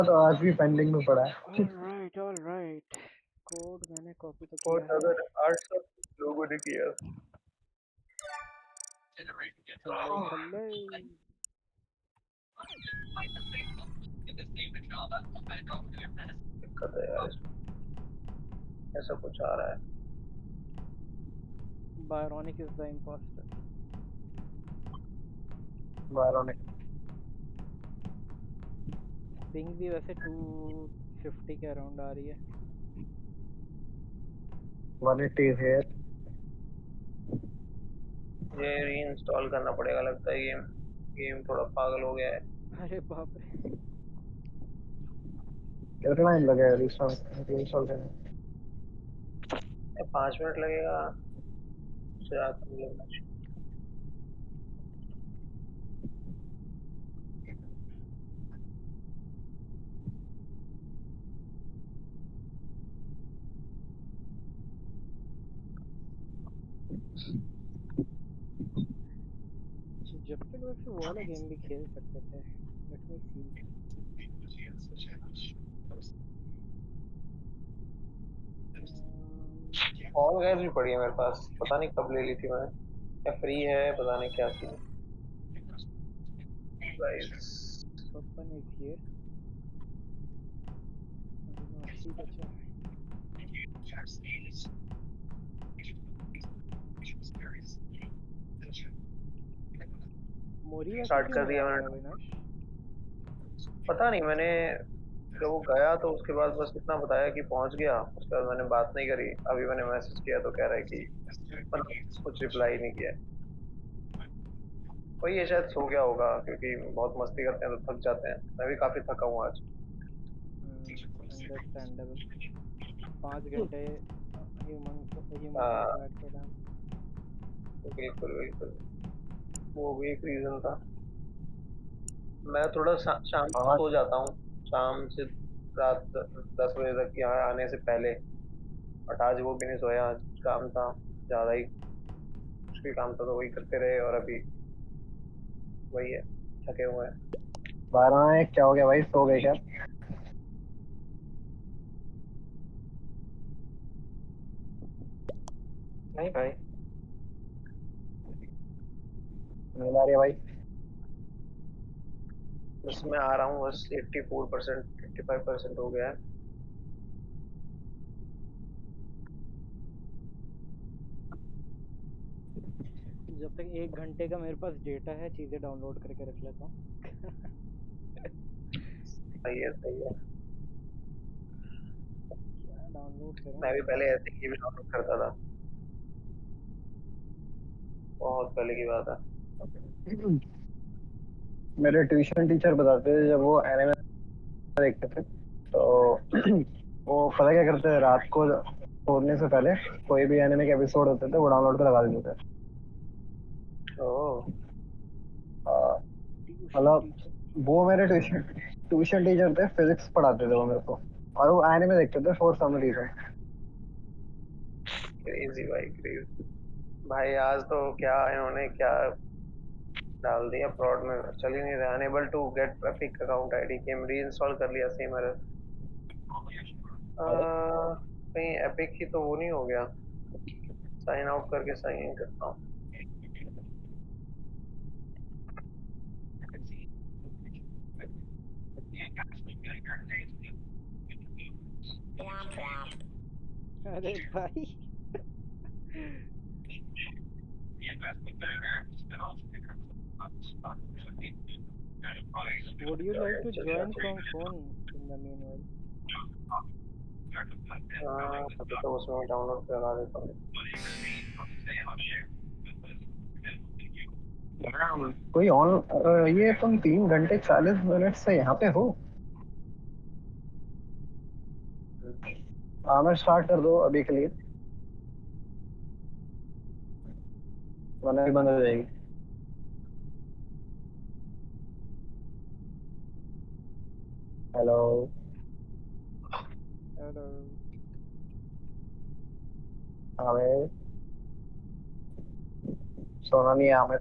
तो आज भी पेंडिंग में पड़ा है। ऑलराइट। कोड मैंने कॉपी तो और किया है। अगर 800 लोगों ने किया। खल्ले खल्ले। दिक्कत है यार इसमें, ऐसा कुछ आ रहा है। बायरोनिक इज द इम्पोस्टर। बारह ने पिंग भी वैसे 250 के अराउंड आ रही है। 180 है। ये रीइंस्टॉल करना पड़ेगा लगता है। गेम गेम थोड़ा पागल हो गया है। अरे बाप रे। कितना टाइम लगेगा रीइंस्टॉल रीइंस्टॉल करने? 5 मिनट लगेगा, उससे ज्यादा नहीं लगना चाहिए। जब तक वैसे वो वाला गेम भी खेल सकते थे। लेट मी सी। और गैस भी पड़ी है मेरे पास, पता नहीं कब ले ली थी मैंने, क्या फ्री है पता नहीं क्या scene guys. Open is here. अभी 80 बचा है। मोरी वैसे स्टार्ट क्यों कर नहीं दिया आ रहा मैंने। अविनाश? पता नहीं, मैंने जब वो गया तो उसके बाद बस इतना बताया कि पहुंच गया, उसके बाद मैंने बात नहीं करी। अभी मैंने मैसेज किया तो कह रहा है कि मतलब कुछ रिप्लाई नहीं किया। वही ये शायद सो गया होगा, क्योंकि बहुत मस्ती करते हैं तो थक जाते हैं। मैं भी काफी थका हूँ आज। अंडरस्टैंडेबल। 5 घंटे ह्यूमन ह्यूमन के साथ हाँ, बैठ के रहा। बिल्कुल बिल्कुल, वो भी एक रीजन था। मैं थोड़ा शाम को हाँ सो जाता हूँ, शाम से रात 10 बजे तक यहाँ आने से पहले। बट आज वो भी नहीं सोया, आज काम था ज्यादा ही, मुश्किल काम था तो वही करते रहे। और अभी वही है, थके हुए हैं। 12 क्या हो गया भाई, सो गए क्या? नहीं भाई, नींद आ रही है भाई? बस मैं आ रहा हूँ, बस 84% 85% हो गया है। जब तक 1 घंटे का मेरे पास डेटा है चीजें डाउनलोड करके रख लेता हूँ। सही है सही है। क्या डाउनलोड करूँ मैं भी समझ पहले नहीं। ऐसे ही भी डाउनलोड करता था, बहुत पहले की बात है। मेरे ट्यूशन टीचर बताते थे, जब वो एनिमे देखते थे तो वो पता क्या करते थे, रात को सोने से पहले कोई भी एनिमे के एपिसोड होते थे वो डाउनलोड पे लगा देते थे। ओह। आ, ट्यूशन मतलब टीचर। वो मेरे ट्यूशन ट्यूशन टीचर थे, फिजिक्स पढ़ाते थे वो मेरे को, और वो एनिमे देखते थे फॉर सम रीजन। क्रेजी भाई क्रेजी। भाई आज तो क्या इन्होंने क्या डाल दिया फ्रॉड में, चल ही नहीं रहा। Unable to get Epic account ID, game reinstall कर लिया, सेम एरर। अरे कहीं एपिक ही तो वो नहीं हो गया? साइन आउट करके साइन इन करता हूँ। अरे भाई। Would you like to चलिए join from phone in the meanwhile? अभी तो उसमें डाउनलोड करा देता हूँ। कोई ऑन ये तुम 3 घंटे 40 मिनट से यहाँ पे हो? हाँ मैं स्टार्ट कर दो अभी के लिए, वरना भी बंद हो जाएगी। हेलो? Hello. हाँ भाई, सोना नहीं है हमें।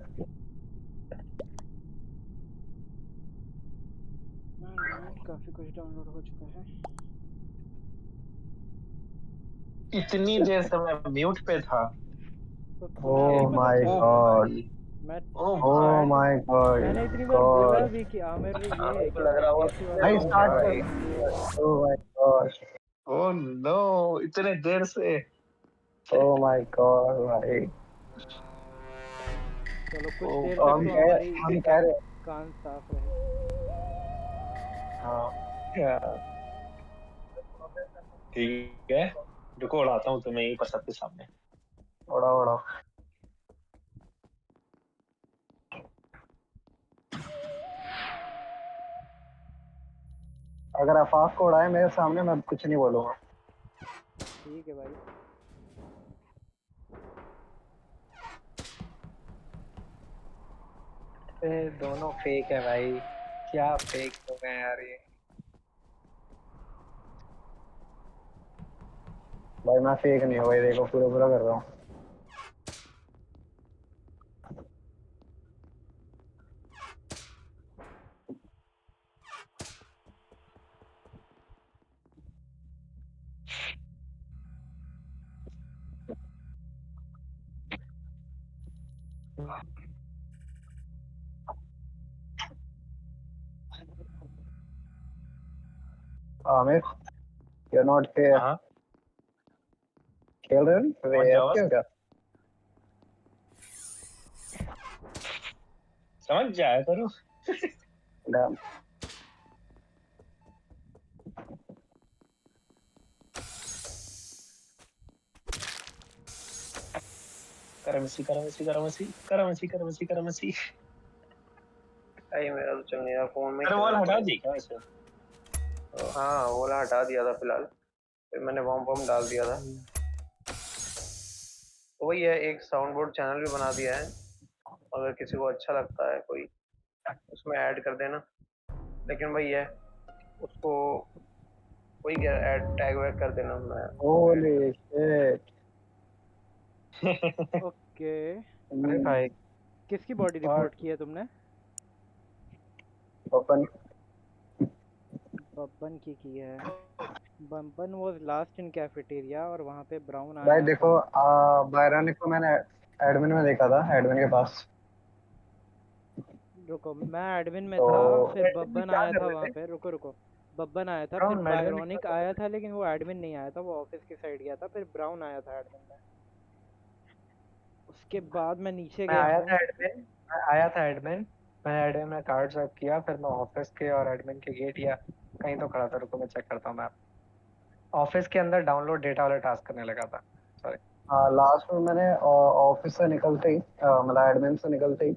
काफी कुछ डाउनलोड हो चुका है। इतनी देर से मैं म्यूट पे था। तो तुम्हें नहीं ओह पता माय ओ चला? गॉड, भाई, मैं ओ ओह भाई, माय मैंने गॉड इतनी बार बोला गॉड। भी कि आमिर हाँ, ये मेरे को क्या लग बोलते रहा हैं होगा केएफसी वाला भाई कि गेम स्टार्ट खेल। भाई कर। Oh my God, oh no, इतने देर से। ओह माय गॉड भाई। चलो कुछ ओ देर तो तक तो हमारी हम कह रहे कान साफ रहे। हाँ यार, ठीक है, रुको उड़ाता हूँ तुम्हें यहीं पर सबके सामने। उड़ा उड़ा। अगर आफाक को उड़ाए मेरे सामने मैं कुछ नहीं बोलूंगा। ठीक है भाई। दोनों फेक है भाई, क्या फेक हो गए यार ये। भाई मैं फेक नहीं हूँ भाई, देखो पूरा पूरा कर रहा हूँ। Aamir, you are not fair. हाँ, खेल रहे हो पहुंच जाओ, AFK हो क्या? समझ जाया करो। Damn. करमसी करमसी करमसी करमसी करमसी करमसी। भाई मेरा तो चल नहीं रहा, फोन में ही अरे चलना वॉल हटा पड़ेगा। दी क्या वैसे? तो हाँ, ओला हटा दिया था फिलहाल, फिर मैंने वॉर्म वॉर्म डाल दिया था। तो वही है, एक साउंड बोर्ड चैनल भी बना दिया है, अगर किसी को अच्छा लगता है कोई उसमें ऐड कर देना। लेकिन वही है, उसको वही ऐड टैग वैग कर देना, मैं Holy shit. ओके, अरे भाई, किसकी बॉडी और रिपोर्ट की है तुमने? ओपन। बब्बन की है। Babban was last in cafeteria और वहाँ पे ब्राउन भाई आया देखो, था। बायरानिक को मैंने एडमिन में देखा था, एडमिन के पास। रुको, मैं एडमिन में तो था, फिर एडमिन में बब्बन क्या आया कर था रहे वहाँ थे? पे। रुको रुको, बब्बन आया था, फिर ब्राउन एडमिन में क्या बायरोनिक कर रहे आया थे? था, लेकिन वो एडमिन नहीं आया था, वो ऑफिस की साइड गया था, फिर ब्राउन आया था एडमिन में। उसके बाद मैं नीचे मैं गया आया हूँ। था एडमिन, मैं आया था एडमिन, मैंने एडमिन में कार्ड स्वैप किया, फिर मैं ऑफिस के और एडमिन के गेट या कहीं तो खड़ा था। रुको मैं चेक करता हूँ। मैं ऑफिस के अंदर डाउनलोड डेटा वाला टास्क करने लगा था। सॉरी। हाँ, लास्ट में मैंने ऑफिस से निकलते ही, मतलब एडमिन से निकलते ही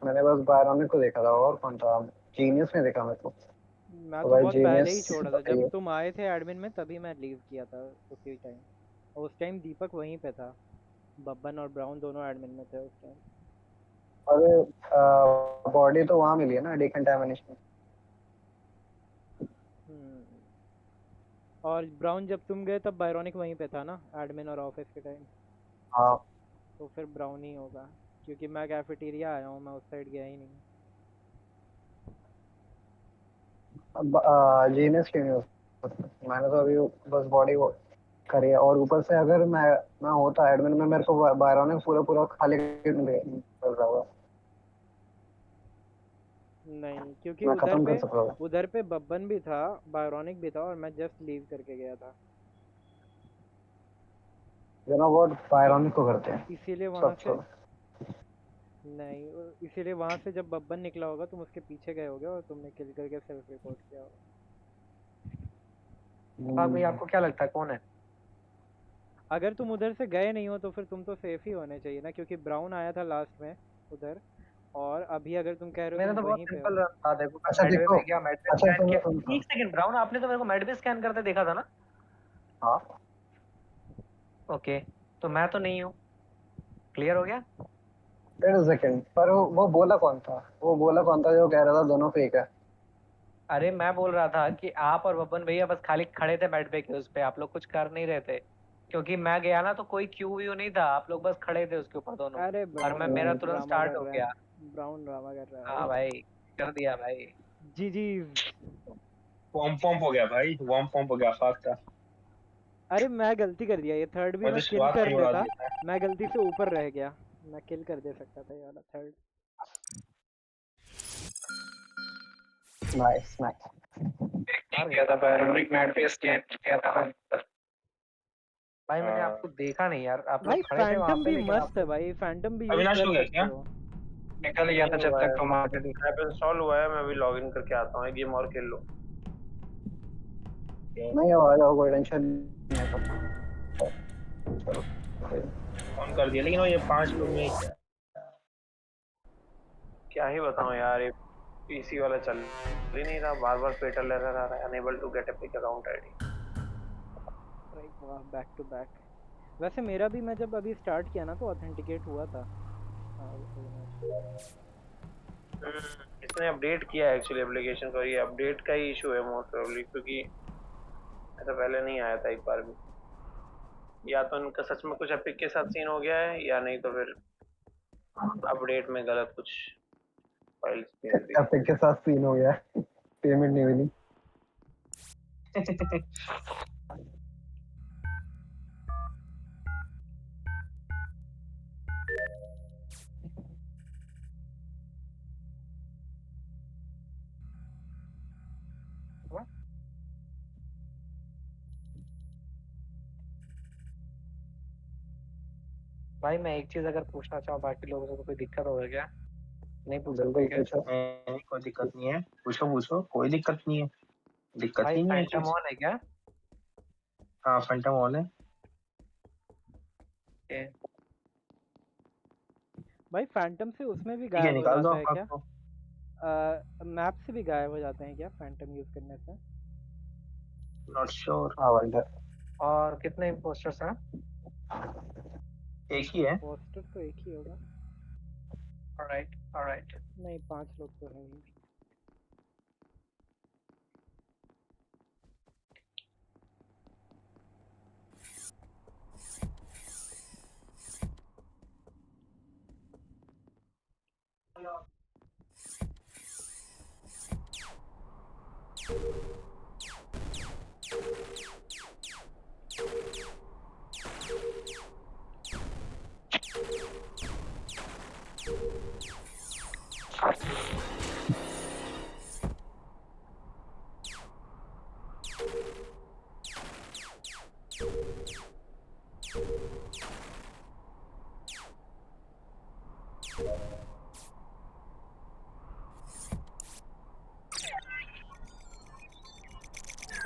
मैंने बस बायरोनिक को देखा था। और कौन था? जीनियस ने देखा मेरे को। मैं तो तो भाई बहुत पहले ही जीनियस छोड़ा था, जब बताइए। तुम आए थे एडमिन में तभी मैं लीव किया था उसी टाइम। और उस टाइम दीपक वहीं पे था, बब्बन और ब्राउन दोनों एडमिन में थे उस टाइम। अरे बॉडी तो वहाँ मिली है ना, डिकंटामिनेशन। और ब्राउन जब तुम गए तब बायरोनिक वहीं पे था ना, एडमिन और ऑफिस के टाइम। हाँ, तो फिर ब्राउन ही होगा, क्योंकि मैं कैफेटेरिया आया हूँ, मैं उस साइड गया ही नहीं। जीनियस क्यों नहीं हो सकता? मैंने तो अभी बस बॉडी वो करी है। और ऊपर से अगर मैं होता एडमिन में, मेरे को बायरोनिक पूरा पूरा खाली मिल रहा होगा। नहीं, क्योंकि मैं खत्म कर सकता था। उधर पे बब्बन भी था, बायरोनिक भी था, और मैं जस्ट लीव करके गया था। व्हाट, बायरोनिक को करते हैं इसीलिए वहां सब से छोड़। नहीं, इसीलिए वहां से जब बब्बन निकला होगा तुम उसके पीछे गए होगे और तुमने किल करके सेल्फ रिपोर्ट किया होगा। भाई आपको क्या लगता है कौन है? अगर तुम उधर से गए नहीं हो तो फिर तुम तो सेफ ही होने चाहिए ना, क्योंकि ब्राउन आया था लास्ट में उधर। और अभी अगर तुम कह रहे हो मेरा तुम तो बहुत वहीं पे हो। सिंपल रन था। देखो मैं अच्छा मेडवे देखो, में गया, मेडवे अच्छा स्कैन सुनो किया। सुनो सुनो। एक सेकंड ब्राउन, आपने तो मेरे को मेडवे स्कैन करते देखा था ना? हाँ, ओके, तो मैं तो नहीं हूँ। क्लियर हो गया? वेट अ सेकंड, पर वो बोला कौन था? वो बोला कौन था जो कह रहा था दोनों फेक है? अरे मैं बोल रहा था कि आप और बब्बन भैया बस खाली खड़े थे मेडवे के उस पे, आप लोग कुछ कर नहीं रहे थे। क्योंकि मैं गया ना तो कोई क्यू व्यू नहीं था, आप लोग बस खड़े थे उसके ऊपर दोनों। अरे और मैं मेरा ब्राउन तुरंत ड्रामा स्टार्ट कर हो रहा गया। है, ब्राउन ड्रामा कर रहा है हाँ भाई। भाई, कर दिया भाई। जी जी। वॉर्म हो गया भाई, वॉर्म हो गया फाक था। अरे मैं गलती कर दिया, ये थर्ड भी मैं मैं तो किल शुरुआत में कर ही उड़ा देता। दिया था। मैं गलती से ऊपर रह गया, मैं किल कर दे सकता था ये वाला थर्ड। Nice nice. हार गया था बैरोनिक मैट पे स्कैन किया था। भाई मैंने हाँ। आपको देखा नहीं यार, आप भाई लोग खड़े थे वहां फैंटम पे भी लेकिन मस्त आप है भाई, फैंटम भी यूज अविनाश कर हो गया सकते क्या? हो। निकल गया था नहीं जब हुआ तक है, तुम आ गए थे। ऐप इंस्टॉल हुआ है, मैं अभी लॉग इन करके आता हूँ, एक गेम और खेल लो। नहीं आ जाओ, कोई टेंशन नहीं है तो। चलो ऑन कर दिया, लेकिन वो ये 5 लोग में क्या? क्या ही बताऊँ यार, ये पीसी वाला चल ही नहीं रहा, बार बार फेटल एरर आ रहा है, unable to get Epic account ID. Right, वाह, बैक टू बैक। वैसे मेरा भी, मैं जब अभी स्टार्ट किया ना तो ऑथेंटिकेट हुआ था। हाँ, इसने अपडेट किया है एक्चुअली एप्लीकेशन को, ये अपडेट का ही इशू है मोस्ट प्रोबेबली, क्योंकि ऐसा पहले नहीं आया था एक बार भी। या तो इनका सच में कुछ एपिक के साथ सीन हो गया है, या नहीं तो फिर अपडेट में गलत कुछ फाइल्स भेज दी। एपिक के साथ सीन हो गया, पेमेंट नहीं मिली। भाई मैं एक चीज अगर पूछना चाहूँ बाकी लोगों से तो कोई दिक्कत होगा क्या? नहीं पूछ सकते बिल्कुल क्या? पूछो। नहीं, कोई दिक्कत नहीं है, पूछो पूछो, कोई दिक्कत नहीं है, दिक्कत भाई ही नहीं है फैंटम चीज। ऑन है क्या? हाँ फैंटम ऑन है। ये भाई फैंटम से उसमें भी ठीक है, गायब हो निकाल दो जाता है आप क्या? को। मैप से भी गायब हो जाते हैं क्या फैंटम यूज करने से? Not sure. हाँ भाई और कितने इम्पोस्टर्स हैं? एक ही है। पोस्टर तो एक ही होगा। Alright alright. नहीं, 5 लोग तो हैं ही।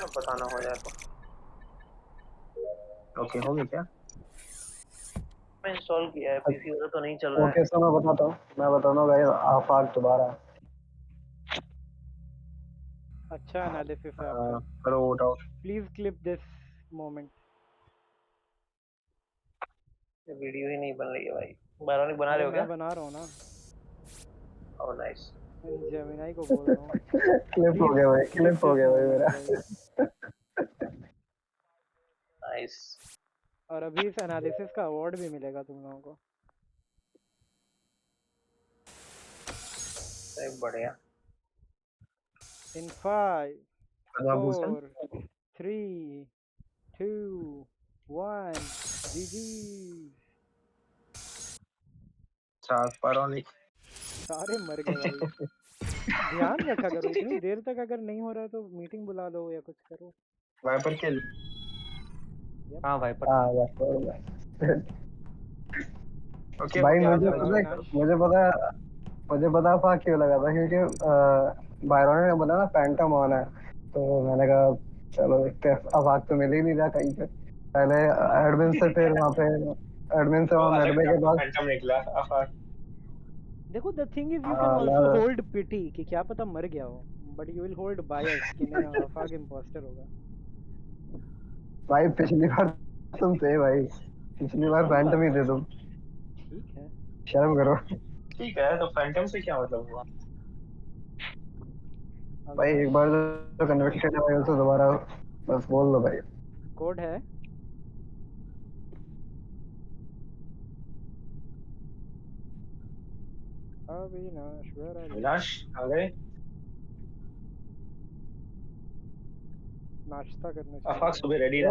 अब बताना हो जाए तो। ओके, हो गया क्या? मैं इंस्टॉल किया है, पीसी वाला तो नहीं चल रहा है। ओके सर, मैं बताता हूँ भाई, आफाक दोबारा। अच्छा एनालिसिस है आपका। करो vote out. Please clip this moment. ये वीडियो ही नहीं बन रही है भाई। बैरोनिक बना रहे अरे हो क्या? मैं बना रहा हूँ ना, ओह नाइस। जेमिनाई को बोल रहा हूँ। क्लिप हो प्लीज गया भाई, क्लिप क्लिप हो दिस गया भाई मोमेंट मेरा। भाई। नाइस। और अभी इस एनालिसिस का अवार्ड भी मिलेगा तुम लोगों को। बढ़िया। इन 5 भूषण 4 3 2 1 जीजी। चार पारोनिक। सारे मर गए भाई। ध्यान रखा करो, इतनी देर तक अगर नहीं हो रहा है तो मीटिंग बुला लो या कुछ करो। वाइपर किल। हाँ भाई पर हाँ भाई ओके हो भाई गया, मुझे चलो पता ज्वाइन है, करो। मुझे पता था क्यों लगा था, क्योंकि बायरन ने बोला ना फैंटम ऑन है, तो मैंने कहा चलो देखते हैं। अब आग तो मिल ही नहीं रहा कहीं पे। पहले एडमिन से, फिर वहाँ पे एडमिन से तो वहाँ अलग मेडबे के मैप में पास। फैंटम निकला आफाक। देखो, the thing is you can हाँ आल्सो मैं होल्ड पिटी कि क्या पता मर गया हो, बट यू विल होल्ड बायस कि नहीं आफाक इंपोस्टर होगा। भाई पिछली बार तुम थे भाई, पिछली बार सही फैंटम बात ही है, थे तुम। ठीक है। शर्म करो ठीक है, तो फैंटम से क्या मतलब हुआ? भाई। अविनाश, एक बार जो कन्विक्शन है भाई, उसे दोबारा बस बोल दो भाई। कोड है। Avinash, where are you? Avinash आ गए? नाश्ता करने आफाक चाहिए। सुबह रेडी रह।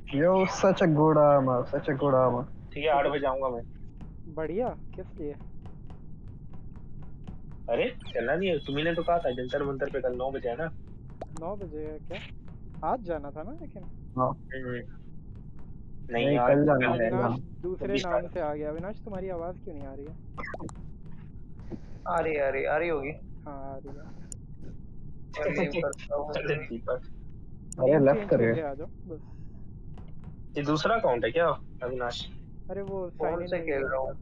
Yo, such a good armor, such a good armor. ठीक है 8 बजे आऊंगा मैं। बढ़िया, किस लिए? अरे चलना नहीं है, तुम्ही ने तो कहा था जंतर मंतर पे कल 9 बजे है ना। 9 बजे है क्या? आज जाना था ना लेकिन। हाँ, नहीं नहीं यार कल जाना है अविनाश हाँ। दूसरे नाम से आ गया। अविनाश तुम्हारी आवाज़ क्यों नहीं आ रही है? आ रही होगी। हाँ आ रही है। मैं लीव करता हूँ। अरे दीपक, अरे नेम लेफ्ट चेंज करिए। करके आ जाओ बस। ये दूसरा अकाउंट है क्या अविनाश? अरे वो साइन फोन इन से नहीं खेल हुआ रहा था। हूँ।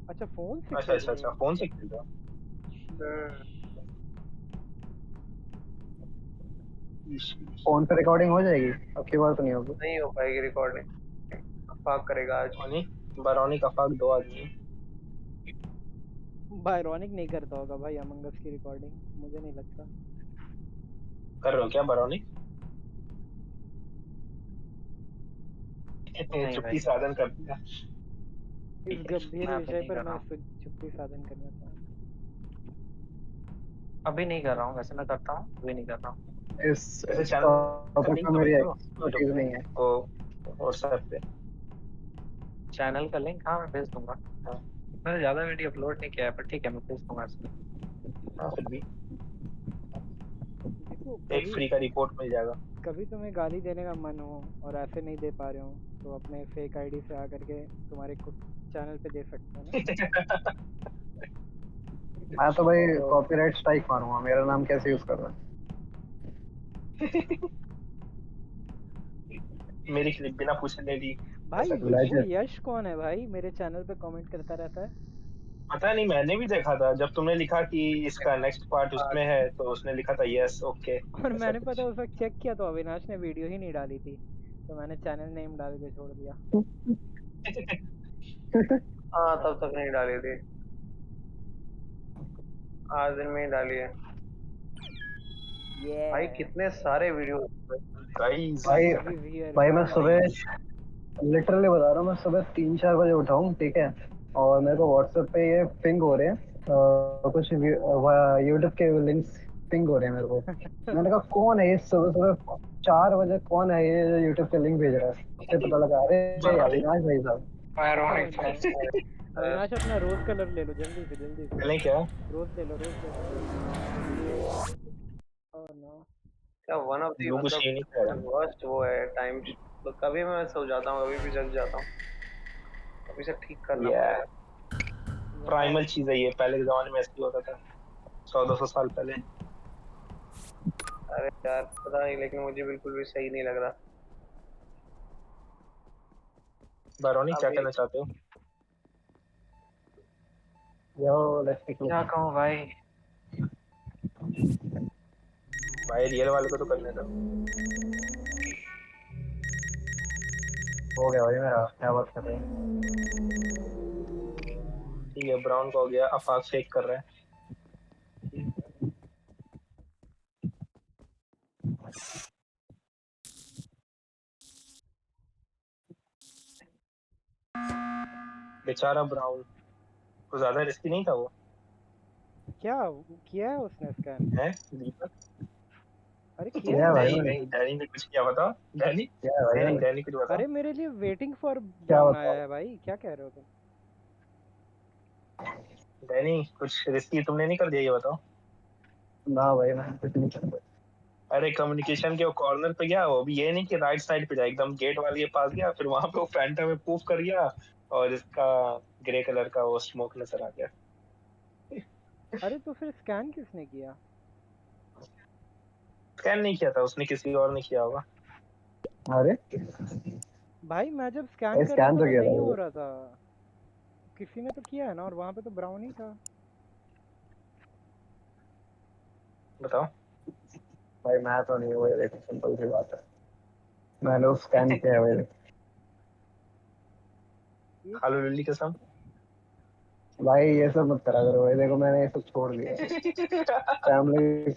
अच्छा फोन से अच्छा खेल अच्छा रहे अच्छा, हो? फोन से खेल रहा हम्म, फोन पे रिकॉर्डिंग हो जाएगी, अब की बार तो नहीं होगी। नहीं हो पाएगी रिकॉर्डिंग। अफाक करेगा आज। हो। बारोनी का फाक 2 आदमी है। बायरॉनिक नहीं करता होगा भाई अमंग अस की रिकॉर्डिंग, मुझे नहीं लगता। कर रहे हो क्या बारोनी? नहीं भाई, चुप्पी साधन कर दिया। इस गंभीर मैं अभी विषय नहीं पर कर रहा मैं हूँ। चुप्पी साधन करना चाहूंगा। अभी नहीं कर रहा हूँ, वैसे मैं करता हूँ, अभी नहीं कर रहा हूँ। इस ऐसे इस चैनल का टॉपिक लिंक में तो मेरी भेज दो एक्सपर्टीज नहीं है। को व्हाट्सएप पे। चैनल का लिंक हाँ मैं भेज दूंगा। हाँ मैंने ज्यादा वीडियो अपलोड नहीं किया है, पर ठीक है मैं भेज दूंगा इसमें। हाँ, फिर भी देखो एक कभी फ्री का रिपोर्ट मिल जाएगा। कभी तुम्हें गाली देने का मन हो और ऐसे नहीं दे पा रहे हो तो अपने फेक आईडी से आकर के तुम्हारे चैनल पे दे सकते हो ना। मैं तो भाई तो कॉपीराइट स्ट्राइक मारूंगा, मेरा नाम कैसे यूज कर रहा है। मेरी क्लिप बिना पूछे ले ली, भाई ऐसा कुछ। वो लेजेंड। यश कौन है भाई, मेरे चैनल पे कमेंट करता रहता है। पता नहीं, मैंने भी देखा था जब तुमने लिखा कि इसका नेक्स्ट पार्ट हाँ, उसमें है, तो उसने लिखा था यस ओके और ऐसा मैंने पता कुछ। उस वक्त चेक किया तो अविनाश ने वीडियो ही नहीं डाली थी, तो मैंने चैनल नेम डाल के छोड़ दिया। हाँ तब तक नहीं डाली थी। आज दिन में ही डाली है। ये भाई कितने सारे वीडियो। गाइस भाई एवरीवेयर भाई मैं गाइस। सुबह लिटरली बता रहा हूँ, मैं सुबह 3-4 बजे उठा हूँ, ठीक है। और मेरे को व्हाट्सएप पे ये पिंग हो रहे हैं, कुछ यूट्यूब के लिंक्स पिंग हो रहे हैं मेरे को। मैंने कहा कौन है ये सुबह सुबह 4 बजे, कौन है ये जो यूट्यूब के लिंक भेज रहा है। फिर पता लगा अरे ये बारोनी अविनाश भाई साहब। Ironic था। अविनाश अपना रोज कलर ले लो जल्दी से जल्दी से। चलें क्या? रोज ले लो रोज ले लो। Oh no. क्या वन ऑफ दी ब्लू कुछ मतलब ये नहीं कह रहा। वर्स्ट वो है टाइम। तो कभी मैं सो जाता हूँ, कभी भी जग जाता हूँ। अभी से ठीक करना ये पड़ेगा। प्राइमल चीज है ये, पहले के जमाने में ऐसे होता था 100-200 साल पहले। अरे यार पता नहीं, लेकिन मुझे बिल्कुल भी सही नहीं लग रहा बारोनी क्या अभी। कहना चाहते हो? यो लेट्स क्या कहूँ भाई, भाई रियल वाले को तो करने दो। हो गया भाई मेरा, क्या बात कर रहे हैं। ठीक है, ब्राउन को हो गया, अफाक फेक कर रहा है। बेचारा ब्राउन, तो ज्यादा रिस्की नहीं था वो क्या किया है उसने स्कैन? है दीपक? अरे किया क्या है है भाई नहीं उसने। मैंने, नहीं, डैनी ने कुछ किया, बताओ डैनी। क्या है भाई नहीं नहीं, मैंने, डैनी कुछ बताओ। अरे मेरे लिए वेटिंग फॉर क्या ब्राउन आया बताओ। है भाई, क्या कह रहे हो तुम? डैनी कुछ रिस्की तुमने नहीं कर दिया, ये बताओ। ना भाई मैं कुछ नहीं कर रहा। अरे कम्युनिकेशन के वो कॉर्नर पे गया, वो भी ये नहीं कि राइट साइड पे जाए, एकदम गेट वाले के पास गया, फिर वहां पे वो फैंटम में पूफ कर गया और इसका ग्रे कलर का वो स्मोक नजर आ गया। अरे तो फिर स्कैन किसने किया? स्कैन नहीं किया था उसने, किसी और ने किया होगा। अरे भाई मैं जब स्कैन कर रहा स्कैन था तो तो किया नहीं था हो वो। रहा था। किसी ने तो किया है ना, और वहां पे तो ब्राउन ही था। बताओ। भाई मैं तो नहीं, वही देखो सिंपल सी बात है, मैंने उस स्कैन किया है भाई। ये खालो लिल्ली कसम। भाई ये सब मत करा करो भाई, देखो मैंने ये सब छोड़ दिया। फैमिली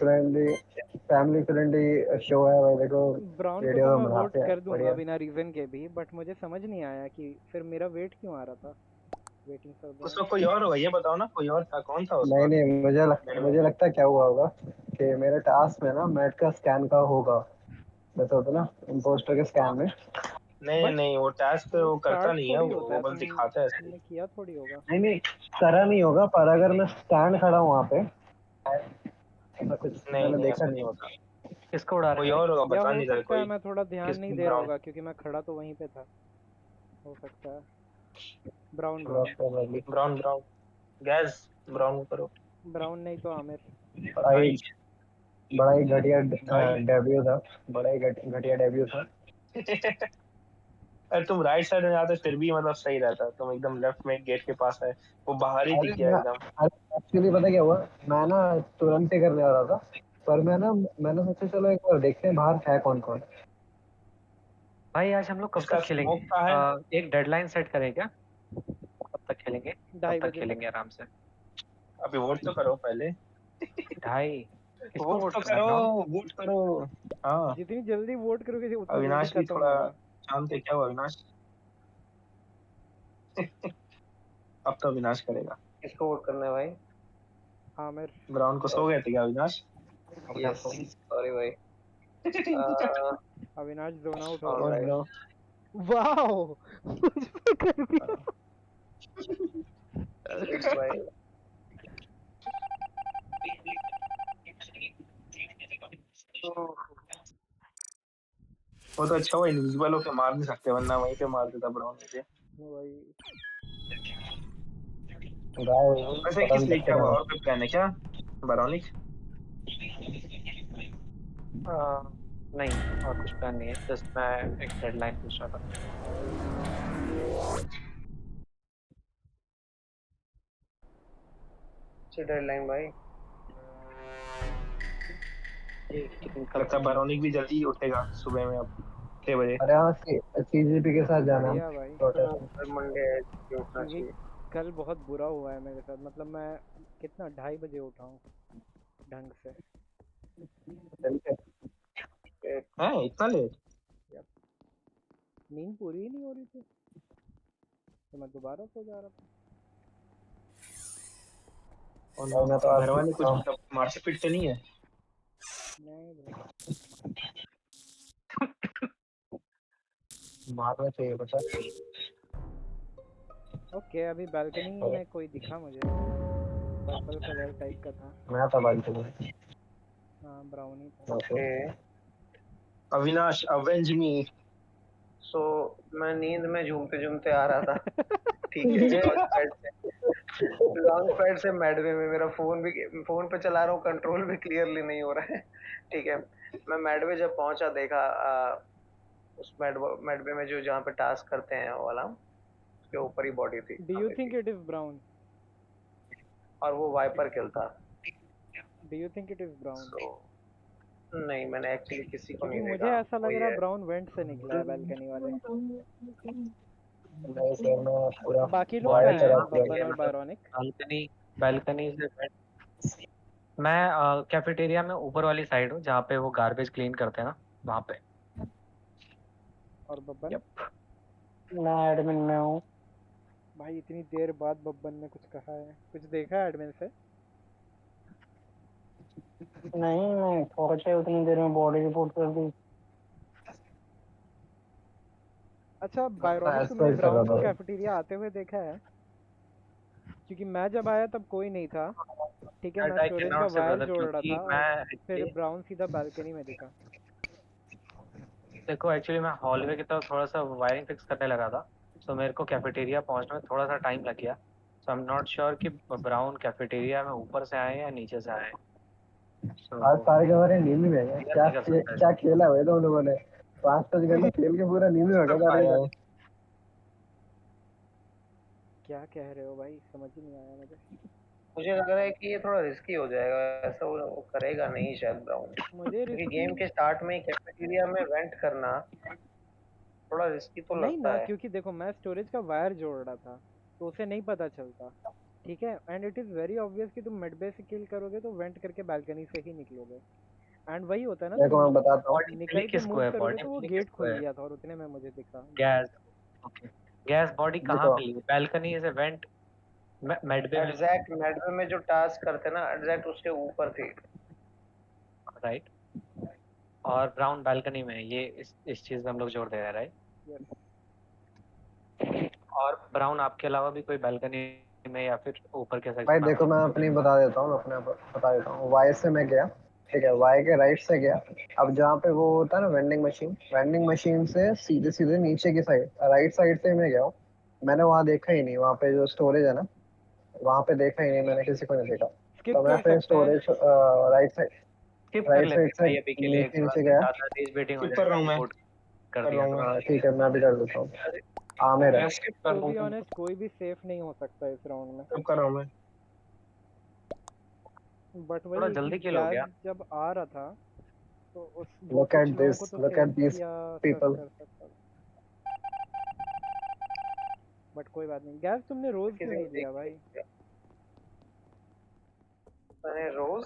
फ्रेंडली शो है भाई, देखो ब्राउन को वीडियो तो तो मैं वोट बनाते हैं कर दूंगा बढ़िया। बिना रीजन के भी, बट मुझे समझ नहीं आया कि फिर मेरा वेट क्यों आ रहा था। वेटिंग फॉर उसमें ब्राउन। कोई और होगा, ये बताओ ना, कोई और था, कौन था नहीं उसमें? नहीं, मुझे मेरे में लगता है क्या हुआ होगा कि मेरे टास्क में ना मेट का स्कैन का होगा, जैसे होता है ना इम्पोस्टर के स्कैम में। नहीं बट नहीं, वो टास्क वो वो करता स्टार्ट नहीं है, थोड़ी होता वो है, बस दिखाता है ऐसे ही। तुमने किया थोड़ी होगा। नहीं नहीं, करा नहीं होगा, पर अगर मैं स्टैंड खड़ा हूँ वहाँ पे, ऐसा कुछ नहीं मैंने नहीं, देखा ऐसा नहीं नहीं। होता, किसको उड़ा रहे कोई हैं भाई? और होगा, या बता हो नहीं रहा सकता है कोई। मैं थोड़ा ध्यान किस नहीं दे रहा ब्राउन, होगा क्योंकि मैं खड़ा तो वहीं पे था। हो सकता है। Brown brown Probably। Brown brown, gas brown करो ब्राउन नहीं तो आमिर। बड़ा ही भाई। बड़ा ही घटिया भाई डेब्यू था, बड़ा ही घटिया डेब्यू था। अरे तुम राइट साइड में जाते फिर भी मतलब सही रहता, तुम एकदम लेफ्ट में गेट के पास है, वो बाहर ही अरे दिख गया मैं एकदम। एक्चुअली पता क्या हुआ, मैं ना तुरंत ही करने वाला था, पर मैंने सोचा चलो एक बार देखते हैं बाहर है कौन कौन। भाई आज हम लोग कब इसका तक खेलेंगे? स्मोक का है। एक डेडलाइन सेट करें क्या? कब तक खेलेंगे? कब 2:30 तक बजे तक। खेलेंगे आराम से? अभी वोट तो करो पहले, 2:30? किसको वोट वोट तो करना है करो, ब्राउन? वोट करो। हाँ, जितनी जल्दी वोट करोगे उतना जल्दी अविनाश भी खत्म थोड़ा होगा। शांत है, क्या हुआ अविनाश? अब तो अविनाश करेगा। किसको वोट करना है भाई? आमिर। ब्राउन को सो गए थे क्या अविनाश? अपने आप यस, को। सॉरी भाई। अविनाश जोन आउट हो गया। ऑलराइट। ब्रो, वाओ मुझ पे कर दिया। सिक्स भाई। वो तो अच्छा हुआ इनविजिबल होके मार नहीं सकते, वरना वहीं पे मार देता ब्राउन मुझे। भाई गाय हुई हूँ, वैसे पता किस नहीं लिए, चलते क्या रहना। और कोई प्लान है क्या बारोनिक? नहीं, और कुछ प्लान नहीं है, जस्ट मैं एक डेडलाइन पूछ रहा था। अच्छी डेडलाइन भाई। कब लगता है तक बारोनिक भी जल्दी ही उठेगा सुबह में अब 6 बजे। अरे हाँ, सीजीपी के साथ जाना है बढ़िया भाई। हाँ, प्रोटेस्ट। कल मंडे है, ये उठना क्योंकि चाहिए। कल बहुत बुरा हुआ है मेरे साथ, मतलब मैं कितना 2:30 बजे उठा हूँ ढंग से। हैं इतना लेट? Yep. नींद पूरी ही नहीं हो रही थी तो मैं दोबारा सो जा रहा था। और और मैं तो आज घर भी वाले उठा कुछ हूँ। मतलब मारते पीटते नहीं है? नहीं भाई। मारना चाहिए पता। ओके अभी बालकनी है। में कोई दिखा मुझे, पर्पल कलर टाइप का था। मैं था बाइक में। हाँ ब्राउन ही था। ओके। अविनाश अवेंज मी। सो मैं नींद में झूमते झूमते आ रहा था। ठीक है, लॉन्ग पैड से मेडवे में मेरा फोन पे चला रहा हूँ, कंट्रोल भी क्लियरली नहीं हो रहा है। ठीक है, मैं मेडवे जब पहुंचा देखा, उस मेडवे में जो जहाँ पे टास्क करते हैं वो वाला, उसके ऊपर ही बॉडी थी डू यू अभी थिंक भी, इट इज ब्राउन? और वो वाइपर किल था। Do you think it is brown? So नहीं, मैंने एक्चुअली किसी को क्योंकि नहीं मुझे देखा, ऐसा लग वही रहा है है। ब्राउन वेंट से निकला है बालकनी वाले। नहीं सर, मैं पूरा बाकी लोग वायर कहाँ चला हैं, दिया। बब्बन और बायरोनिक? बालकनी बालकनी से मैं कैफेटेरिया में ऊपर वाली साइड हूँ जहाँ पे वो गार्बेज क्लीन करते हैं ना, वहाँ पे। और बब्बन? यप, मैं एडमिन में हूँ। भाई इतनी देर बाद बब्बन ने कुछ कहा है, कुछ देखा है एडमिन से? नहीं, मैं पहुंचे उतनी देर में बॉडी रिपोर्ट कर दी। अच्छा मैं बायरोनिक, तुमने एक्सरसाइज कर रहा ब्राउन को था। कैफेटेरिया आते हुए देखा है? क्योंकि मैं जब आया तब कोई नहीं था। ठीक है, मैं दैट आई कैन स्टोरेज का नॉट से वायर ब्रदर, जोड़ रहा क्योंकि था और मैं फिर एक्चुअली, ब्राउन सीधा बालकनी में दिखा। देखो एक्चुअली मैं हॉलवे की तरफ थोड़ा सा वायरिंग फिक्स करने लगा था, तो मेरे को कैफेटेरिया पहुंचने में थोड़ा सा टाइम लग गया। सो आई एम नॉट श्योर कि ब्राउन कैफेटेरिया में ऊपर से आए या नीचे से आए। आज सो सारे के बारे नींद में है, क्लियर क्या नहीं कर सकता क्या खेला हुआ है तुम लोगों ने। 5 घंटे खेल के पूरा नींद में हो गया सब सारे आया का। है। क्या कह रहे हो भाई, समझ ही नहीं आया मुझे। मुझे लग रहा है कि ये थोड़ा रिस्की हो जाएगा, ऐसा वो करेगा नहीं शायद ब्राउन, मुझे क्योंकि रिस्की गेम के स्टार्ट में ही कैफेटेरिया में वेंट करना थोड़ा रिस्की तो नहीं लगता ना, है। क्योंकि देखो मैं स्टोरेज का वायर जोड़ रहा था तो उसे नहीं पता चलता। ठीक है, and it is very obvious कि तुम मिड बे से किल करोगे तो वेंट करके बालकनी से ही निकलोगे। एंड वही होता है ना, देखो तुम मैं बताता हूँ। बॉडी मिली निकल के किसको मूव है? करोगे बॉडी तो वो मिली गेट किसको खुल है? गया था और उतने में मुझे दिखा। गैस, ओके, गैस बॉडी कहाँ देखो मिली? बैल्कनी से वेंट मेडबे में, एग्जैक्ट मेडवे में जो टास्क करते ना, एग्जैक्ट उसके ऊपर थी। राइट? और ब्राउन बालकनी में है। ये इस चीज में हम लोग जोड़ दे रहे हैं, राइट? Yes. और ब्राउन आपके अलावा भी कोई बालकनी में या फिर ऊपर के भाई सेक्शन में देखो, मैं अपनी बता देता हूँ, अपने बता देता हूँ। वाई से मैं गया, ठीक है, वाई के राइट से गया। अब जहाँ पे वो होता है ना वेंडिंग मशीन से सीधे सीधे नीचे की साइड, राइट साइड से मैं गया हूँ। मैंने वहाँ देखा ही नहीं, वहाँ पे जो स्टोरेज है ना, वहाँ पे देखा ही नहीं मैंने, किसी को नहीं देखा। स्किप तो मैं कर फिर सकते हैं। स्टोरेज स्किप कर राइट लेते साइड हैं से भाई अभी के लिए, नीचे थोड़ा नीचे सा गया। ज्यादा तेज बेटिंग हो स्किप कर रहा जाएगा हूँ मैं, रिपोर्ट कर कर रहा दिया हूँ तो। मैं। हाँ ठीक है, मैं भी कर देता हूँ। आमिर है। मैं स्किप कर टू रहा बी हूँ, ऑनेस्ट कोई भी सेफ नहीं हो सकता इस राउंड में। स्किप कर रहा हूँ मैं। बट थोड़ा वही है कि जल्दी किल हो गैस गया। जब आ रहा था तो वो लुक कुछ एट लोगों दिस, को तो लुक सेफ एट दिस या सस पीपल। कर सकता था। बट कोई बात नहीं। गैस तुमने रोज क्यों किसी नहीं ने लिया देख भाई? लिया। मैंने रोज,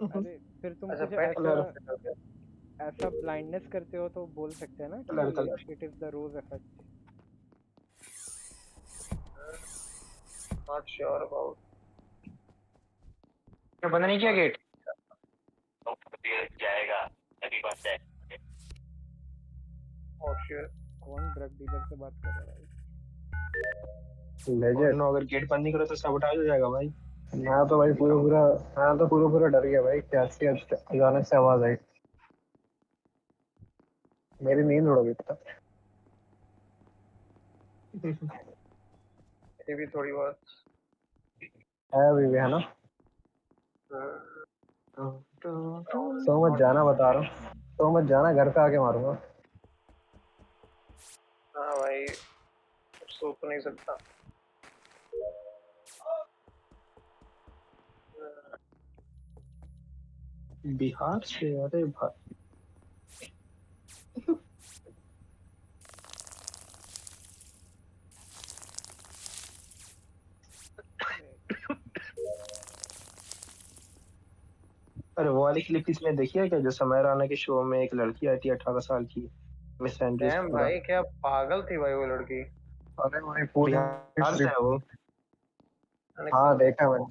अरे फिर तुम अच्छा कुछ पेट ऐसा कलर, ऐसा ब्लाइंडनेस करते हो तो बोल सकते हैं ना कलर कि colour. It is the rose effect. Not sure about. क्या बंद नहीं किया गेट? और श्योर। कौन ड्रग डीलर से बात कर रहा है भाई? लेजेंड। नो, अगर गेट बंद नहीं करो तो साबोटाज हो जाएगा भाई। मैं तो भाई पूरा पूरा डर गया भाई, कैसी अचानक से आवाज आई, मेरी नींद उड़ गई था। ये भी थोड़ी बहुत। है अभी भी, है ना? सो मत जाना, बता रहा हूँ, सो मत जाना, घर पे आके मारूंगा। हाँ भाई, सो तो नहीं सकता। बिहार से, अरे भाई। अरे वो वाली क्लिप इसने देखी है क्या, जो समय राणा के शो में एक लड़की आई थी 18 साल की, मिस एंड्रीज डैम पूरा। भाई, क्या पागल थी भाई वो लड़की। अरे भाई पूरी बिहार से है वो। मैंने हाँ देखा मैंने,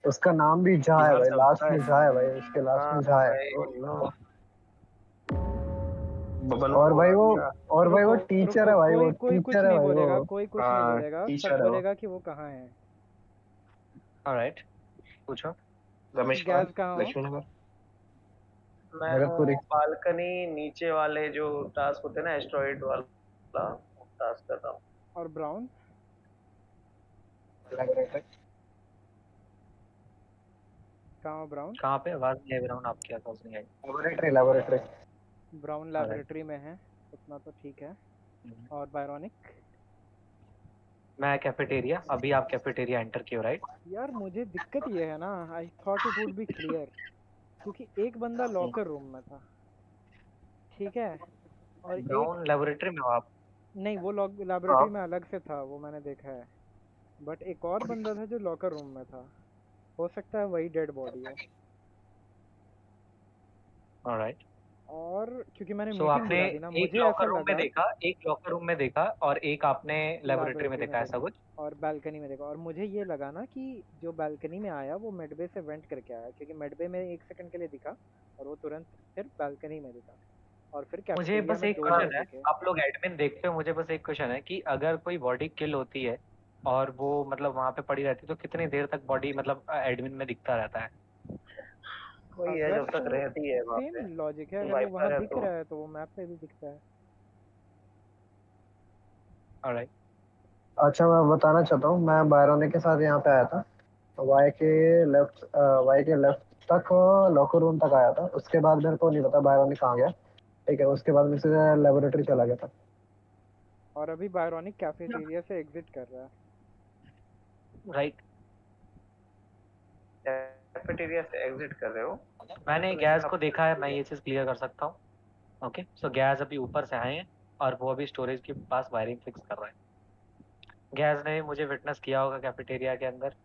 उसका नाम भी झा है बिहार भाई, से लास्ट होता है। में झा है भाई, उसके लास्ट हाँ में झा है। भाई। ओ नो, बबनवा और को भाई उड़ा वो दिया। और भाई वो रुको टीचर रुको, है भाई, वो कोई कोई कुछ टीचर है नहीं भाई बोलेगा, वो। कोई कुछ नहीं हाँ, बोलेगा, सब टीचर है वो। बोलेगा कि वो कहाँ है। ऑलराइट, पूछो। रमेश पाल, गैस कहाँ हो? लक्ष्मी नगर। मैं जगतपुरी। हूँ बालकनी नीचे वाले जो टास्क होते हैं ना, एस्ट्रॉइड वाला टास्क कर रहा हूँ। और ब्राउन कहाँ हो? ब्राउन कहाँ पे? आवाज नहीं आई ब्राउन आपकी, आवाज नहीं आई। लेबोरेटरी। Brown alright. लेबोरेटरी में है, उतना तो ठीक है। और बायरोनिक? मैं कैफेटेरिया, अभी आप कैफेटेरिया एंटर किए, राइट? यार मुझे दिक्कत ये है ना, I thought it would be clear, क्योंकि एक बंदा लॉकर रूम में था, ठीक है, और एक ब्राउन लेबोरेटरी में हो आप? नहीं, वो हाँ लेबोरेटरी में अलग से था, वो मैंने देखा है। बट एक और बंदा था जो लॉकर रूम में था, हो सकता है वही डेड बॉडी हो। ऑलराइट। और क्योंकि मैंने सो मीटिंग आपने बुला दी ना, एक मुझे ऐसा लॉकर रूम में लगा देखा, एक लॉकर रूम में देखा और एक आपने लेबोरेटरी में लेबोरेटरी में देखा, ऐसा देखा कुछ? और बालकनी में देखा, और मुझे ये लगा ना कि जो बालकनी में आया वो मिडवे से वेंट करके आया, क्योंकि मिडवे में 1 सेकंड के लिए दिखा और वो तुरंत फिर बालकनी में दिखा, और फिर मुझे कैफेटेरिया बस में एक 2 लोग क्वेश्चन है, दिखे। आप लोग एडमिन देखते हो, मुझे बस एक क्वेश्चन है कि अगर कोई बॉडी किल होती है और वो मतलब वहां पे पड़ी रहती है तो कितनी देर तक बॉडी मतलब एडमिन में दिखता रहता है? वही है, अगर जब तक तो रहती है वहाँ सेम पे। लॉजिक है, अगर वो वहाँ वाइपर है दिख तो। रहा है तो वो मैप पे भी दिखता है। ऑलराइट। अच्छा, मैं बताना चाहता हूँ, मैं बायरोनिक के साथ यहाँ पे आया था, वाई के लेफ्ट तक लॉकर रूम तक आया था। उसके बाद मेरे को नहीं पता बायरोनिक कहाँ गया, ठीक है, उसके बाद मैं सीधे लेबोरेटरी चला गया था। और अभी बायरोनिक कैफेटेरिया से एग्जिट कर रहा है। राइट। कैफेटेरिया से एग्जिट कर रहे हो? मैंने गैस को देखा है, मैं ये चीज क्लियर कर सकता हूँ। ओके, सो गैस अभी ऊपर से आए हैं और वो अभी स्टोरेज के पास वायरिंग फिक्स कर रहा है। गैस ने मुझे विटनेस किया होगा कैफेटेरिया के अंदर।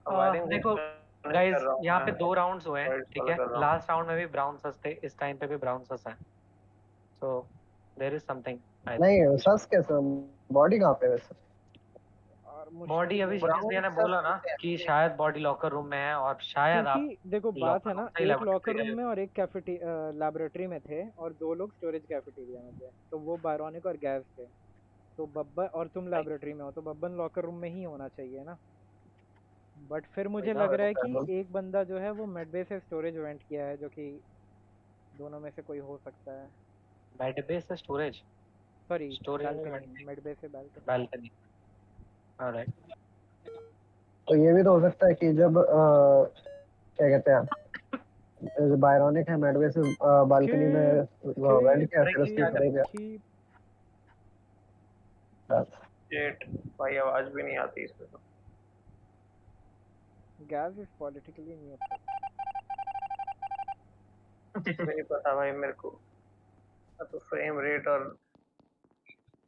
वायरिंग देखो कर गाइस, रहा हूँ यहाँ पे मैं। 2 राउंड्स हुए हैं, वाइट ठीक फॉलो है? कर रहा हूँ। लास्ट राउंड में भी ब्राउन सस थे, इस टाइम पे भी ब्राउन सस है। So there is something I think. नहीं, सस कैसे, बॉडी कहाँ पे है वैसे? बॉडी अभी मुश्किल है। जिस भैया ने बोला ना कि शायद बॉडी लॉकर रूम में है और शायद आप क्योंकि देखो बात लॉकर है ना, रूम से ही एक लेबोरेटरी लॉकर रूम गए। में और एक लैबोरेटरी में थे और 2 लोग स्टोरेज कैफेटेरिया में थे, तो वो बायरोनिक और गैस थे। तो बब्बन और तुम लैबोरेटरी में हो, तो बब्बन लॉकर रूम में ही होना चाहिए ना। बट फिर मुझे लग रहा है कि एक बंदा जो है वो मेडबे से स्टोरेज वेंट किया है, जो कि दोनों में से कोई हो सकता है। मेडबे से स्टोरेज, सॉरी स्टोरेज बालकनी, मेडबे से बालकनी। बालकनी। ऑलराइट, तो ये भी तो हो सकता है कि जब क्या कहते हैं, जब बायरोनिक है मेडवे से बालकनी में वेंट किया, फिर उसके ऊपर गया। जेट भाई आवाज भी नहीं आती इसमें तो। Gas is politically neutral. नहीं पता भाई मेरे को, मैं तो फ्रेम रेट और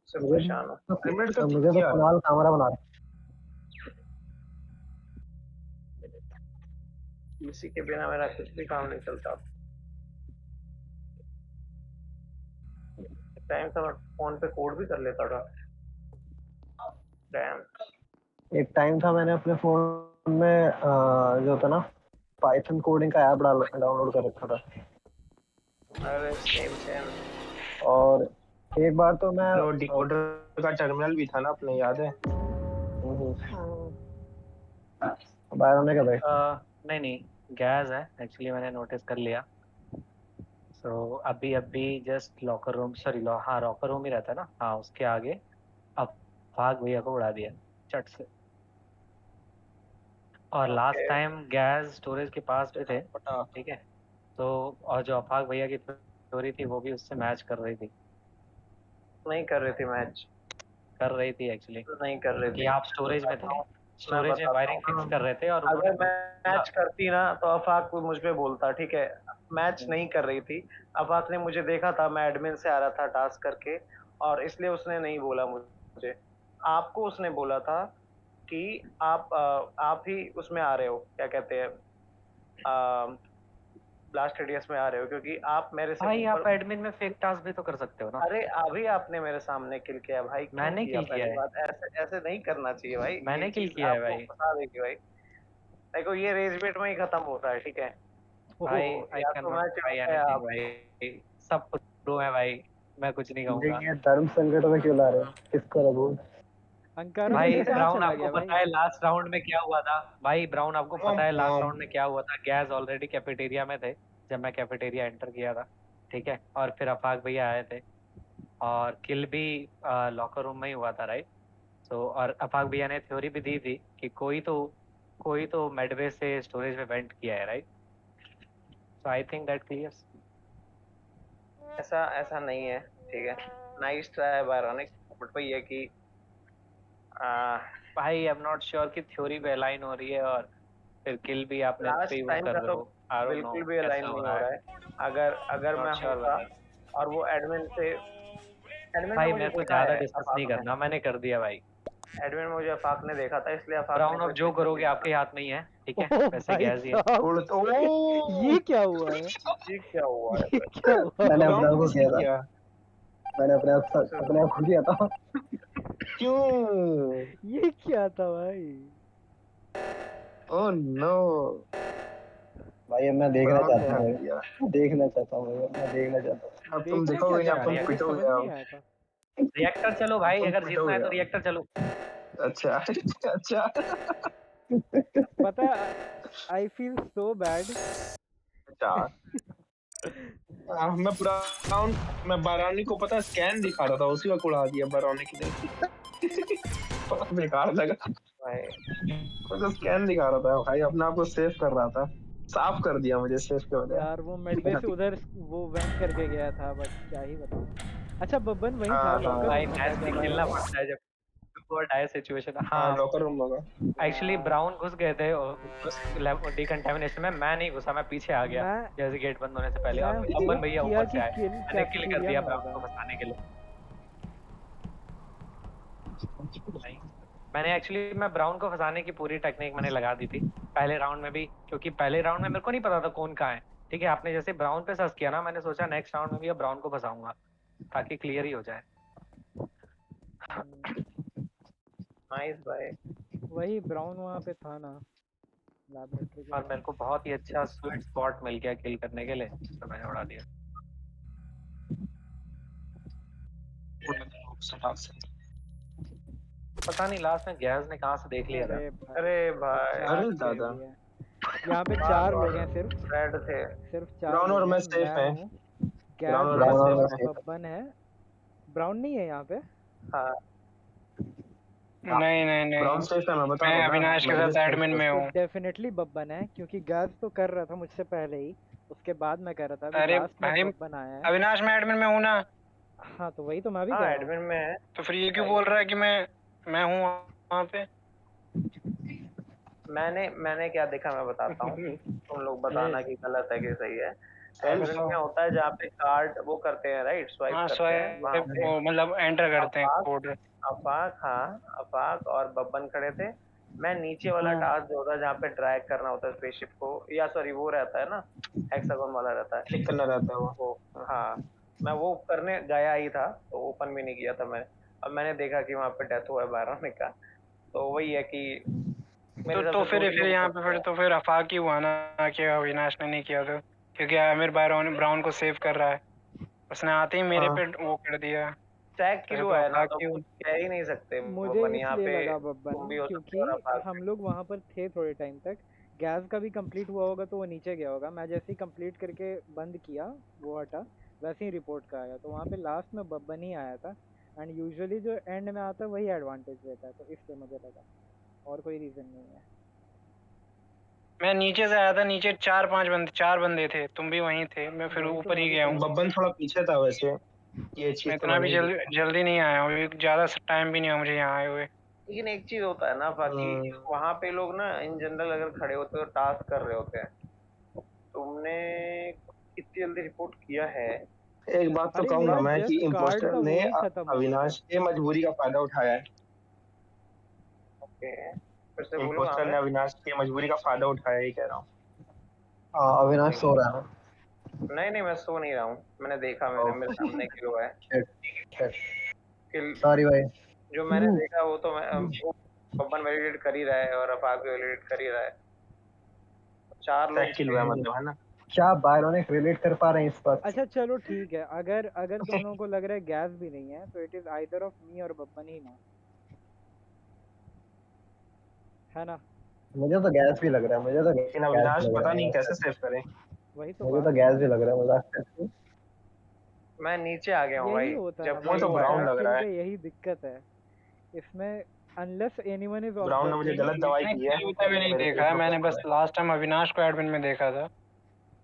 से परेशान हूँ। मुझे तो फिलहाल कैमरा बना रहा है। इसी के बिना मेरा कुछ भी काम नहीं चलता। टाइम था मैं फोन पे कोड भी कर लेता था। डैम, एक टाइम था मैंने अपने फोन में जो था ना पाइथन कोडिंग का ऐप डाउनलोड कर रखा था। अरे सेम और एक बार तो मैं वो डिकोडर का टर्मिनल भी था ना अपने, याद है? बायरोनिक का भाई। नहीं गैस है एक्चुअली, मैंने नोटिस कर लिया। सो अभी जस्ट लॉकर रूम, सॉरी हाँ लॉकर रूम ही रहता है ना, हाँ उसके आगे अब फाग भैया को उड़ा दिया चट से। और लास्ट टाइम गैस स्टोरेज के पास भी थे, ठीक है। तो और जो अफाक भैया की थ्योरी थी वो भी उससे मैच कर रही थी। नहीं कर रही थी मैच, कर रही थी एक्चुअली, नहीं कर रही कि थी। आप स्टोरेज में थे, स्टोरेज में वायरिंग फिक्स कर रहे थे और अगर मैं मैच करती ना तो अफाक मुझ पे बोलता, ठीक है। मैच नहीं कर रही थी, अफाक ने मुझे देखा था, मैं एडमिन से आ रहा था टास्क करके, और इसलिए उसने नहीं बोला मुझे। आपको उसने बोला था कि आप ही उसमें आ रहे हो, क्या कहते हैं, ब्लास्ट रेडियस में आ रहे हो, क्योंकि आप मेरे से भाई आप एडमिन में फेक टास्क भी तो कर सकते हो ना। अरे अभी आपने मेरे सामने किल किया भाई, क्यों मैंने किया? किल किया पहली है। बात ऐसे नहीं करना चाहिए भाई। मैंने ये किल चीज किया है आपको भाई। फंसा देगी भाई। देखो ये रेज बेट में ही खत्म होता है, ठीक है। भाई आई या कैन तो नॉट मैच ट्राई होता है आप। एनीथिंग भाई, सब प्रो है भाई, मैं कुछ नहीं कहूंगा। ये धर्म संकट में क्यों ला रहे हो? किसको रघु? अंकारा भाई भाई कहाँ ब्राउन चला आपको गया भाई? पता है लास्ट राउंड में क्या हुआ था? भाई ब्राउन आपको पता है लास्ट राउंड में क्या हुआ था? गैस ऑलरेडी कैफेटेरिया में थे जब मैं कैफेटेरिया एंटर किया था, ठीक है। और फिर अफाक भैया आए थे और किल भी लॉकर रूम में ही हुआ था, राइट। तो और अफाक भैया ने थ्योरी भी दी थी कि कोई तो मेडवे से स्टोरेज में वेंट किया है, right. So I think that clears. ऐसा नहीं है, ठीक है। नाइस ट्राई बायरोनिक, बट वही है कि भाई आई एम नॉट श्योर कि थ्योरी पे अलाइन हो रही है और फिर किल भी आपने लास्ट फेवर टाइम कर का रहे तो हो। आई डोंट नो बिल्कुल भी अलाइन कैसा हो नहीं रहा हो रहा है। है। अगर मैं नॉट श्योर होता भाई। और वो एडमिन ने भाई मुझे मेरे को देखा ज्यादा है, डिस्कस नहीं अफाक ने करना, मैंने कर दिया भाई। एडमिन में मुझे अफाक ने देखा था, इसलिए अफाक ने ब्राउन अब कोई जो पिक कर करोगे दिया आपके हाथ में ही है, ठीक है। ओ वैसे भाई गैस ही है। साहब, ये क्या हुआ है? ये क्या हुआ है? ये क्या हुआ? मैंने अपने आप को किसने किया था। मैंने अपने आप को किया था। क्यों? ये क्या था भाई? ओह नो, भाई अब मैं देखना ब्राउन ने चाहता हक हूँ, दिया। देखना चाहता हूँ, मैं देखना चाहता हूँ। अब तुम देखना देखोगे क्या नहीं, अब चाहते तुम हैं? मुझे समझ पिटोगे नहीं अब। आया था। रिएक्टर चलो भाई, तुम अगर जीतना है पिटोगे तो अब। रिएक्टर चलो। अच्छा अच्छा। पता है, आई फील सो बैड। अच्छा मैं बारानी को पता स्कैन दिखा रहा था, उसी वक्त उड़ा दिया बारानी की ने। बड़ा बेकार लगा भाई मुझे, स्कैन दिखा रहा था भाई, अपने आप को सेव कर रहा था, साफ कर दिया मुझे सेव के बजाय। यार वो मेडबे से उधर वो वेंट करके गया था, बट क्या ही बताऊं। अच्छा बब्बन वहीं था, हाँ लॉकर भाई रूम में था मैच क्या भी खेलना बायरोनिक? पड़ता है जब वो डाय सिचुएशन। हाँ हाँ लॉकर रूम होगा। एक्चुअली ब्राउन घुस गए थे उस डिकंटामिनेशन में, मैं नहीं घुसा, मैं पीछे आ गया मैं जैसे गेट बंद होने से पहले, मैं और होप बब्बन भैया किया ऊपर से कि आए, किल मैंने किल कर कैफेटेरिया दिया में ब्राउन होगा। को फंसाने के लिए। नहीं, मैंने एक्चुअली मैं ब्राउन को फंसाने की पूरी टेक्निक मैंने लगा दी थी पहले राउंड में भी, क्योंकि पहले राउंड में मेरे को नहीं पता था कौन कहाँ है, ठीक है। आपने जैसे ब्राउन पे सर्च किया ना, मैंने सोचा नेक्स्ट राउंड में भी अब ब्राउन को फंसाऊंगा ताकि क्लियर ही हो जाए। नाइस भाई। वही ब्राउन वहाँ पे था ना लैबोरेटरी के और पास। मेरे को बहुत ही अच्छा स्वीट स्पॉट मिल गया किल करने के लिए, तो मैंने उड़ा दिया। पता नहीं लास्ट में गैस ने कहाँ से देख लिया था। अरे भाई अरे भाई चार अरे किल दादा, दिए। यहाँ पे बाग 4 लोग और हैं सिर्फ रेड थे। सिर्फ 4 ब्राउन और लोग मैं हैं। सेफ मैं है। हूँ, ब्राउन गैस और मैं है, ब्राउन और मैं सेफ है। सेफ बब्बन है। ब्राउन नहीं है यहाँ पे। हाँ नहीं नहीं ब्राउन नहीं, सेफ है, मैं बता मैं रहा हूँ ना, अविनाश के मैं भी साथ सेफ एडमिन हूँ। में तो हूँ। डेफिनेटली बब्बन है क्योंकि गैस तो कर रहा था मुझसे पहले ही, उसके बाद मैं कर रहा था। अभी अरे लास्ट में भाई, बब्बन आया है। अविनाश मैं एडमिन में हूँ ना, हाँ तो वही तो मैं भी हाँ कह रहा हूँ। एडमिन में है तो फिर ये क्यों भाई। बोल रहा है कि मैं हूँ वहाँ पे? मैंने क्या देखा मैं बताता हूँ, तुम लोग बताना कि गलत है कि सही है। सेल्फ एडमिन में होता है जहाँ पे कार्ड वो करते हैं, राइट, स्वाइप हाँ करते हैं वहाँ स्वाइप, पे। वो मतलब एंटर करते हैं अफाक कोड। अफाक हाँ, अफाक और बब्बन खड़े थे। मैं नीचे वाला हाँ टास्क जो होता है जहाँ पे ड्रैग करना होता है स्पेसशिप को, या सॉरी वो रहता है ना, हेक्सागोन वाला रहता है क्लिक करना रहता है वो। वो। हाँ मैं वो करने गया ही था, तो ओपन भी नहीं किया था मैंने। अब मैंने देखा कि वहाँ पे डेथ हुआ है 12 का, तो वही है कि मेरे हिसाब तो से दो फिर ही लोग यहाँ हो पे सकते फिर हैं। तो फिर आफाक ही हुआ ना कि अविनाश ने नहीं किया था, क्योंकि आमिर ब्राउन ब्राउन को सेव कर रहा है, उसने आते ही मेरे हाँ पे वो कर दिया। टैग वैसे किल तो हुआ है ना, आफाक तो ही कुछ कह ही नहीं सकते मुझे बब्बन यहाँ इसलिए पे। लगा बब्बन तुम भी हो सकते क्योंकि हो और अफाक हम भी। लोग वहाँ पर थे थोड़े टाइम तक। गैस का भी कंप्लीट हुआ होगा तो वो नीचे गया होगा। मैं जैसे ही कंप्लीट करके बंद किया, वो हटा, वैसे ही रिपोर्ट का आया, तो वहाँ पे लास्ट में बब्बन ही आया था। एंड यूजुअली जो एंड में आता है वही एडवांटेज रहता है, तो इसलिए मुझे लगा, और कोई रीज़न नहीं है। मैं नीचे से आया था, नीचे 4 बंदे थे, तुम भी वहीं थे, मैं फिर वही तो ऊपर मैं ही भी गया कह हूँ। रहा हूँ। बब्बन थोड़ा पीछे था वैसे, ये मैं चीज तो इतना भी मैंने भी देखा। जल्दी नहीं आया हूँ, अभी ज़्यादा टाइम भी नहीं हुआ मुझे यहाँ आए हुए। लेकिन एक चीज होता है ना, बाकी वहाँ पे लोग ना इन जनरल अगर खड़े होते हो टास्क कर रहे होते हैं, तुमने कितनी जल्दी रिपोर्ट किया है। एक बात तो अरे कहूंगा मेरा मैं कि जस्ट कार्ड इम्पोस्टर का ने वो ही खत्म हुआ था। अविनाश के मजबूरी का फायदा उठाया है। ओके फिर से बोलो कहाँ इम्पोस्टर पे। ने अविनाश की मजबूरी का फायदा उठाया, ही कह रहा हूँ। हाँ अविनाश सो रहा है ना। नहीं नहीं मैं सो नहीं रहा हूँ, मैंने देखा, मेरे मेरे सामने किल हुआ है। शिट किल सॉरी भाई। जो मैंने देखा वो तो वो बब्बन वैलिडेट कर ही रहा है और अफाक भी वैलिडेट कर ही रहा है। 4 लोग टैग किल हुआ है मतलब, है ना। क्या बायरोनिक रिलेट कर पा रहे हैं इस बात से? अच्छा चलो ठीक है, अगर अगर तुम लोगों को लग रहा है गैस भी नहीं है, तो it is either of me और बब्बन ही ना, है ना। मुझे तो गैस भी लग रहा है, मुझे तो लेकिन गैस अविनाश लग पता नहीं कैसे रहा है, सेव करे। वही तो मुझे बात तो है। गैस भी लग रहा है मजाक करके। मैं नीचे आ गया हूँ यही भाई, होता है ना जब भाई, मुझे तो वो ब्राउन आया। लग ओवरकिल रहा का है। यही दिक्कत है इसमें। अनलेस एनीवन इज ब्राउन ने मुझे ऑब्जर्विंग। गलत दवाई नहीं, दी है, किल होते हुए नहीं मेरे देखा पेट है में मैंने, खून बस है। लास्ट टाइम अविनाश को एडमिन में देखा था,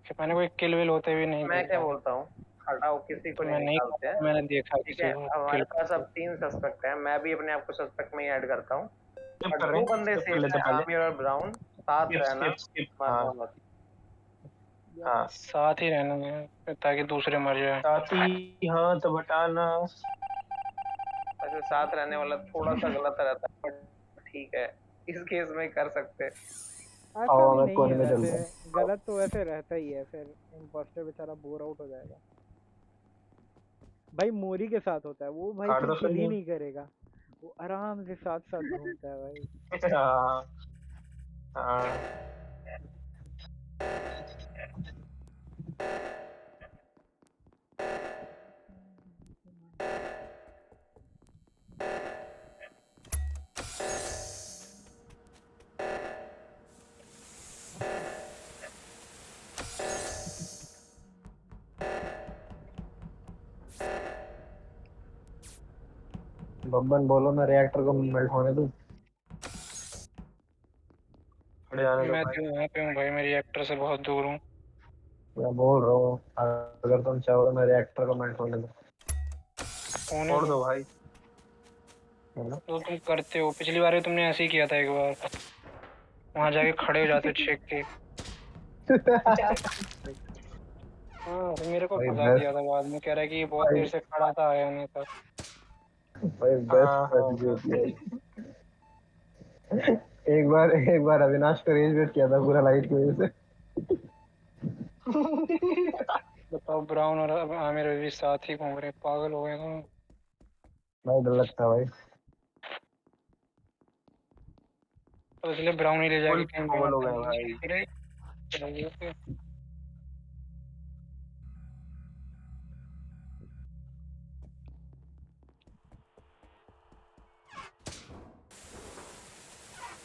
कि मैंने कोई किल विल होते हुए नहीं मैं क्या देखा है। बोलता हूँ, हटाओ किसी को तो नहीं मैं नहीं निकालते हैं। कहता मैंने देखा ठीक किसी है को हमारे किल पास अब करते 3 सस्पेक्ट हैं, मैं भी अपने आप को सस्पेक्ट में ही ऐड करता हूँ। स्किप और कर रहे 2 हैं, बंदे स्किप कर सेफ लेते हैं, पहले। आमिर और ब्राउन। साथ स्किप रहना, स्किप स्किप, हाँ। मरना मत। यप। हाँ हुए। साथ ही रहना है ताकि दूसरे मर जाए। साथी, हाँ तो बटाना। वैसे साथ रहने वाला थोड़ा सा गलत रहता है, बट ठीक है, इस केस में कर सकते हैं। ऐसा आओ भी मैं नहीं कोने है में वैसे, चलता हूँ। गलत तो वैसे रहता ही है, फिर इम्पोस्टर बेचारा बोर आउट हो जाएगा। भाई मोरी के साथ होता है वो, भाई काट फिर दो फिर किल ही नहीं। नहीं करेगा, वो आराम से साथ साथ घूमता है भाई। हाँ हाँ। बब्बन बोलो मैं रिएक्टर को मेल्ट होने दूं। खड़े जाने दो मैं भाई। तो वहाँ पे हूँ भाई, मैं रिएक्टर से बहुत दूर हूँ। मैं बोल रहा हूँ अगर तुम चाहो तो मैं रिएक्टर को मेल्ट होने दूं, होने छोड़ दो, दो भाई। है ना? तो तुम करते हो, पिछली बार भी तुमने ऐसे ही किया था एक बार, वहाँ जाके खड़े हो जाते हो छेक के। हाँ तो मेरे को भाई भगा दिया बेस्ट, था बाद में, कह रहा है कि ये बहुत भाई देर से खड़ा था आया नहीं था। भाई बेस्ट हाँ हाँ स्ट्रेटजी हाँ। होती है। एक बार अविनाश को रेज वेट किया था पूरा लाइट की वजह से। बताओ, ब्राउन और आमिर भी साथ ही घूम रहे, पागल हो गए तुम। भाई डर लगता है भाई। तो इसलिए ब्राउन ही ले जाके फुल कहीं फॉल हो गए घुमाता भाई। है।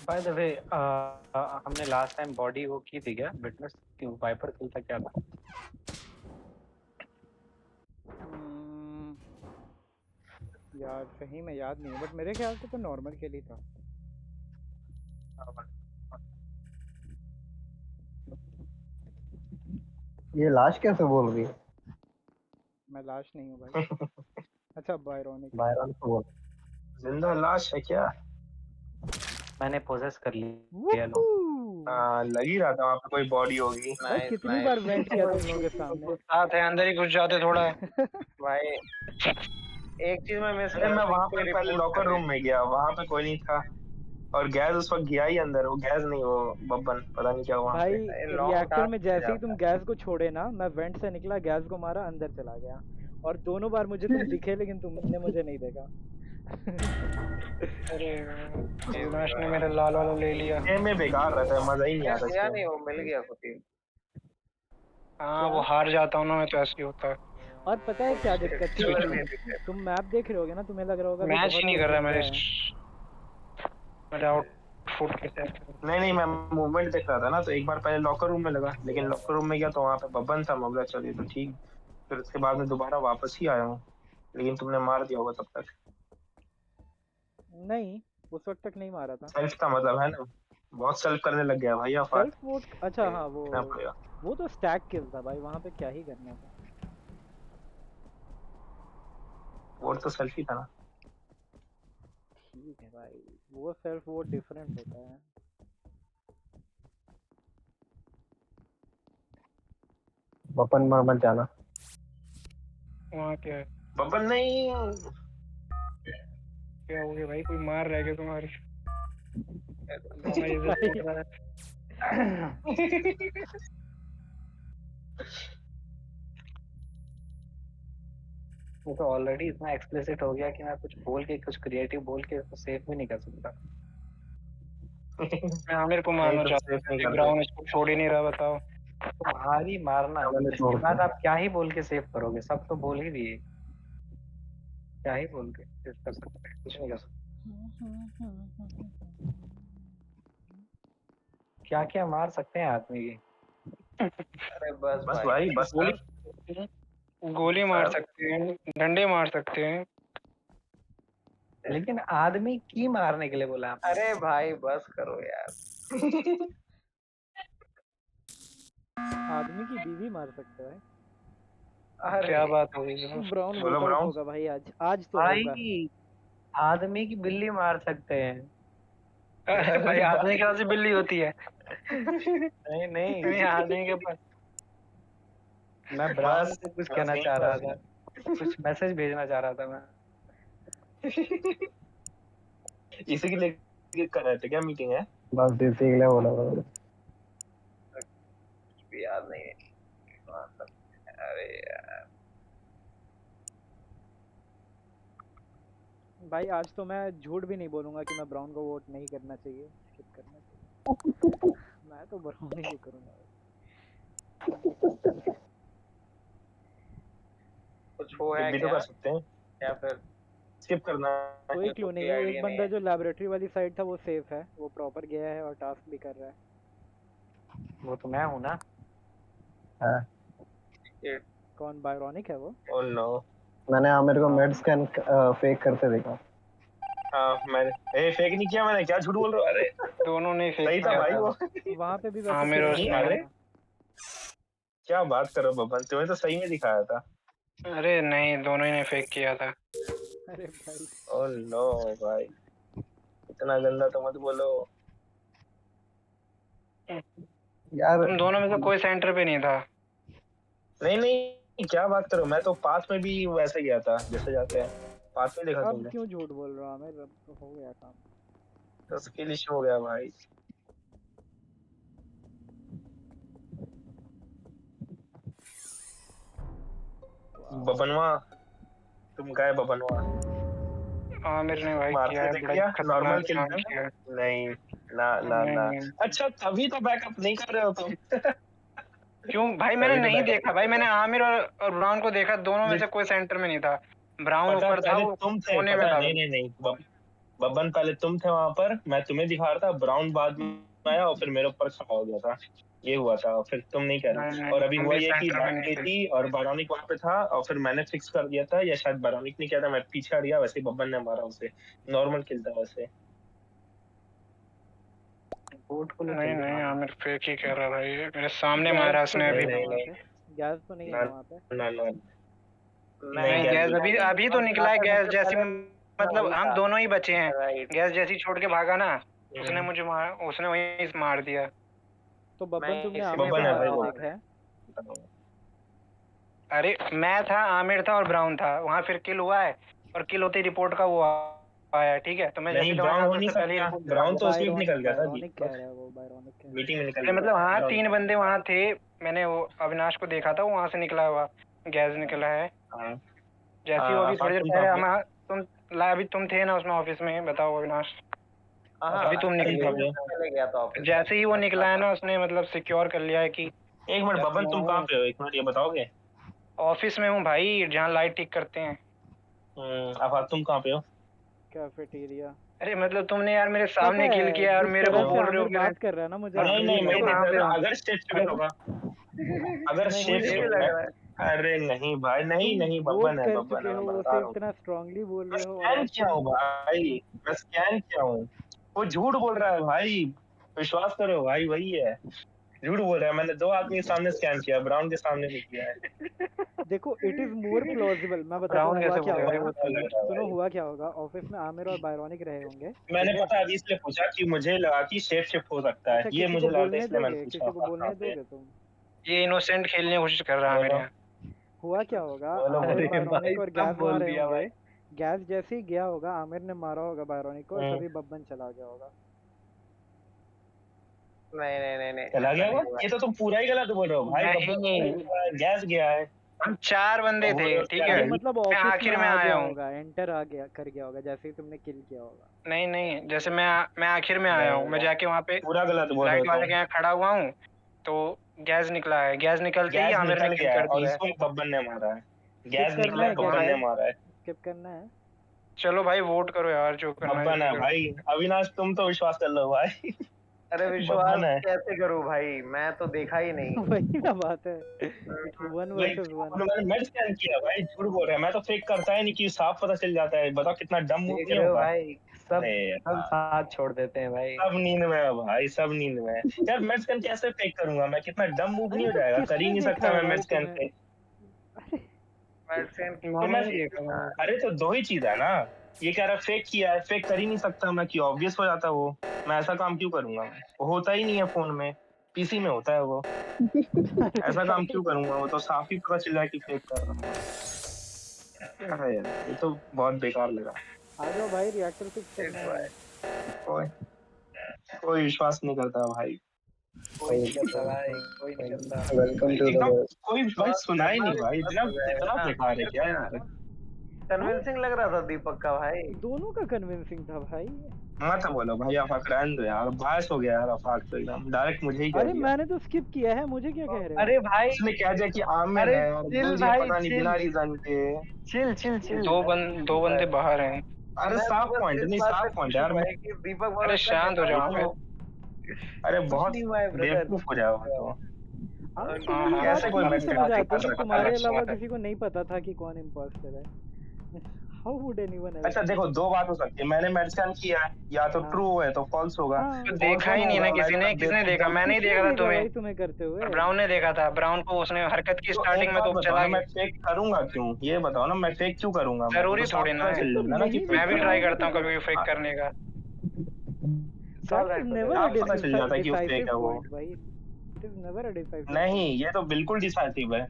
बाय द वे हमने लास्ट टाइम बॉडी वो की थी क्या विटनेस क्यों वाइपर किल था क्या था? यार सही में याद नहीं है बट मेरे ख्याल से तो नॉर्मल के लिए था। ये लाश कैसे बोल रही है? मैं लाश नहीं हूँ भाई। अच्छा बायरोनिक। बायरन को बोल। जिंदा लाश है क्या? मैंने पोजेस कर लिया लो। हाँ, लग ही रहा था वहाँ पे कोई बॉडी होगी। भाई नाइस कितनी नाइस बार वेंट किया तुम लोगों के सामने। साथ है अंदर ही घुस जाते थोड़ा। भाई। एक चीज मैं मिस अरे कर मैं रहा था वहां कि पे कोई पहले रिपोर्ट लॉकर करे। रूम में गया, वहां पे कोई नहीं था। और गैस उस वक्त गया ही अंदर, वो गैस नहीं, वो बब्बन, पता नहीं क्या हुआ वहां भाई पे। लॉन्ग रिएक्टर में टास्क मिल जैसे ही तुम जाता गैस को छोड़े ना मैं वेंट से निकला गैस को मारा अंदर चला गया और दोनों बार मुझे तुम दिखे लेकिन तुमने मुझे नहीं देखा। अरे है। अविनाश ने मेरा लाल वाला ले लिया। गेम में बेकार रहता है, मजा ही नहीं क्या आता इस दिया गेम नहीं, में। वो मिल गया कुछ ही। हाँ क्या? वो हार जाता हूँ ना मैं तो ऐसे ही होता है। और पता है क्या दिक्कत थी चलो भी अभी तुम मैप देख रहे होगे ना तुम्हें लग रहा होगा अभी मैच बहुत ही नहीं कुछ कर रहा दिख मेरे रहा है। मेरे आउटफुट के साथ। नहीं मैं मूवमेंट देख रहा था ना, तो एक बार पहले लॉकर रूम में लगा, लेकिन लॉकर रूम में गया तो वहां पे बब्बन था, मगर चलिए तो ठीक। फिर उसके बाद में दोबारा वापस ही आया हूँ, लेकिन तुमने मार दिया होगा तब तक। नहीं उस वक्त तक नहीं मारा था। सेल्फ का मतलब है ना, बहुत सेल्फ करने लग गया भाई आफात। सेल्फ वोट अच्छा हाँ देखना पड़ेगा। वो तो स्टैक किल था भाई वहां पे क्या ही करना था। वोट तो सेल्फ ही था ना। ठीक है भाई वो सेल्फ वोट डिफरेंट होता है। बपन मार मत जाना। वहाँ क्या है? बब्बन नहीं। क्या हो गया भाई कोई मार रहा है क्या तुम्हारी? हमारी इज्जत लूट रहा है। वो तो ऑलरेडी इतना एक्सप्लिसिट हो गया कि मैं कुछ बोल के कुछ क्रिएटिव बोल के उसको सेव भी नहीं कर सकता। मैं आमिर को नहीं मारना तुम चाहता सेफ नहीं हूँ। करते। ब्राउन इसको छोड़ ही नहीं रहा बताओ। तुम्हारी मारना मैंने इसके छोड़ बाद दिया। आप क्या ही बोल के सेव करोगे? सब तो बोल ही दिए। क्या ही बोल के सेव कर सकते हैं? कुछ नहीं कर सकते। क्या क्या मार सकते हैं आदमी की? अरे बस बस भाई। भाई बस गोली कर। गोली मार सकते हैं, डंडे मार सकते हैं, लेकिन आदमी की मारने के लिए बोला आपने। अरे भाई बस करो यार। आदमी की बीवी मार सकता है। अरे क्या बात हो गई? ब्राउन बोलो वोट आउट ब्राउन। होगा भाई आज तो होगा। भाई आदमी की बिल्ली मार सकते हैं। अरे भाई आदमी के पास ही बिल्ली होती है। नहीं नहीं नहीं आदमी के पास। मैं ब्राउन बस को कुछ बस कहना यहीं चाह रहा पर। था, कुछ मैसेज भेजना चाह रहा था मैं। इसी के लिए कर रहे थे क्या, मीटिंग है? बस देसी के लिए बोला था। कुछ भी याद नहीं है। अरे यार। भाई आज तो मैं झूठ भी नहीं बोलूंगा कि मैं ब्राउन को वोट नहीं करना चाहिए स्किप करना चाहिए। मैं तो ब्राउन ही करूंगा। कुछ वो है स्किप भी तो क्या, कर सकते हैं। या फिर स्किप करना है। कोई क्लू नहीं है। आइडिया एक नहीं बंदा है। जो लैबोरेटरी वाली साइड था वो सेफ है, वो प्रॉपर गया है और टास्क भी कर रहा है। वो तो मैं हूँ ना। हाँ, कौन बायरोनिक है वो? Oh no. मैंने आमिर को मेड स्कैन फेक करते देखा। हाँ मैंने फेक नहीं किया, मैंने क्या झूठ बोल रहा हूँ? अरे दोनों ने फेक सही था किया भाई था। वो। वहां पे भी वैसे आमिर और सिर्फ सुनील। अरे क्या बात करो बब्बन, तुम्हें तो सही में दिखाया था। अरे नहीं दोनों ही ने फेक किया था। अरे भाई ओह नो भाई, इतना गंदा तो मत बोलो। यार तुम दोनों में से कोई सेंटर पे नहीं था। नहीं क्या बात करो, मैं तो पास में भी वैसे गया था जैसे जाते हैं, पास में देखा अब तुमने। क्यों झूठ बोल रहा हूँ मैं? अब तो हो गया काम। तो स्किल इशू हो गया भाई। बबनवा, तुम गए बबनवा। आमिर ने भाई किया मारते है, देख बड़ा लिया, खतरनाक नॉर्मल किल काम था। किया है। नहीं ना। अच्छा तभी तो बैकअप नहीं कर रहे हो तुम। क्यों भाई? मैंने तभी तो नहीं बैकअप देखा भाई, मैंने आमिर और ब्राउन को देखा, दोनों में से कोई सेंटर में नहीं था। ब्राउन पता है, ऊपर था, पहले वो तुम थे, कोने में पता है, था। नहीं बब्बन पहले तुम थे वहां पर, मैं तुम्हें दिखा रहा था, ब्राउन बाद में आया और फिर मेरे ऊपर खड़ा हो गया था, ये हुआ था, फिर तुम नहीं कह रहे। नहीं, और अभी हम हुआ भी ये कि सेंटर में रात नहीं गई थे। थी और बारोनिक वहां पे था और फिर मैंने फिक्स कर दिया था, या शायद बारोनिक ने किया था, मैं पीछे हट गया, वैसे ही बब्बन ने मारा उसे, नॉर्मल किल था वैसे। बोट को नहीं आमिर फेक ही कह रहा भाई, मेरे सामने मारा उसने अभी। नहीं। गैस तो नहीं है ना वहाँ पे। ना ना नहीं गैस अभी तो निकला है, गैस जैसी मतलब हम दोनों ही बचे हैं। राइट। गैस जैसी छोड़ के भागा ना, उसने मुझे उसने वहीं मार दिया। तो बब्बन तुमने इसी आमिर बब्बन को है मारा भाई वो। देखा है? अरे मैं था, आमिर था और ब्राउन था वहाँ, फिर किल हुआ है और किल होते ही रिपोर्ट का वो आया, ठीक है। तो मैं नहीं जैसे ब्राउन हो सबसे नहीं पहले सकता, रिपोर्ट ब्राउन तो उसमें निकल गया था, बायरॉनिक कह रहा है वो, बायरॉनिक कह रहा है। मीटिंग में निकल अरे गया मतलब हाँ, Brown। 3 बंदे वहाँ थे, मैंने वो अविनाश को देखा था, वो वहाँ से निकला हुआ गैस निकला है। हाँ जैसे ही वो अभी थोड़ी देर तुम पहले कहाँ पे? अभी तुम थे ना उसमें ऑफिस में, बताओ अविनाश। हाँ, अभी तुम निकले कहाँ पे? पहले गया था ऑफिस। जैसे ही वो निकला है ना, उसने मतलब सिक्योर कर लिया है कि एक मिनट बबन, तुम कहाँ पे हो, एक मिनट ये बताओगे? ऑफिस में हूँ भाई, जहाँ लाइट ठीक करते हैं। अब तुम कहाँ पे हो? कैफेटेरिया। अरे मतलब तुमने यार मेरे पता सामने किल है किया और जिस मेरे को तरह से बोल रहे हो आमिर कि बात कर रहा है ना, मुझे नहीं आमिर नहीं ही मैं लग कहाँ रहा पे नहीं, हो? अगर शिफ्ट शिफ्ट होगा, अगर नहीं, शिफ्ट मुझे भी शिफ्ट लग है, रहा है। अरे नहीं भाई, नहीं तुम बब्बन वोट है, कर बब्बन चुके है, हो, मैं वो बता से रहा हूँ। इतना स्ट्रांगली बोल मैं रहे हो और स्कैन आज किया हूँ भाई, मैं स्कैन किया हूँ, वो झूठ बोल रहा है भाई, विश्वास करो भाई, वही है, झूठ बोल रहा है, मैंने 2 आदमी के सामने स्कैन किया, ब्राउन के सामने नहीं किया है। देखो, इट इज मोर प्लॉजिबल। मैं बताता हूँ ब्राउन हुआ कैसे क्या बोलेगा? होगा। लग रहा है सुनो भाई। हुआ क्या होगा। ऑफिस में आमिर और बायरॉनिक रहे होंगे। मैंने ठीक है? पता अभी इसलिए पूछा कि मुझे लगा कि शिफ्ट शिफ्ट हो सकता है, अच्छा, ये किसी को मुझे लगा था, बोलने इसलिए मैंने दोगे? पूछा किसी को आप बोलने कहाँ पे? दोगे तुम? ये इनोसेंट खेलने की कोशिश कर रहा है मेरे बोलो। यहाँ। हुआ क्या होगा, बोलो, आमिर, बोलो। बायरॉनिक और गैस वहाँ बोल रहे दिया होंगे। गैस जैसे ही गया होगा, आमिर ने मारा होगा बायरॉनिक को और हम्म। तभी बब्बन चला गया होगा। नहीं चला ऐसा गया नहीं वो? हुआ। ये तो तुम पूरा ही गलत बोल रहे हो भाई, नहीं, गैस गया है। हम 4 बंदे और वो थे, लोग ठीक क्या है। अरे नहीं? मतलब मैं ऑफिस में आखिर में आ आया गया हूँ। होगा, एंटर आ गया कर गया होगा जैसे ही तुमने किल किया होगा। नहीं जैसे मैं आखिर में आया हूँ, मैं जाके वहाँ पे पूरा गलत बोल रहे लाइट हो वाले तुम। के यहाँ खड़ा हुआ हूँ, तो गैस निकला है, गैस निकलते ही गैस आमिर ने निकल किल गया है कर और दिया है। इसको बब्बन ने मारा है, स्किप गैस करना निकला है क्या बब्बन ने गाइस? मारा है। स्किप करना है? चलो भाई वोट करो यार, जो करना है बब्बन है जल्दी करो। भाई, अविनाश तुम तो विश्वास कर लो भाई। अरे विश्वास बब्बन है कैसे करूं भाई, मैं तो देखा ही नहीं। वही ना बात है। इट्स 1 भाई, वर्सेस 1। मैंने मेड स्कैन किया भाई, झूठ बोल रहा है, मैं तो फेक करता ही नहीं कि साफ पता चल जाता है, बताओ कितना डम मूव देख नहीं रहे हो होगा। भाई। सब अरे सब यार, साथ छोड़ देते हैं भाई। सब नींद में है भाई, सब नींद में है यार, मेड स्कैन कैसे फेक करूंगा मैं, कितना डम मूव अरे नहीं हो तो जाएगा, कर ही किसने नहीं देखा सकता है मैं मेड भाई स्कैन तुम्हें? पे। मेडिसिन तो मैंने मैं, नहीं देखा। अरे तो 2 ही चीज है ना, ये कह रहा फेक किया है, फेक कर ही नहीं सकता मैं, कि ऑब्वियस हो जाता वो, मैं ऐसा काम क्यों करूंगा मैं, वो होता ही नहीं है फोन में, पीसी में होता है वो, ऐसा काम क्यों करूंगा, वो तो साफ ही पता चल जाए कि फेक कर रहा हूँ। क्या है यार, ये तो बहुत बेकार लगा। आ जाओ भाई, रिएक्टर फिक्स करना है। कोई कोई विश्वास नहीं करता भाई, कोई नहीं करता भाई, कोई नहीं करता। वेलकम टू एकदम द कोई भाई सुना ही नहीं भाई, इतना हो जाएगा इतना ना। बेकार है क्या यार। कन्विंसिंग लग रहा था दीपक का भाई। दोनों का कन्विंसिंग था भाई। मत बोलो भाई, आफाक रहने दो यार, बायस हो गया यार आफाक तो, एकदम डायरेक्ट मुझे ही कह अरे दिया। मैंने तो स्किप किया है, मुझे क्या कह रहे हो? अरे भाई, इसने कह दिया कि आमिर अरे है और चिल बोल दिया भाई, पता नहीं चिल बिना रीजन के। चिल। दो बंदे बाहर हैं। अरे मैं साफ तो बस पॉइंट इस नहीं, बात साफ से पॉइंट खुश यार, हूँ मैं भाई कि दीपक अरे शांत हो जाओ तो, अरे कुछ बहुत नहीं हुआ है ब्रदर। बेवकूफ हो जाएगा तो। आमिर, तुम हाँ, ये हाँ, बात कैसे कोई क्यों नहीं मैच समझाते कर कि सकता तुम्हारे है? अलावा किसी को नहीं पता था कि कौन इम्पोस्टर है? How would anyone else? अच्छा देखो, 2 बात हो सकती है, मैंने मेडिसिन किया है, या तो हाँ। ट्रू है तो फॉल्स होगा, हाँ। तो फॉल्स देखा ही नहीं ना होगा, मैं किसी ने, इतना किसने बेवकूफ देखा? जब, मैंने ही किसने देखा था देखा तुम्हें। भाई तुम्हें करते हुए? ब्राउन ने देखा था, ब्राउन को उसने हरकत की तो स्टार्टिंग एक में बात तो बताओ चला ना, मैं गया। फेक करूंगा क्यों, ये बताओ ना, मैं फेक क्यों करूंगा, मैं जरूरी तो साफ थोड़ी ना पता है, चल तो जाएगा ना कि नहीं फेक मैं भी दिख कर रहा रहा ट्राई हूँ। होगा करता हूँ तो कभी फेक करने का। that is never साफ a पता चल जाता है कि वो फेक decisive है वो। point भाई। It is never a decisive नहीं, point. ये तो बिल्कुल डिसाइसिव है,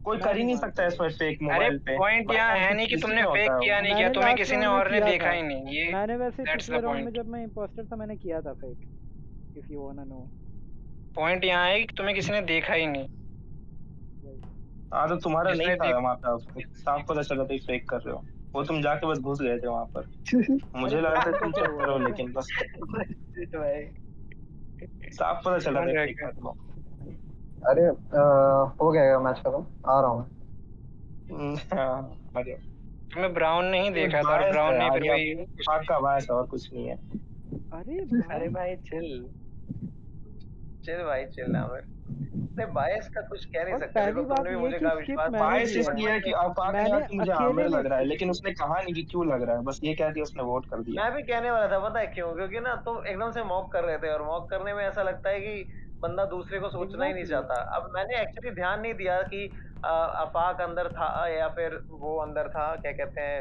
कोई मैं कर ही नहीं नहीं मानता सकता ये। इसमें फेक अरे मोबाइल पे, पॉइंट भाई यहाँ है ऑफिस नहीं कि पीसी तुमने में फेक होता है किया वो। नहीं किया, मैंने तुम्हें लास्ट किसी ने राउंड में और ने किया देखा था। ही नहीं, ये मैंने वैसे दैट्स पिछले द राउंड में पॉइंट। जब मैं इम्पोस्टर था मैंने किया था fake. If you wanna know. Point यहाँ है कि तुम्हें किसी ने देखा ही नहीं। हाँ तो तुम्हारा नहीं जिसने था देख वहाँ पे, साफ पता चला था फेक कर रहे हो, वो तुम जाके बस घुस गए थे वहाँ पर, मुझे अरे लगा था ब्राउन का तुम क्या चेक हुआ करो वैसे? लेकिन बस। भाई साफ पता चला कौन था रह एक गया? बात को। अरे हो गया मैच खत्म, आ रहा हूँ हाँ, अरे मैं ब्राउन नहीं देखा था और बायस ब्राउन है ने यार, फिर ये वही पाक का बायस है और कुछ नहीं है। अरे अरे भाई भाई चिल। चिल भाई चिल आमिर। नहीं बायस का कुछ कह नहीं और सकते, देखो पहली बात तुमने भी ये मुझे कि कहा स्किप विश्वास मैंने बायस किया इसलिए है, है कि आफाक ने मैंने कहा कि मुझे अकेले आमिर ने लग रहा है, स्किप लेकिन की। उसने कहा नहीं कि क्यों लग रहा है, बस ये कह दिया उसने वोट कर दिया। मैं भी कहने वाला था, पता है क्यों? क्योंकि ना तुम एकदम से मॉक कर रहे थे और मॉक करने में ऐसा लगता है कि बंदा दूसरे को सोचना ही नहीं एग्जैक्टली चाहता। अब मैंने एक्चुअली ध्यान नहीं दिया कि आफाक अंदर था या फिर वो अंदर था, क्या कहते हैं,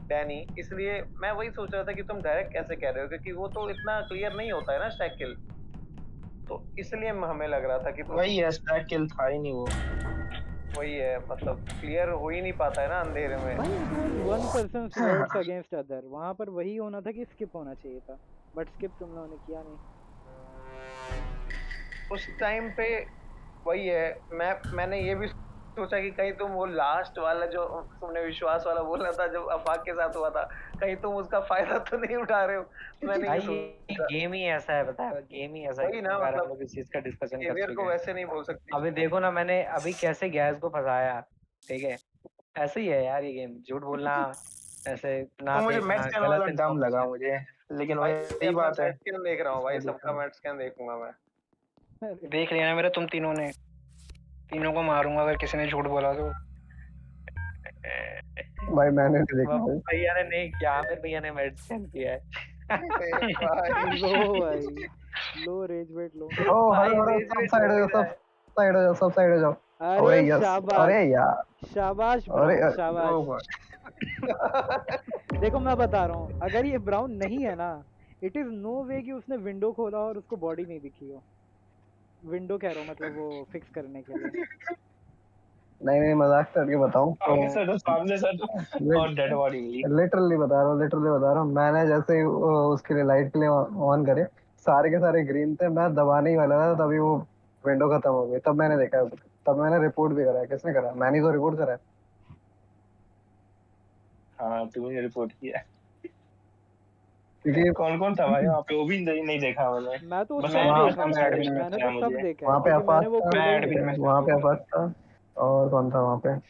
डैनी। इसलिए मैं वही सोच रहा था कि तुम डायरेक्ट कैसे कह रहे हो, क्योंकि वो तो इतना क्लियर नहीं होता है ना स्टैक किल, तो इसलिए हमें लग रहा था कि तुम वही है, स्टैक किल था ही नहीं वो। वही है, मतलब क्लियर हो ही नहीं पाता है ना अंधेरे में। भाई, it was one persons words against other, वहां पर वही होना था कि स्किप होना चाहिए था, बट स्किप तुम लोगों ने किया नहीं। उस टाइम पे वही है, मैंने ये भी सोचा कि कहीं तुम वो लास्ट वाला जो तुमने विश्वास वाला बोला था जो अफाक के साथ हुआ था, कहीं तुम उसका फायदा तो नहीं उठा रहे हो। मैंने भाई ये ये सोचा, गेम ही ऐसा है, पता है, गेम ही ऐसा है कि वही ना, यार हम मतलब लोग इस चीज का डिस्कशन कर बिहेवियर चुके को हैं। वैसे नहीं बोल सकते। अभी देखो ना, मैंने अभी कैसे गैस को फंसाया, ठीक है। ऐसे ही है यार ये गेम, झूठ बोलना, ऐसे ना तो मुझे मैच देखना, करने वाला गलत डम लगा इन्फॉर्मेशन। मुझे, लेकिन भाई वही अब मैं बात है। मैच स्कैन देख रहा हूँ भाई, मैं देखता सबका हूँ। मैच स्कैन देखूंगा मैं। अरे देख लेना मेरा, तुम तीनों ने, तीनों को मारूंगा अगर किसी ने झूठ बोला तो। भाई। मैंने नहीं वो देखा भाई। भैया ने नहीं किया, आमिर भैया ने मैच स्कैन किया है। अरे भाई लो भाई, लो रेज वेट लो। ओ भाई हेलो हेलो, रेज सब वेट साइड हो हो जाओ, गया सब है। साइड हो जाओ, सब साइड हो जाओ। अरे अरे यस, शाबाश, अरे यार, शाबाश अरे ब्राउन, ओ शाबाश। देखो मैं बता रहा हूँ, अगर ये ब्राउन नहीं है ना, इट इज नो वे कि उसने विंडो खोला और उसको बॉडी नहीं दिखी हो। विंडो कह रहा हूँ, मतलब वो फिक्स करने के लिए। नहीं नहीं, मजाक करके बताऊं आगे तो से तो सामने से तो और डेड बॉडी मिली। लिटरली बता रहा हूँ, लिटरली बता रहा हूँ। मैंने जैसे ही उसके लिए लाइट के लिए ऑन करे, सारे के सारे ग्रीन थे, मैं दबाने ही वाला था, तभी वो विंडो खत्म हो गई। तब मैंने देखा, तब मैंने रिपोर्ट भी करा। किसने करा? मैंने ही तो रिपोर्ट करा है। हाँ तुमने रिपोर्ट किया। क्योंकि कौन कौन था भाई वहाँ पे, वो भी नहीं देखा मैंने। मैं तो बस सब मैं वहाँ देखा मैं भाई, एडमिन में मैंने था। तो सब मुझे देखा है वहाँ पे क्योंकि मैंने आफाक वो था, मैं खोला ही एडमिन है। में वहाँ था। पे आफाक था, और कौन था वहाँ पे? एक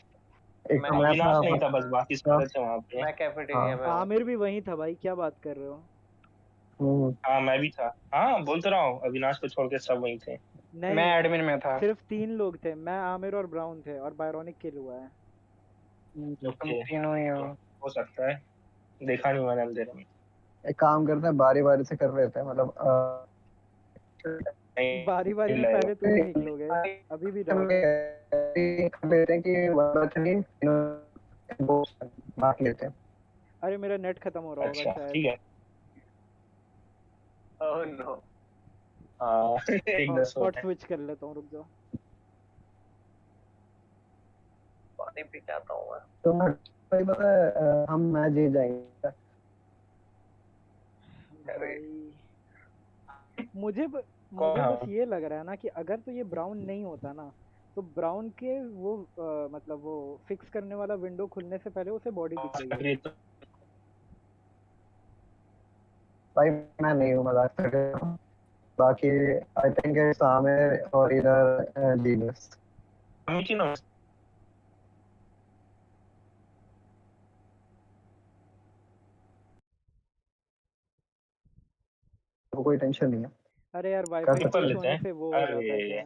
तो मैं मैं था, अविनाश नहीं आफाक था, बस बाकी था। सारे थे वहाँ पे। मैं कैफेटेरिया हाँ। में हूँ। आमिर भी वहीं था भाई, क्या बात कर रहे हो? हाँ मैं भी था, हाँ बोल तो रहा हूँ, अविनाश को छोड़ के सब वहीं थे। मैं नहीं, एडमिन में था। सिर्फ 3 लोग थे, मैं, आमिर और ब्राउन थे, और बायरोनिक किल हुआ है। तुम ओके, तीनों ही हो। हो सकता है, देखा नहीं मैंने अंधेरे में। एक काम करते हैं, बारी बारी से कर लेते हैं, मतलब बारी बारी में पहले तुम ही निकलोगे, अभी भी डाउट है। कर लेते हैं कि बात लेते हैं। अरे मेरा नेट खत्म हो रहा होगा अच्छा शायद। ठीक है। Oh no. हाँ एक 10 हॉटस्पॉट होता है। स्विच कर लेता हूँ, रुक जाओ। पानी पी के आता हूँ मैं। तो भाई पता है, हम मैच जीत जाएंगे। अरे भाई मुझे कौन? मुझे बस हाँ ये लग रहा है ना कि अगर तो ये ब्राउन नहीं होता ना, तो ब्राउन के वो मतलब वो फिक्स करने वाला विंडो खुलने से पहले उसे बॉडी दिख गई होगी। तो भाई मैं नहीं हूँ, मजाक कर रहा हूँ। बाकी आई थिंक इट्स आमिर और इधर जीनियस। मिकी ना, को कोई टेंशन नहीं है। अरे यार, कर वाईफाई स्किप कर स्विच सकते लेते होने हैं। से वो हो जाता है अरे क्या?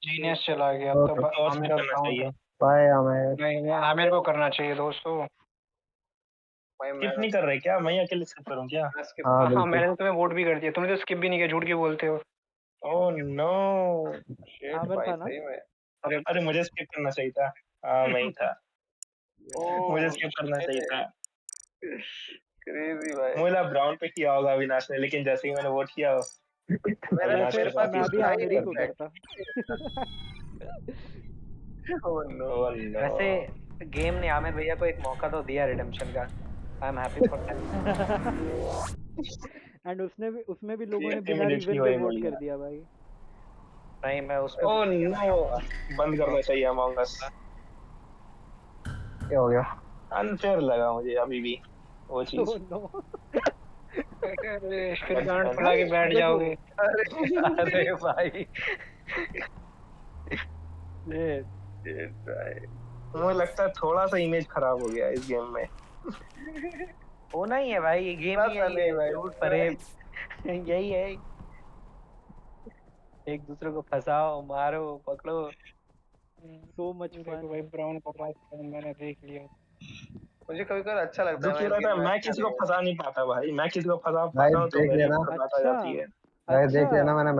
जीनियस चला गया, हैं। तब ओके, और आमिर स्किप और करना ब्राउन चाहिए। है। बाय आमिर। नहीं, आमिर को करना चाहिए दोस्तों। भाई स्किप नहीं कर रहे क्या? मैं अकेले स्किप करूँ क्या? मैं skip हाँ हाँ हाँ, बिल्कुल। मैंने तो तुम्हें वोट भी कर दिया, तुमने तो स्किप भी नहीं किया, झूठ क्यों बोलते हो? Oh no. शिट आमिर भाई था ना? सही में। अरे अरे मुझे स्किप करना चाहिए था। हाँ मैं ही था, मुझे ओह स्किप करना चाहिए था। क्रेजी भाई। मुझे लगा ब्राउन पे किया होगा अविनाश ने, लेकिन जैसे ही मैंने वोट किया अविनाश वैसे के साथ ही मैं भी उसने आमिर ही कर को दिया। करता। Oh no. Oh no. वैसे गेम ने आमिर भैया को एक मौका तो दिया रिडेम्पशन का। I am happy for that. And उसमें भी लोगों ने गेम बिना इमीडिएटली रीजन के वही वोट मिल कर गया। दिया भाई। नहीं, मैं उस पे ओह vote किया था। नो, बंद करना चाहिए अमंग अस। क्या हो गया? अनफेयर लगा मुझे अभी भी वो चीज। Oh no. फिर गांड फुला के बैठ जाओगे। अरे भाई मुझे लगता है थोड़ा सा इमेज खराब हो गया इस गेम में। होना ही है भाई, ये गेम ही पता नहीं भाई, है, झूठ फरेब यही है। एक दूसरे को फंसाओ, मारो, पकड़ो। So much fun. भाई ब्राउन को पास मैंने देख लिया। मुझे कभी कभी अच्छा लगता दुख है ये मैं इस रहता है गेम में मैं अच्छा किसी को नहीं फंसा नहीं पाता भाई, मैं किसी को फंसा भाई पाता हूँ तो देख मेरी लेना, बर्बाद आ अच्छा जाती है। भाई देख अच्छा लेना, मैंने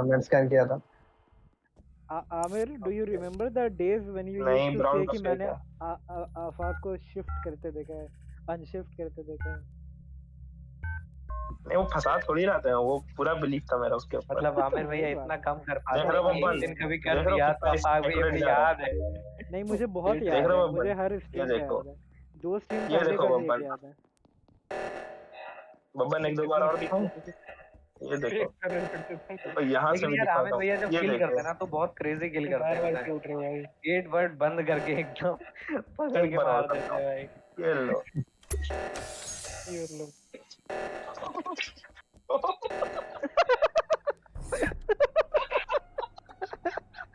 मेड स्कैन किया था। Aamir, do you remember the days when you used नहीं टू ब्राउन से का कि फेक मैंने है। आफाक को शिफ्ट करते देखा है, अनशिफ्ट करते देखा है? नहीं वो फंसा थोड़ी रहते हैं, वो पूरा बिलीव था मेरा उसके ऊपर। मतलब आमिर भैया वही इतना बात। कम कर देख पाते रहे हो हैं कि बब्बन, एक दिन कभी कर देख रहे हो दिया तो कितना अफाक भैया एक्यूरेट मुझे जा रहा याद है। नहीं, मुझे बहुत देख याद रहे है, हो मुझे बब्बन, हर ये स्ट्रीम का देखो, याद है, 2 स्ट्रीम ये पहले देखो का एक बब्बन, याद है। बब्बन एक दो बार और दिखाऊं, ये देखो, तो यहाँ से लेकिन भी यार आमिर दिखाता हूँ, भैया जब ये किल करते देखो। हैं ना तो बहुत क्रेजी किल करते हैं, मतलब गेट वर्ड बंद करके एकदम पकड़ एक के बार और मार करता देते हूँ, हैं भाई। ये लो। ये लो।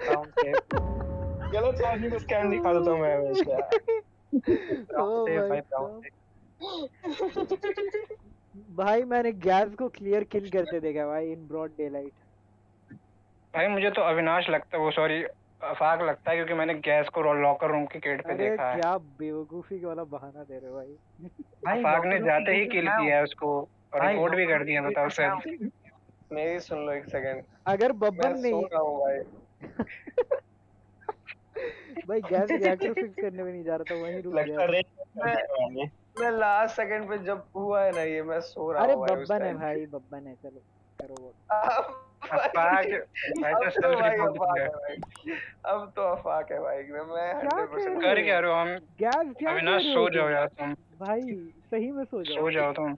राउंड सेफ, गलत आदमी को स्कैन दिखा देता हूँ मैं हमेशा। राउंड ओह सेफ माय भाई, राउंड गॉड सेफ। भाई, मैंने गैस को क्लियर किल करते देखा भाई इन ब्रॉड डेलाइट। भाई मुझे तो अविनाश लगता है, वो सॉरी अफाक लगता है, क्योंकि मैंने गैस को लॉकर रूम के गेट पे अरे देखा है। क्या बेवकूफी वाला बहाना दे रहे हो भाई। भाई अफाक ने जाते ही किल किया है उसको और रिपोर्ट भी कर दिया, बताओ सर। मेरी सुन लो एक सेकंड, अगर मैं बब्बन सो नहीं रहा हूँ भाई। भाई, गैस रिएक्टर फिक्स करने में नहीं जा रहा था, वहीं रुक लगता गया। है रेड कर मैं दिया मैंने। मैं लास्ट सेकंड पे जब हुआ है ना ये, मैं सो रहा अरे हूँ भाई उस बब्बन है टाइम। भाई, बब्बन है, चलो करो वो। अफाक भाई अब तो तो सेल्फ भाई रिपोर्ट अफाक किया है भाई, अब तो अफाक है भाई, मैं क्या कह 100% रहे कर हो? क्या रहे हो हम? गैस क्या कह अविनाश रहे हो सो जाओ तुम? यार तुम, भाई सही में सो सो जाओ। जाओ तुम।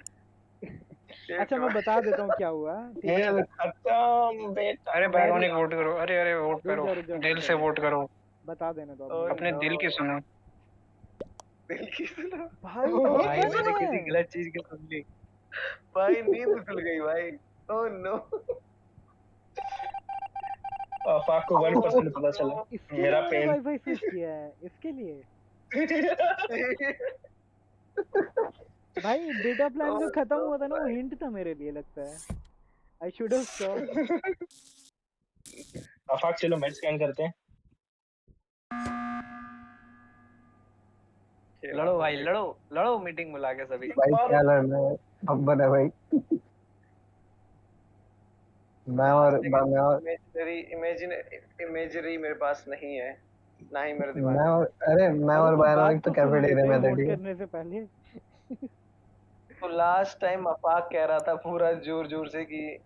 अच्छा मैं बता देता हूँ क्या हुआ, ठीक है? खेल खत्म बेटा। अरे बैरोनिक वोट करो, अरे अरे वोट करो, रुक जा दिल से वोट करो, बता देने दो Oh अब अपने मुझे। दिल की सुनो। दिल की सुनो। भाई भाई सच मैंने किसी में? गलत चीज की सुन ली। भाई नींद खुल गई भाई। Oh no. आफाक को 1% पता चला इसके लिए मेरा मैंने पेन। वाईफाई स्विच किया है, इसके लिए। भाई डेटा प्लान जो खत्म हुआ था ना, वो हिंट था मेरे लिए, लगता है। I should have stopped. Afaq चलो मैच स्कैन करते हैं। लड़ो भाई, लड़ो लड़ो, मीटिंग बुला के सभी। भाई क्या लड़ना है, बब्बन है भाई। मैं और इमेजरी मेरे पास नहीं है, ना ही मेरे दिमाग मैं में। और अरे मैं अरे और तो बात बायरोनिक तो तो सुन कैफेटेरिया लेते में थे, वोट ठीक है। करने से पहले। तो लास्ट टाइम अफाक कह रहा था पूरा जोर जोर से कि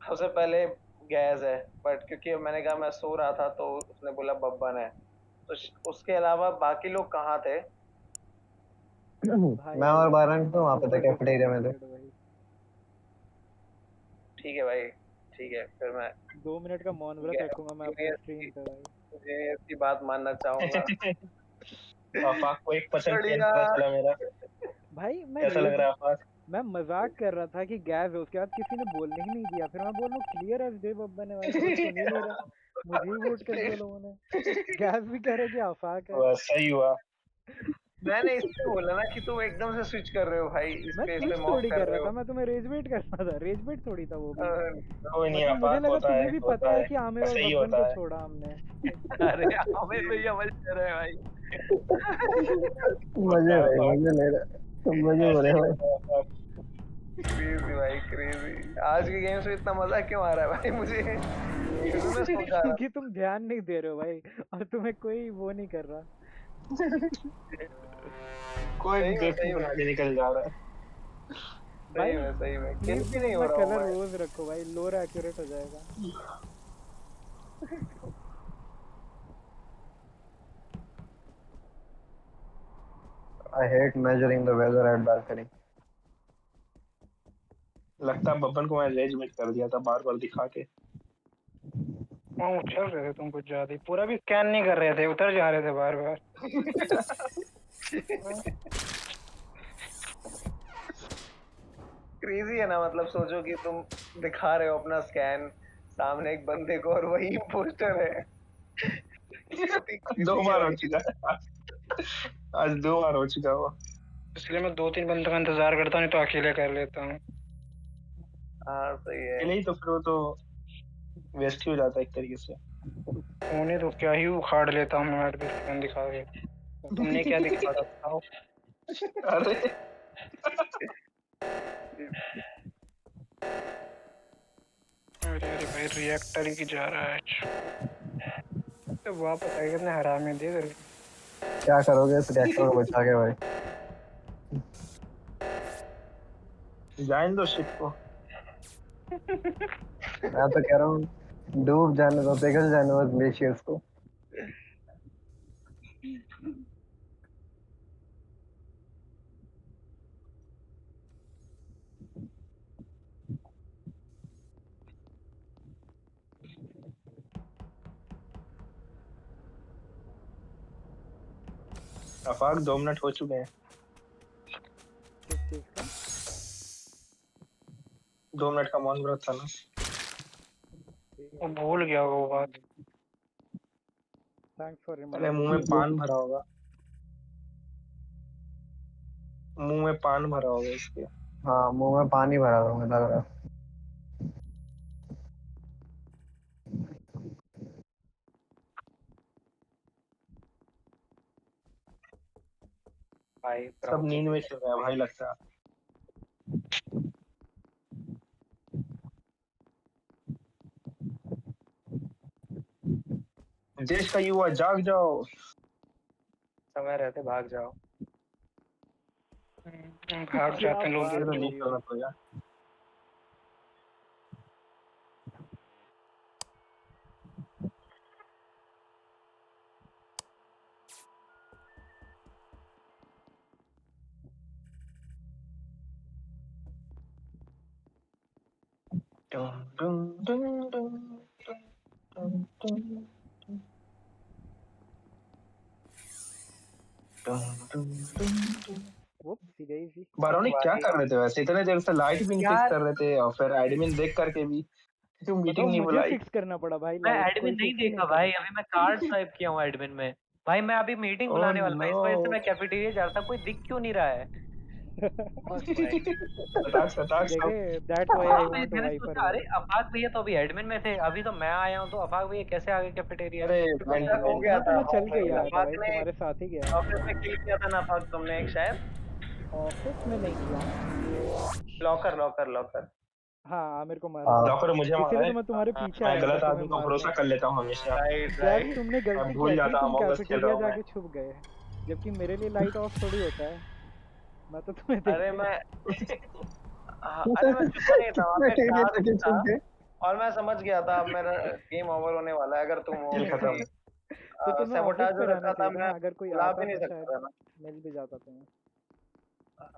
सबसे पहले गैस है, बट क्योंकि मैंने कहा मैं सो रहा था तो उसने बोला बब्बन है। तो उसके अलावा बाकी लोग कहाँ थे? मैं और बायरोनिक तो वहाँ पे थे, ऊपर कैफेटेरिया में थे। भाई। ठीक है भाई, ठीक है, फिर मैं 2 मिनट का मौन व्रत रखूंगा मैं अपने स्ट्रीम पे भाई। जूनियर की बात मानना चाहूंगा। आफाक को 1% पेन बढ़िया। पता चला मेरा। भाई कैसा लग रहा है आफाक? मैं मजाक कर रहा था कि गैस है, उसके बाद किसी ने बोलने ही नहीं दिया, फिर मैं बोल रहा हूँ क्लियर एज डे बब्बन है भाई, कोई सुन ही नहीं रहा, मुझे ही वोट कर दिया लोगों ने। गैस भी कह रहे कि आफाक है। बस सही हुआ। मैंने इसलिए बोला ना कि तुम एकदम से स्विच कर रहे हो भाई, इस मैं पे स्विच मॉक थोड़ी कर कर रहे रहा हो। था, मैं तुम्हें रेज वेट कर रहा था, रेज वेट थोड़ी था वो भी। कोई नहीं मतलब मुझे आफाक, लगा होता तुम्हें है, भी होता पता है है, कि आमिर और ऐसे ही बब्बन होता को है। छोड़ा हमने। अरे आमिर भैया मजे कर रहे हैं भाई। मजे भाई, मजे ले रहे, मजे हो रहे हैं भाई। क्रेजी भाई क्रेजी, आज के गेम्स में इतना मजा क्यों आ रहा है भाई मुझे? शुरू में सोच रहा क्योंकि तुम ध्यान नहीं दे रहे हो भाई, और तुम्हें कोई वो नहीं कर रहा। कोई सही में, बेवकूफ सही में। बना के निकल जा रहा है। सही में सही में किल प्लीज भी नहीं हो अपना रहा हूँ कलर मैं। रोज रखो भाई, लोअर एक्यूरेट हो जाएगा। I hate measuring the weather at balcony. लगता है बब्बन को मैं रेज मेट कर दिया था बार बार दिखा के। उछल रहे थे तुम कुछ ज्यादा ही, पूरा भी स्कैन नहीं कर रहे थे, उतर जा रहे थे बार बार। क्रेजी है ना, मतलब सोचो कि तुम दिखा रहे हो अपना स्कैन सामने एक बंदे को और वही इम्पोस्टर है। 2 बार हो चुका है आज 2 बार हो चुका वो। इसलिए मैं 2-3 बंदों का इंतजार करता हूँ, नहीं तो अकेले कर लेता हूँ। हाँ सही है। अकेले ही तो फिर वो तो वेस्ट ही हो जाता है एक तरीके से। उन्हें तो क्या ही उखाड़ लेता हूँ मैं भी फोन दिखा के। तुमने क्या दिखा बताओ। अरे अरे अरे भाई रिएक्टर ही जा रहा है। तो वापस आएगा अपने हरामी दे कर। क्या करोगे इस रिएक्टर को बचा के भाई? जाने दो शिप को। मैं तो कह रहा हूँ डूब जाने दो, पिघल जाने दो ग्लेशियर्स को। आफाक 2 मिनट हो चुके हैं। किस चीज का? 2 मिनट का मौन व्रत था ना। वो भूल गया वो बात। थैंक्स फॉर अरे मुंह में पान भरा होगा, मुंह में पान भरा होगा इसके। हाँ मुंह में पानी भरा था, मुझे लग रहा है। भाई सब नींद में चल रहा है भाई लगता है। देश का युवा जाग जाओ। समय रहते भाग जाओ। भाग जाते हैं लोग। ये तो लीक करना पड़ेगा। डुम डुम डुम डुम डुम डुम डुम डुम डुम। वो सीधे ही बारोनी क्या कर रहे थे वैसे? इतने देर से लाइट भी नहीं फिक्स कर रहे थे और फिर एडमिन देख करके भी क्यों बताओ, मीटिंग नहीं मुझे बुलाई? फिक्स करना पड़ा भाई मैं लाइट, कोई एडमिन नहीं फिक्स ही देखा नहीं भाई, कर अभी मैं कार्ड स्वाइप किया हूँ एडमिन में। भाई मैं अभी मीटिंग ओह बुलाने वाला था, इस वजह से नो। मैं कैफेटेरिया जा रहा था। कोई दिख क्यों नहीं रहा है? बस भाई। सटाक सटाक सब। देखे, दैट्स व्हाई हाँ आई वांट टू मैंने वाइपर सोचा अरे वन। अफाक भैया तो अभी एडमिन में थे, अभी तो मैं आया हूँ, तो अफाक भैया कैसे आ गए कैफेटेरिया? अरे ऐसा हो एडमिन गया में तो था मैं चल के ही आया था अफाक भाई, ने तुम्हारे साथ ही गया। ऑफिस में किल किया था ना अफाक तुमने एक शायद। ऑफिस में नहीं किया। Locker locker locker. हाँ आमिर को मारा हाँ था, लॉकर मुझे मारा इसीलिए है। तो मैं तुम्हारे पीछे मैं आया था गलत तुम्हें आदमी को मारने। भरोसा कर लेता हूँ हमेशा। Right Jack right. तुमने मैं गलती भूल क्या की, जाता हूँ तुम अमंग अस खेल रहा कैफेटेरिया हूँ मैं। जाके छुप गए, जबकि मेरे लिए लाइट ऑफ थोड़ी होता है। मैं तो तुम्हें देख अरे के मैं अरे मैं छुपा नहीं था, वहाँ पे बैठे गए टास्क थे था छुप के। और मैं समझ गया था अब मेरा गेम ओवर होने वाला है। अगर तुम हो खेल खत्म। किसी तो तुम्हें ऑफिस सैबोटाज पे में रहना रखा था, चाहिए था मैं ना, अगर कोई बुला आता भी नहीं तो सकता शायद था ना। मिल भी जाता तुम्हें।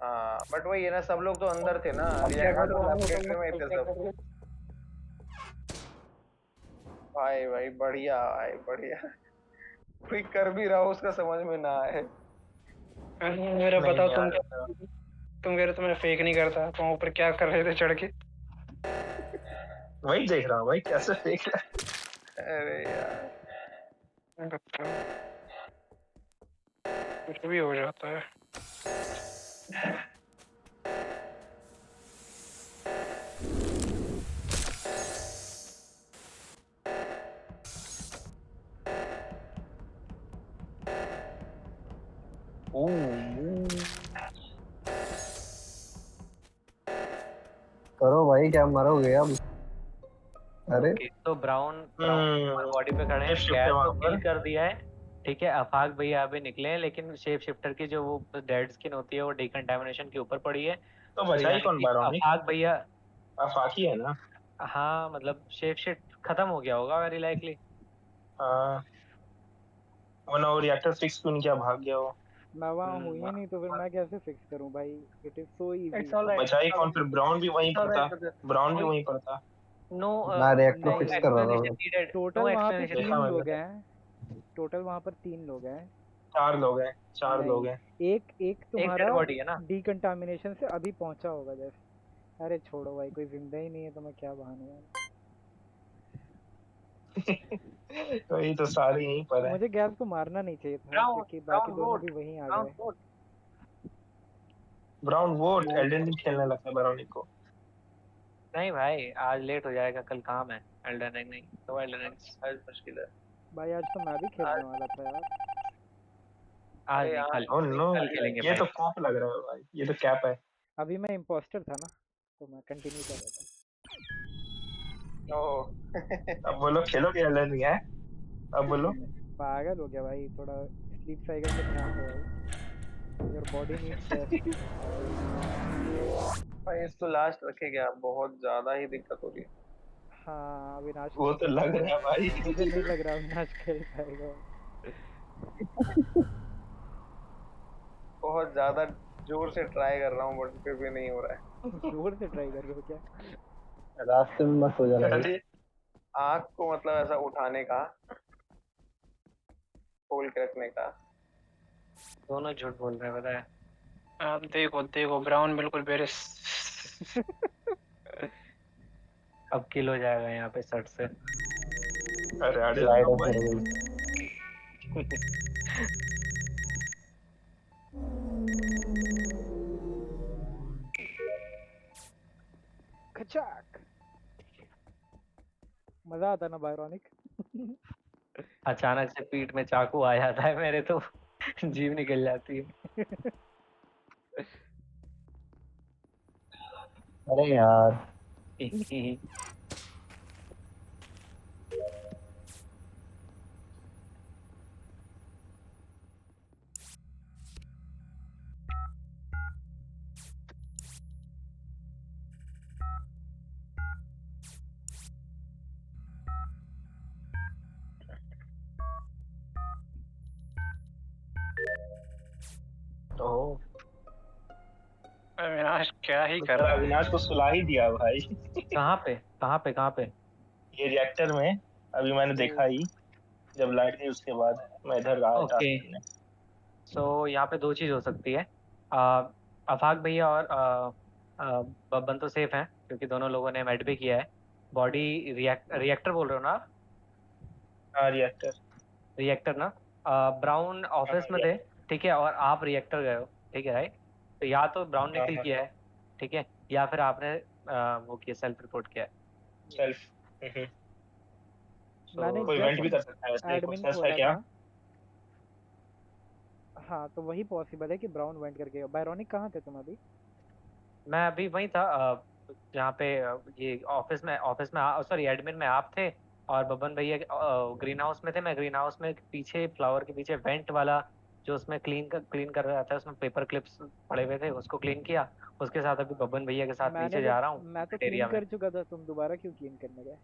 हाँ बट वही है ना, सब लोग तो अंदर थे ना, अब क्या रिएक्टर और लेबोरेटरी में ही थे सब। कर भाई भाई बढ़िया भाई बढ़िया। कोई कर भी रहा हो उसका समझ में ना आए। मेरा नहीं बताओ यार तुम कह रहे तो मैं फेक नहीं करता, तुम ऊपर क्या कर रहे थे चढ़ के? वही देख रहा हूँ भाई कैसे फेंक रहा है। अरे यार बताओ, कुछ भी हो जाता है। करो भाई, क्या मरोगे अब? अरे ओके तो ब्राउन बॉडी पे खड़े हैं, शिफ्ट है गैस वहां को पर। किल कर दिया है। ठीक है, अफाक भैया अभी निकले हैं, लेकिन शेप शिफ्टर की जो वो डेड स्किन होती है वो डिकंटामिनेशन के ऊपर पड़ी है। तो तो बचा ही यानी कौन कि बारोनी? अफाक भैया, आफाकी है ना। हाँ मतलब शेप शिफ्ट खत्म हो गया होगा वेरी लाइकली। हाँ वरना वो रिएक्टर फिक्स क्यों नहीं किया, भाग गया वो। मैं वहाँ हूँ ही नहीं, तो फिर मैं कैसे फिक्स करूँ भाई? It is so easy. It's alright, बचा ही कौन फिर? ब्राउन भी वहीं इट्स पर था। Alright brother. ब्राउन भी वहीं पर था। नो मैं रिएक्टर नो फिक्स नहीं, कर रहा एक्सप्लेनेशन था। नीडेड, टोटल नो वहाँ पे एक्सप्लेनेशन देखा 3 लोग नीडेड। मैंने। हैं। टोटल वहाँ पर 3 लोग हैं। 4 लोग हैं, 4 लोग नहीं, हैं। एक एक एक डेड तुम्हारा बॉडी है ना। डिकंटामिनेशन से अभी पहुंचा होगा जैसे, अरे छोड़ो भाई, कोई जिंदा ही नहीं है तो मैं क्या बहाने यार। वही तो सारे यहीं पर है। मुझे गैस को मारना नहीं चाहिए था ब्राउन क्योंकि बाकी ब्राउन दोनों वोट भी वहीं आ ब्राउन गए। Vote brown vote Elden ring खेलने लगता है ब्राउनी को। नहीं भाई, आज लेट हो जाएगा, कल काम है। एल्डन रिंग नहीं तो एल्डन रिंग आज मुश्किल है। भाई आज तो मैं भी खेलने वाला था यार। आज अरे नहीं, यार कल ओह नो, कल खेलेंगे ये भाई। तो कैप लग रहा है भाई, ये तो कैप है। अभी मैं इम्पोस्टर था ना, तो मैं कंटिन्यू कर रहा था। ओह अब बोलो खेलोगे एल्डन रिंग है? अब बोलो। पागल हो गया भाई, थोड़ा स्लीप साइकिल पे ध्यान दो भाई। Your body needs rest. भाई इसको लास्ट रखे क्या, बहुत ज्यादा ही दिक्कत हो रही है। हाँ अविनाश को वो तो पकड़ना लग होगा। रहा है भाई। मुझे नहीं लग रहा अविनाश खेल पाएगा। बहुत ज्यादा जोर से ट्राई कर रहा हूँ बट फिर भी नहीं हो रहा है। जोर से ट्राई कर रहे हो क्या? रास्ते में मत हो जाना भाई। अरे आँख को मतलब ऐसा उठाने का, खोल के रखने का। दोनों झूठ बोल रहे हैं, पता है। अब देखो देखो ब्राउन बिल्कुल मेरे अब किल हो जाएगा यहाँ पे सट से। अरे अरे लाइट ऑफ भाई। हो गई। खचाक। मजा आता ना बायरॉनिक। अचानक से पीठ में चाकू आ जाता है मेरे तो जीव निकल जाती है। अरे यार ओह, अविनाश क्या ही तो कर सर रहा है। अविनाश को सुला ही दिया भाई। कहाँ पे कहाँ पे कहाँ पे? ये रिएक्टर में अभी मैंने देखा ही, जब लाइट गई उसके बाद मैं इधर आया टास्क ओके, करने। सो यहाँ पे दो चीज़ हो सकती है। अफाक भैया और बब्बन तो सेफ हैं क्योंकि दोनों लोगों ने मेड भी किया है। बॉडी रिएक्टर बोल रहे हो ना? हाँ रिएक्टर। रिएक्टर ना? ब्राउन ऑफिस में थे, ठीक है, और आप रिएक्टर गए हो, ठीक है राइट? तो या तो ब्राउन ने हाँ किल हाँ किया है, ठीक है, या फिर आपने वो किया, सेल्फ रिपोर्ट किया है। सेल्फ। मैंने कोई वेंट भी कर जस्ट सकता है वैसे, कुछ एडमिन ऐसा है खोला क्या? था। हाँ तो वही पॉसिबल है कि ब्राउन वेंट करके। बायरॉनिक कहाँ थे तुम अभी? मैं अभी वहीं था, जहाँ पे ये ऑफिस में सॉरी एडमिन में आप थे, और बबन भैया ग्रीन हाउस में थे। मैं ग्रीन हाउस में पीछे फ्लावर के पीछे वेंट वाला जो उसमें क्लीन कर रहा था, उसमें पेपर क्लिप्स पड़े हुए थे, उसको क्लीन किया। उसके साथ अभी बबन भैया के साथ मैंने नीचे जा रहा हूँ मैं तो एरिया क्लीन में। कर चुका था, तुम दोबारा क्यों क्लीन करने गए?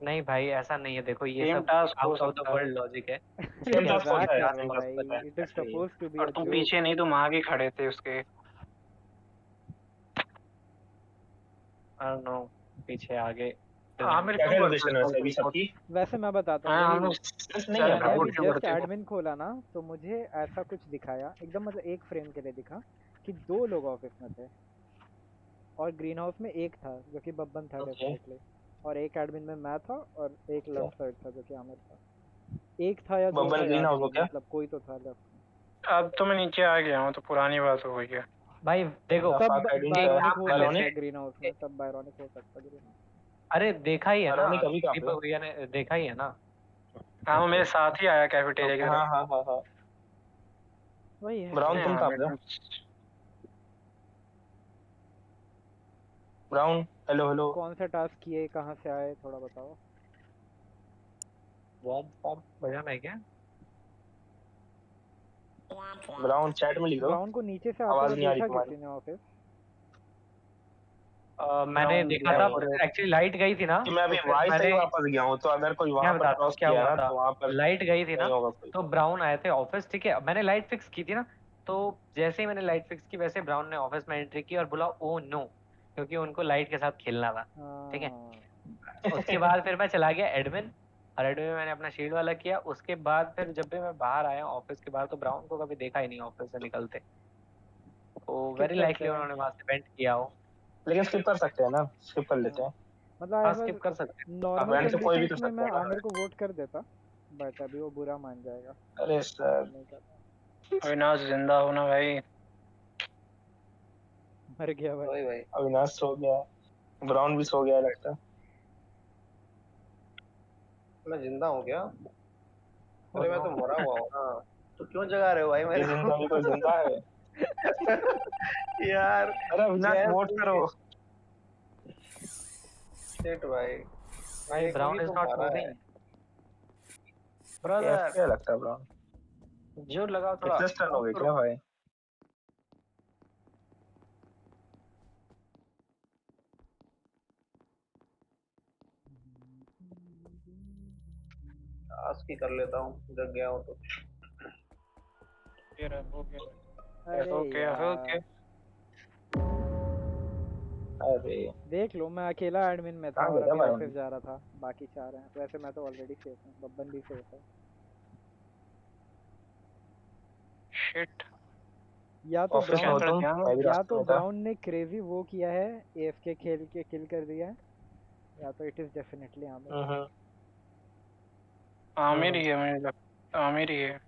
नहीं भाई ऐसा नहीं है, देखो ये सेम सब टास्क हो आउट ऑफ द सकता है वर्ल्ड लॉजिक है। ठीक सेम है, टास्क मजाक होता है, कर रहा सेम हूँ टास्क भाई। होता है, इट इज ऐसा नहीं है। सपोज टू बी और अ तुम जोक। पीछे नहीं, तुम आगे खड़े थे उसके। आई डोंट नो, पीछे आगे आमिर क्या क्यों क्या करता है लोकेशन है वैसे अभी self report? सबकी? वैसे मैं बताता हूँ, हाँ हम वही लोग नहीं है सेल्फ मैंने भाई। अभी रिपोर्ट क्यों जस्ट करते हो? एडमिन खोला ना, तो मुझे ऐसा कुछ दिखाया एकदम, मतलब एक फ्रेम के लिए दिखा कि दो लोग ऑफिस में थे और ग्रीन हाउस में एक था जो कि बब्बन था ओके। डेफिनेटली, और एक एडमिन में मैं था और एक लेफ्ट साइड था जो कि आमिर था। एक था या दो था बब्बन ग्रीन याद हाउस हो नहीं, क्या? मतलब कोई तो था लेफ्ट में। अब तो मैं नीचे आ गया हूँ तो पुरानी बात हो गई है। भाई देखो। तब फाक आइडेंट एक बायरॉनिक काम हो कर सकता लेते है हैं, ग्रीन हाउस में, तब बायरॉनिक हो सकता है ग्रीन हाउस। अरे देखा ही है ना, अरोनी कभी कहाँ पे? दीपक भैया ने देखा ही है ना। हाँ वो मेरे साथ ही आया कैफेटेरिया की हाँ तरफ। हाँ हाँ हाँ। वही है। ब्राउन तुम कहाँ पे हो? Brown hello hello. कौन सा टास्क किए, कहाँ से आए, थोड़ा बताओ। वॉर्म फॉर्म बजाना है क्या? ब्राउन चैट में लिख दो। ब्राउन को नीचे से आते आवाज हुए नहीं आ रही देखा तुम्हारी। किसी ने ऑफिस? मैंने Brown देखा black था, और red। एक्चुअली लाइट गई थी ना, कि मैं तो अभी फिर वाई से ही मैंने, वापस गया हूँ, तो अगर कोई वहां मैं पर बताता हूँ क्रॉस क्या किया हुआ ना था। तो वहां पर लाइट गई थी ना, नहीं होगा कोई। तो ब्राउन आए थे ऑफिस, ठीक है, मैंने लाइट फिक्स की थी ना, तो जैसे ही मैंने लाइट फिक्स की वैसे ब्राउन ने ऑफिस में एंट्री की और बोला ओ नो, क्योंकि उनको लाइट के साथ खेलना था, ठीक है। उसके बाद फिर मैं चला गया एडमिन, और एडमिन में मैंने अपना शील्ड वाला किया। उसके बाद फिर जब भी मैं बाहर आया ऑफिस के बाहर, तो ब्राउन को कभी देखा ही नहीं ऑफिस से निकलते, तो किस वेरी साइड से लाइकली आए? उन्होंने वहां से वेंट किया हो। लेकिन स्किप कर सकते हैं ना, स्किप कर लेते हैं। मतलब हाँ ऐसा स्किप कर सकते हैं। नॉर्मल वैसे कोई भी कंडीशंस कर में सकता मैं है ना। आमिर को वोट कर देता, बट अभी वो बुरा मान जाएगा, अरे सर, नहीं करता। अविनाश जिंदा हो ना भाई। मर गया भाई। वही भाई, अविनाश सो गया, ब्राउन भी सो गया लगता है। मैं जिंदा हूँ क्या? अरे मैं तो मरा हुआ हूँ ना, तो क्यों जगा रहे हो भाई ये मेरे जिंदा भी कोई जिंदा है? को? यार अरे अविनाश गैस वोट करो। शिट भाई, भाई मेरे को ब्राउन ही इज तो नॉट मारा है। Moving brother. क्या लगता है ब्राउन? जोर लगाओ थोड़ा। रिफ्रेश टर्न हो गई क्या भाई? टास्क ही कर लेता हूँ, जग गया हूँ तो। अरे ओके यार अरे देख लो, मैं अकेला एडमिन में था कहाँ और गया अभी भाई? ऑफिस जा रहा था, बाकी 4 हैं। वैसे मैं तो ऑलरेडी सेफ हूँ, बब्बन भी सेफ है। शिट। या तो ऑफिस में हो ब्राउन, तुम? मैं भी या रास्ते तो में था। ब्राउन ने क्रेजी वो किया है, एएफके खेल के किल कर दिया है, या तो it is definitely Aamir. Aamir ही है, मुझे लगता आमिर ही है।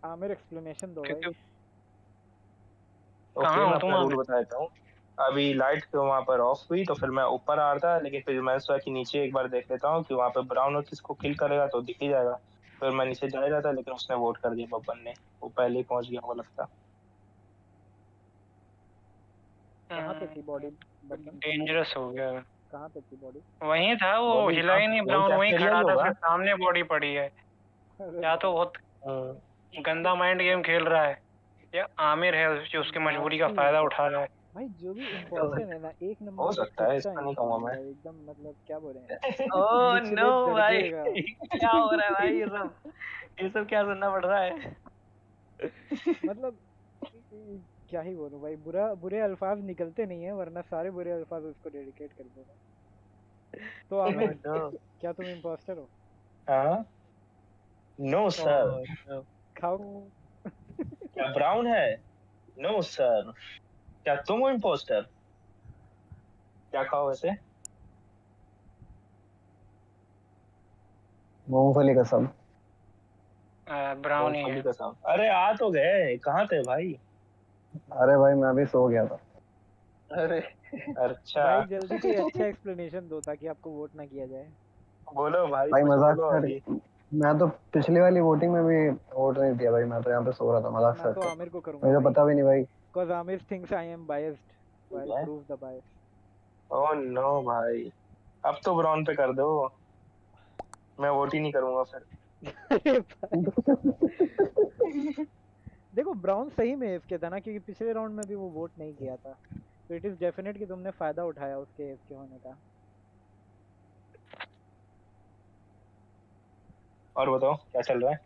आमिर एक्सप्लेनेशन दो भाई। क्योंकि ओके, कहाँ मैं हो तुम अपना रूट आमिर? बता देता हूँ। अभी लाइट वहां पर ऑफ हुई तो फिर मैं ऊपर आ रहा था, लेकिन फिर मैं सोचा कि नीचे एक बार देख लेता हूँ कि वहां पे ब्राउन और किसको किल करेगा तो दिख ही जाएगा। फिर मैं नीचे जा ही रहा था, लेकिन उसने वोट कर दिया बब्बन ने, वो पहले ही पहुंच गया होगा लगता। कहाँ पे थी बॉडी बब्बन? डेंजरस हो गया। कहाँ पे थी बॉडी? वहीं था वो, बॉडी हिला ही नहीं। वही ब्राउन वहीं कैफेटेरिया ही खड़ा था, होगा। सिर्फ सामने बॉडी पड़ी है। अरे या तो बहुत गंदा माइंड गेम खेल रहा है, या आमिर है जो उसकी मजबूरी का नास्टी फायदा है उठा रहा है। भाई, जो भी इम्पोर्टेंट है ना, एक हो नंबर का सकता है, टुच्चा इसका नहीं कहूंगा इंसान, मैं। भाई एकदम, मतलब क्या बोले हैं, ओह निचले नो भाई दर्जे का। क्या हो रहा है भाई, ये सब क्या सुनना पड़ रहा है? मतलब क्या ही बोलूं भाई, बुरे अल्फाज निकलते नहीं है, वरना सारे बुरे अल्फाज उसको डेडिकेट कर दूंगा। तो आमिर, क्या तुम इम्पोस्टर हो? हाँ, नो सर। खाओ। क्या ब्राउन है? No sir. क्या तुम हो इम्पोस्टर? क्या खाओ वैसे? मूंगफली का सब। ब्राउन ही मूंगफली है। कसम। अरे आ तो गए, कहाँ थे भाई? अरे भाई मैं अभी सो गया था। अरे अच्छा, भाई जल्दी कोई अच्छा एक्सप्लेनेशन दो ताकि आपको वोट ना किया जाए। बोलो भाई, भाई कुछ मजाक बोलो कर, अभी। मैं तो पिछली वाली वोटिंग में भी वोट नहीं दिया भाई, मैं तो यहाँ पे सो रहा था मजाक मैं तो करके। आमिर को करूंगा मुझे भाई, पता भी नहीं भाई। cause Aamir thinks I am biased, so ठीक I'll है। prove the bias. Oh no भाई, अब तो ब्राउन पे कर दो, मैं वोट ही नहीं करूंगा फिर। अरे भाई देखो, ब्राउन सही में एफके था ना, क्योंकि पिछले राउंड में भी वो वोट नहीं किया था, तो इट इज डेफिनेट कि तुमने फायदा उठाया उसके एफके होने का। और बताओ क्या चल रहा है?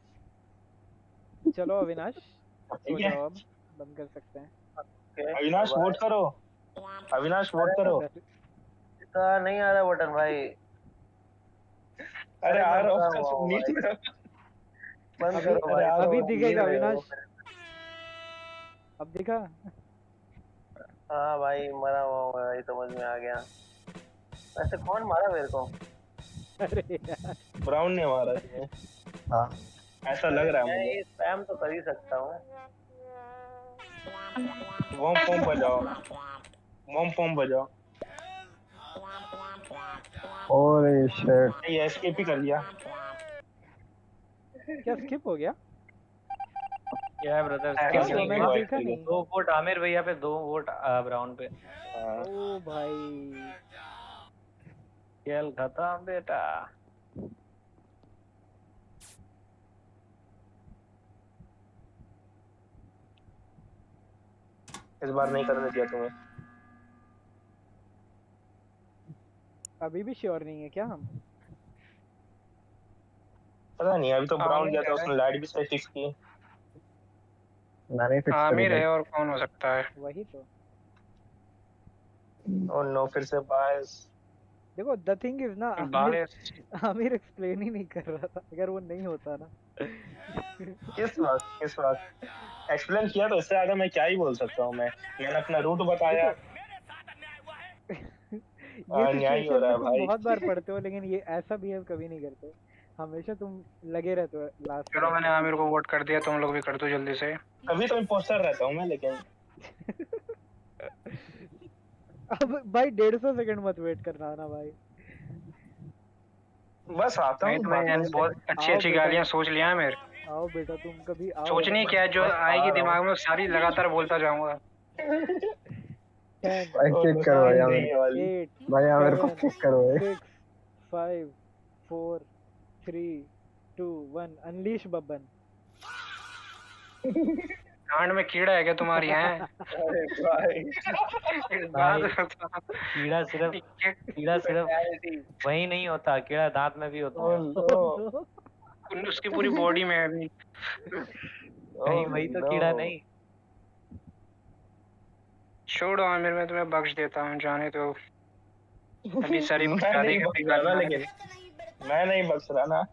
चलो अविनाश, सब सो ठीक है? जाओ, अब बंद कर सकते हैं। अविनाश वोट करो, अविनाश वोट करो। इसका नहीं आ रहा बटन भाई। अरे मैं यार मरा ऑफ हुआ हूँ नीचे भाई, बंद अभी करो भाई। अरे अभी वो दिखेगा ये रहे हो। अविनाश, अब दिखा? हाँ भाई, मरा हुआ हूँ भाई, समझ में आ गया। वैसे कौन मारा मेरे को? अरे यार ब्राउन ने मारा तुम्हें, हाँ ऐसा लग रहा है मैं मुझे। ये स्पैम तो कर ही सकता हूँ। वॉम फॉर्म बजाओ, वॉम फॉर्म बजाओ। Oh shit. ये एस्केप ही कर लिया। क्या स्किप हो गया? क्या है ब्रदर, क्या ऐसे हुआ, नहीं मैंने हुआ देखा actually। नहीं। 2 वोट आमिर भैया पे, 2 वोट ब्राउन पे। हाँ, ओ भाई, खेल खत्म बेटा। इस बार नहीं करने दिया तुम्हें। अभी भी श्योर नहीं है क्या हम? पता नहीं, अभी तो ब्राउन आमिर गया था, है, उसने लाइट भी सही फिक्स की। मैंने फिक्स करी आमिर भाई। है और कौन हो सकता है? वही तो। ओह नो, फिर से बायस। देखो द थिंग इज ना, आमिर बायस। आमिर एक्सप्लेन ही नहीं कर रहा था, अगर वो नहीं होता ना। किस वक्त एक्सप्लेन किया तो इससे ज्यादा मैं क्या ही बोल सकता हूँ। मैंने अपना रूट बताया। देखो ये अन्याय हो सिचुएशन रहा में है तुम भाई। बहुत बार पढ़ते हो, लेकिन ये ऐसा बिहेव कभी नहीं करते। हमेशा तुम लगे रहते हो लास्ट चलो मैंने आमिर को वोट कर दिया, तुम लोग भी कर दो जल्दी से। अभी तो इम्पोस्टर रहता हूँ मैं, लेकिन अब भाई 150 सेकंड मत वेट करना ना भाई। बस आता नहीं हूँ तो बाद मैंने में। बहुत अच्छी आओ अच्छी बेटा, गालियां सोच लिया आमिर। आओ बेटा तुम कभी आओ। सोचनी क्या है, जो बस आ आएगी रहा हूँ। दिमाग में सारी लगातार बोलता जाऊंगा। 10 भाई और किक करो भाई नींद आमिर, नहीं वाली। 8 भाई आमिर को 7 किक करो भाई। 6 5 4 3 2 1 अनलीश बब्बन। कांड में कीड़ा है क्या तुम्हारी हैं? अरे भाई इस भाई बात को तो- कीड़ा सिर्फ वही नहीं होता, कीड़ा दांत में भी होता है। नो उसकी पूरी बॉडी में है अभी। कहीं वही तो कीड़ा नहीं। छोड़ो आमिर, मैं तुम्हें बख्श देता हूँ, जाने दो। अभी सारी मैं ज्यादा नहीं गंदी बख्श रहा ना, गालियां, लेकिन मैं नहीं बख्श रहा ना।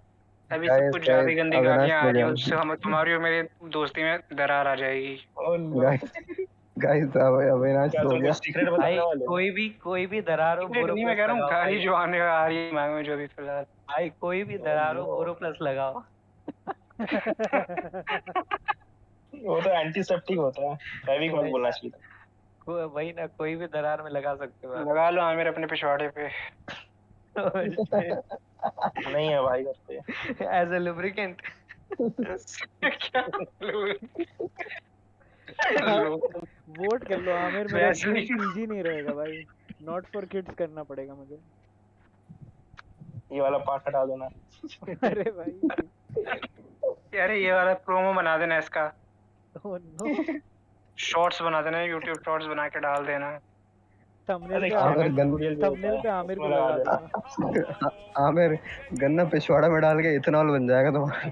अभी सब गाइस कुछ ज्यादा गंदी अविनाश गालियां आ बोल रही है, रहा उससे हम तुम्हारी और मेरे दोस्ती में दरार आ जाएगी। Oh no, guys guys Avinash क्या हो तुम गया। कुछ सीक्रेट भाई बताने वाले हो? कोई भी दरार हो नहीं बोरो नहीं, मैं प्लस कह रहा हूँ लगाओ गाली भाई। जो आने आ रही है दिमाग में जो अभी फिलहाल। भाई कोई भी ओ दरार हो नो, बोरो प्लस लगाओ। वो तो एंटीसेप्टिक होता है, फेविक मत भाई बोलना चाहिए था। वही ना, कोई भी दरार में लगा सकते हो आप। लगा लो आमिर अपने पिछवाड़े पे। नहीं है भाई घर पे। As a lubricant. क्या वोट कर लो आमिर, मेरा वैसे ड्रीम नहीं। पीजी नहीं रहेगा भाई। नॉट फॉर किड्स करना पड़ेगा मुझे। ये वाला पार्ट हटा देना। अरे भाई अरे ये वाला प्रोमो बना देना इसका, ओह नो, शॉर्ट्स बना देना, यूट्यूब शॉर्ट्स बना के डाल देना। थंबनेल अरे पे आमिर आमिर, ट्यूटोरियल जो होता थंबनेल है पे आमिर उसमें को लगा लगा देना। देना। आमिर गन्ना पिछवाड़ा में डाल के इथेनॉल बन जाएगा तुम्हारा।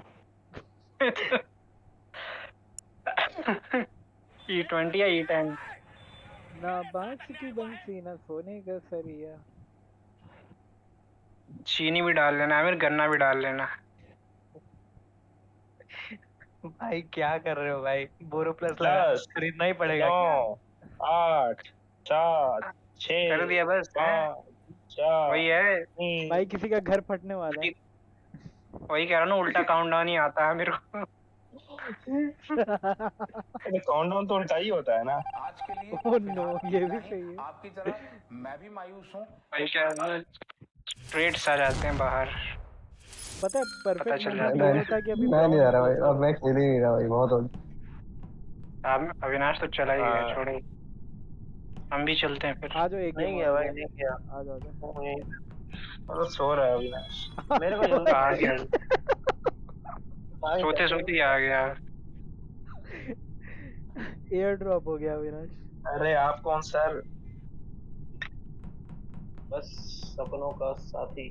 E20 या E10? ना बांस की बंसी ना सोने का सरिया। चीनी भी डाल लेना आमिर, गन्ना भी डाल लेना। भाई क्या कर रहे हो भाई, बोरो प्लस लगा 10 खरीदना ही पड़ेगा क्या? 9 8 7 कर 6 दिया बस है, 5 4 वही है, 3 भाई किसी का घर फटने वाला है। वही कह रहा हूँ ना, उल्टा काउंटडाउन ही आता है मेरे को। अरे काउंटडाउन तो उल्टा ही होता है ना। आज के लिए ओह फिलहाल नो, इतना ये भी ही। सही है। आपकी तरह मैं भी मायूस हूँ। वही क्या ट्रेड्स आ जाते हैं बाहर, पता है पता परफेक्ट चल मोमेंट जाता ये मैं है। होता है कि अभी मैं नहीं आ ब्राउन रहा भाई, इम्पोस्टर अब मैं खेल ही नहीं रहा भाई, बहुत हो गया। अविनाश तो चला ही गया, हाँ। छोड़े, हम भी चलते हैं फिर। आ जाओ, एक नहीं गेम गया और भाई, है। नहीं गया। आ जाओ, आ जाओ। वो यहीं तो सो रहा है अविनाश। मेरे को जल्दी आ नहीं गया, है। सोते सोते ही आ गया। एयर ड्रॉप हो गया अविनाश। अरे आप कौन सर? बस सपनों का साथी।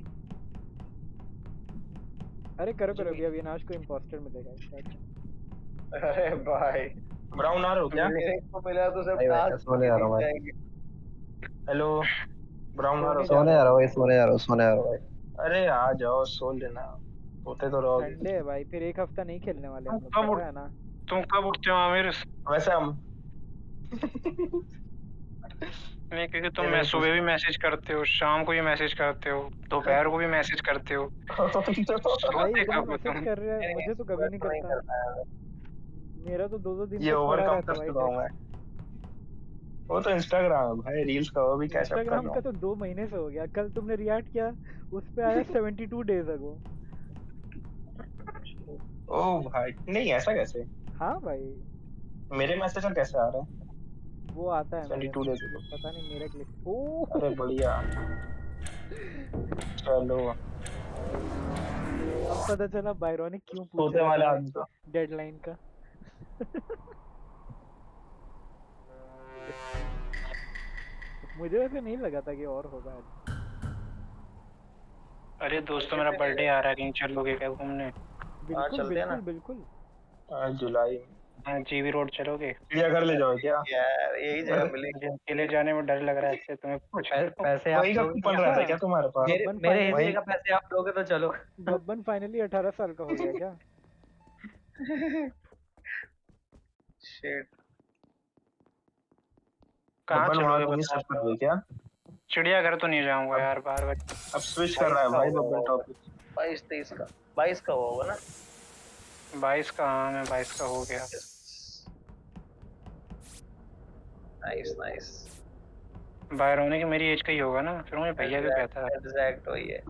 अरे करो करो, अभी अविनाश को इम्पोस्टर मिलेगा शायद। अरे भाई, ब्राउन आ रहे हो क्या? मेरे को मिला तो सब भाई मैं टास्क सोने जा रहा हूँ भाई, जाएंगे। हेलो, ब्राउन आ रहे हो क्या? सोने जा रहा हूँ भाई, सोने जा रहा हूँ, सोने जा रहा हूँ भाई। अरे आ जाओ, सो लेना, सोते तो रहोगे। संडे है भाई, फिर एक हफ्ता नहीं खेलने वाले हम लोग, कब पता है ना। तुम कब उठते हो आमिर? वैसे हम नहीं, क्योंकि तुम ये मैं नहीं सुबह भी मैसेज करते हो, शाम को भी मैसेज करते हो, दोपहर को भी मैसेज करते हो, भाई सोते इतना कब हो मैसेज तुम? कर रहे हैं, मुझे तो कभी नहीं नहीं करता। करता है। मेरा तो 2-2 दिन ये तक पड़ा ओवरकम रहता कर भाई चुका हूँ मैं। टेक्स्ट। वो तो इंस्टाग्राम है भाई, रील्स का वो भी कैच अप कर इंस्टाग्राम रहा का हूँ। तो 2 महीने से हो गया, कल तुमने रिएक्ट किया उस पे आया 72 डेज अगो। ओ भाई, नहीं ऐसा कैसे? हाँ भाई, मेरे मैसेज में कैसे आ रहा है वो आता है मेरे 22 में, डेज को? पता नहीं मेरा क्लिक। ओ अरे बढ़िया, चलो। अब पता चला बायरॉनिक क्यों पूछ सोते रहा वाले था आदमी को डेडलाइन का। मुझे वैसे नहीं लगा था कि और होगा आज। अरे दोस्तों, मेरा बर्थडे आ रहा है, कहीं चलोगे क्या घूमने? बिल्कुल चलते हैं ना। बिल्कुल बिल्कुल। आज जुलाई में हाँ, जीवी रोड चलोगे? चिड़ियाघर ले जाओ क्या? यार यही जगह मिली। मुझे अकेले जाने में डर लग रहा है, इससे तुम्हें पूछ रहा हूँ। पैसे आप वही का दोगे कूपन क्या? रहता है क्या तुम्हारे पास? बब्बन मेरे फाइनली, हिस्से का पैसे आप दोगे तो चलो। बब्बन फाइनली 18 साल का हो गया क्या? शिट। कहाँ बब्बन वहाँ चलोगे तुम ही बताओ? सर्च कर दो क्या? चिड़ियाघर तो नहीं जाऊंगा यार बार बार। अब स्विच कर रहा है भाई बबल टॉपिक। 22-23 का 22 का होगा ना? 22 का, हाँ मैं 22 का हो गया। Nice nice. बाहर होने की मेरी एज का ही होगा ना, फिर मुझे भैया क्यों कहता है। एग्जैक्ट वही है।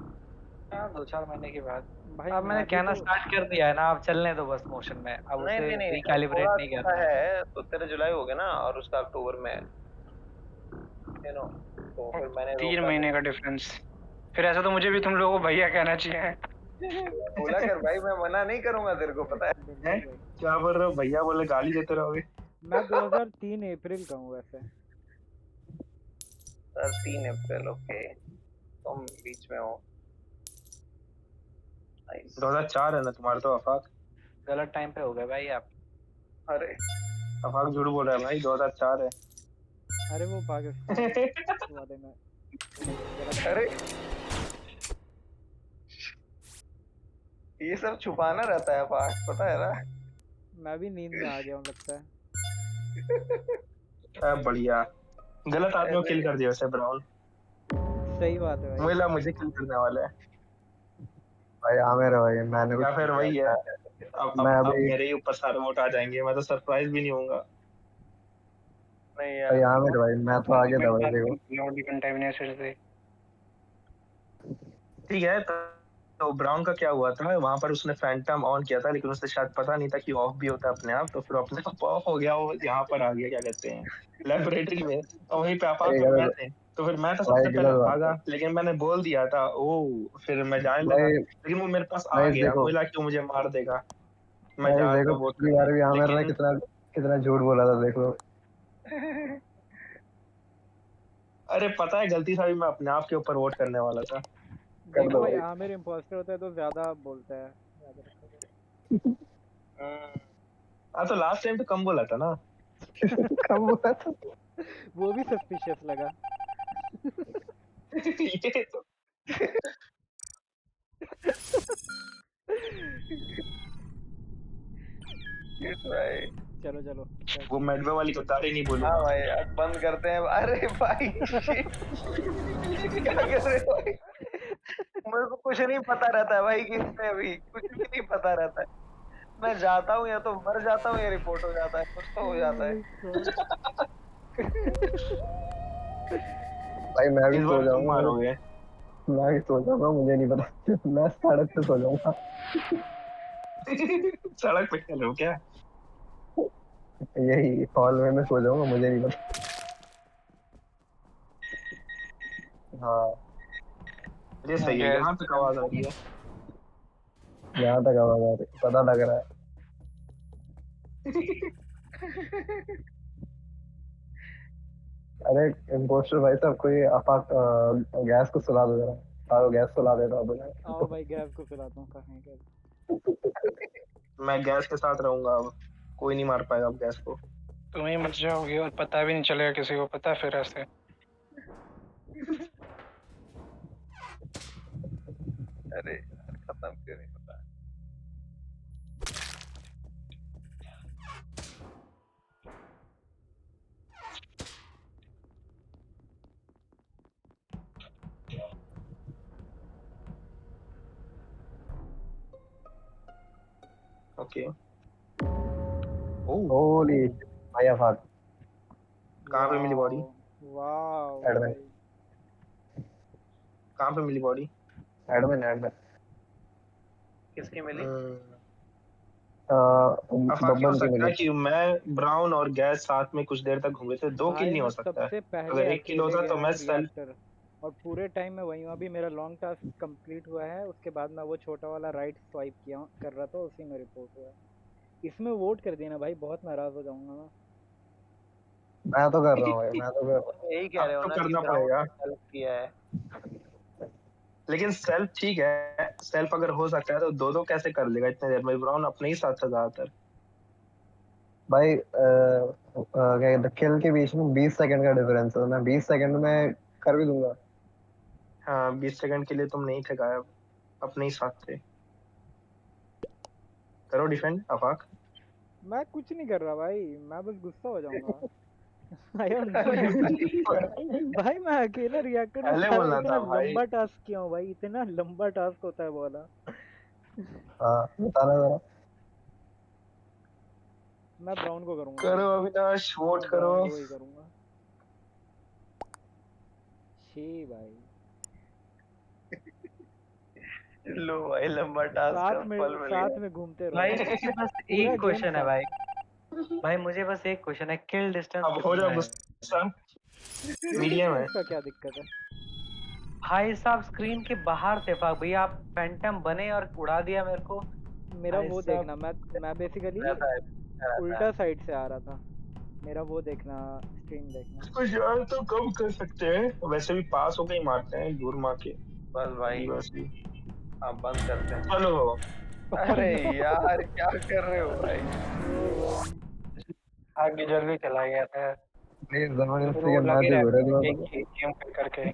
हाँ 2-4 महीने के बाद। भाई अब मैंने मैं भी कहना तो स्टार्ट कर दिया है ना, अब चलने दो बस मोशन में, अब नहीं उसे नहीं नहीं, रिकैलिब्रेट थोड़ा नहीं थोड़ा करना है। है तो तेरा जुलाई हो गया ना और उसका अक्टूबर में है, you know, तो फिर मैंने 3 रोका महीने का डिफरेंस। फिर ऐसा तो मुझे भी तुम लोगों को भैया कहना चाहिए। बोला कर भाई, मैं मना नहीं करूंगा तेरे को, पता है। बिल्कुल हैं? भाई। क्या बोल रहे हो भैया बोले गाली देते रहोगे? मैं 2003 अप्रैल का हूँ वैसे। सर 3 अप्रैल, ओके, तुम बीच में हो। नाइस। 2004 है ना तुम्हारा तो आफाक। गलत टाइम पे हो गए भाई आप। अरे आफाक झूठ बोल रहा है भाई, 2004 है। अरे वो पाकिस्तान वाले में गलत अरे टाइम। ये सब छुपाना रहता है पास, पता है ना। मैं भी नींद में आ गया हूँ लगता है। बढ़िया। गलत आदमी को अरे किल कर दिया वैसे ब्राउन। सही बात है भाई। मुझे लगा मुझे किल करने वाला है, भाई आमिर है भाई, मैंने कुछ या फिर नहीं वही है। किया। अब मैं अब अब अभी मेरे ही ऊपर सारे वोट आ जाएंगे, मैं तो सरप्राइज भी नहीं होऊंगा। नहीं भाई यार, आमिर भाई, मैं तो आगे था भाई, देखो। नॉट डिकंटामिनेशन से। ठीक है तो ब्राउन का क्या हुआ था वहां पर, उसने फैंटम ऑन किया था लेकिन उसे शायद पता नहीं था कि ऑफ भी होता है अपने आप, तो फिर अपने आप ऑफ हो गया, वो यहाँ पर आ गया क्या कहते हैं लेबोरेटरी में, और वहीं पे आपात ये और मैं गलत, थे। तो फिर मैं तो भाई सबसे पहले गलत बात भागा, है लेकिन मैंने बोल दिया था ओ, फिर मैं जाने लगा, भाई। लेकिन वो मेरे पास आ नहीं गया, देखो, मुझे लगा कि वो मुझे मार देगा, मैं नहीं जा रहा था देखो, वोट पिछली करने, बार भी आमिर ने लेकिन कितना कितना झूठ बोला था, देख लो। अरे पता है गलती से भी मैं अपने आप के ऊपर वोट करने वाला था। कर देखो दो भाई, भाई। आमिर इम्पोस्टर होता है तो ज्यादा बोलता है, याद रखो। हाँ तो लास्ट टाइम तो कम बोला था ना। कब बोला था? वो भी सस्पिशियस लगा। ये तो भाई। चलो चलो। वो मेडवे वाली गद्दारी नहीं हाँ बोलूंगा। भाई, अब बंद करते हैं। अरे भाई shit, क्या कर रहे हो भाई? मेरे को कुछ नहीं पता रहता है भाई, किसमें अभी कुछ भी नहीं पता रहता है। मैं जाता हूँ या तो मर जाता हूँ या रिपोर्ट हो जाता है, कुछ तो हो जाता है। भाई मैं भी इस सो बार तुम जाऊंगा, मारोगे। मैं भी सो जाऊंगा, मुझे नहीं पता। मैं सड़क पे सो जाऊंगा। सड़क पे चल रहे हो क्या? यही हॉल में मैं सो जाऊंगा, मुझे नहीं पता। हाँ, ये सही है, यहाँ तक आवाज आ रही है। यहाँ तक आवाज आ रही, पता लग रहा है। अरे इम्पोस्टर भाई साहब, कोई आपात गैस को सुला दो जरा। गैस सुला देता हूँ तुम्हें। आओ भाई, गैस को खिलाता हूँ। कहाँ है गैस? मैं गैस के साथ रहूंगा अब, कोई नहीं मार पाएगा अब गैस को। तुम ही मर जाओगे और पता भी नहीं चलेगा किसी को, पता फिर ऐसे। अरे यार, खत्म क्यों नहीं होता? ओके। ओह, होली भाई आफाक, कहाँ पे मिली बॉडी? वाओ एडमिन, भाई। कहाँ पे मिली बॉडी? Admin admin. किसकी मिली? आफाक क्या हो बब्बन की सकता मिली। है कि मैं ब्राउन और गैस साथ में कुछ देर तक घूमे थे, 2 किल भाई नहीं हो मैं सकता है। सबसे पहले अगर 1 किल अकेले होता तो गया मैं हूँ सेल्फ, रिएक्टर, और पूरे टाइम में वहीं हूँ। अभी मेरा लॉन्ग टास्क कंप्लीट हुआ है, उसके बाद मैं वो छोटा वाला राइट स्वाइप किया कर रहा था, उसी में रिपोर्ट हुआ है। इसमें वोट कर देना भाई, बहुत नाराज हो जाऊंगा मैं। मैं तो कर रहा हूँ भाई, मैं तो कर। तुम यही कह अब रहे हो तो ना कि करना ब्राउन पड़ेगा। ने हेल्प किया है? लेकिन सेल्फ ठीक है, सेल्फ अगर हो सकता है तो 2-2 कैसे कर लेगा इतने देर में? ब्राउन अपने ही साथ था ज्यादातर। भाई क्या कहते, किल के बीच में 20 सेकंड का डिफरेंस है, मैं 20 सेकंड में कर भी दूंगा। हाँ 20 सेकंड के लिए तुम नहीं थे गायब, अपने ही साथ थे। करो डिफेंड आफाक। मैं कुछ नहीं कर रहा भाई, मैं बस गुस्सा हो जाऊंगा। आई डोंट नो भाई, मैं अकेला रिएक्ट कर पहले बोलना इतना था भाई। लंबा टास्क क्यों भाई, इतना लंबा टास्क होता है बोला। हाँ बताना जरा। मैं ब्राउन को करूंगा। करो अविनाश, वोट हाँ, करो। ब्राउन को ही करूंगा। छी भाई, लो भाई, लंबा टास्क का फल मिल साथ गया। में घूमते भाई रहो। मुझे बस पूरा एक गेम क्वेश्चन है साथ। भाई। भाई मुझे बस एक क्वेश्चन है, किल डिस्टेंस अब हो कितना जाओ है? गुस्सा। मीडियम है। इसका क्या दिक्कत है? भाई साहब स्क्रीन के बाहर थे भैया, आप फैंटम बने और उड़ा दिया मेरे को। मेरा भाई वो साहब, देखना, मैं बेसिकली रहता है। उल्टा साइड से आ रहा था। मेरा वो देखना, स्ट्रीम देखना। इसको यार तो कम कर सकते हैं, वैसे भी पास होके ही मारते हैं, दूर मार के। बस भाई, अभी बस भी। आप बंद करते हैं। चलो। अरे यार, क्या कर रहे हो भाई? आगे जल्दी चला गया था। ये जबरदस्ती के वो लगे मैचेस हो रहे रहते हैं हैं एक गेम करके। ये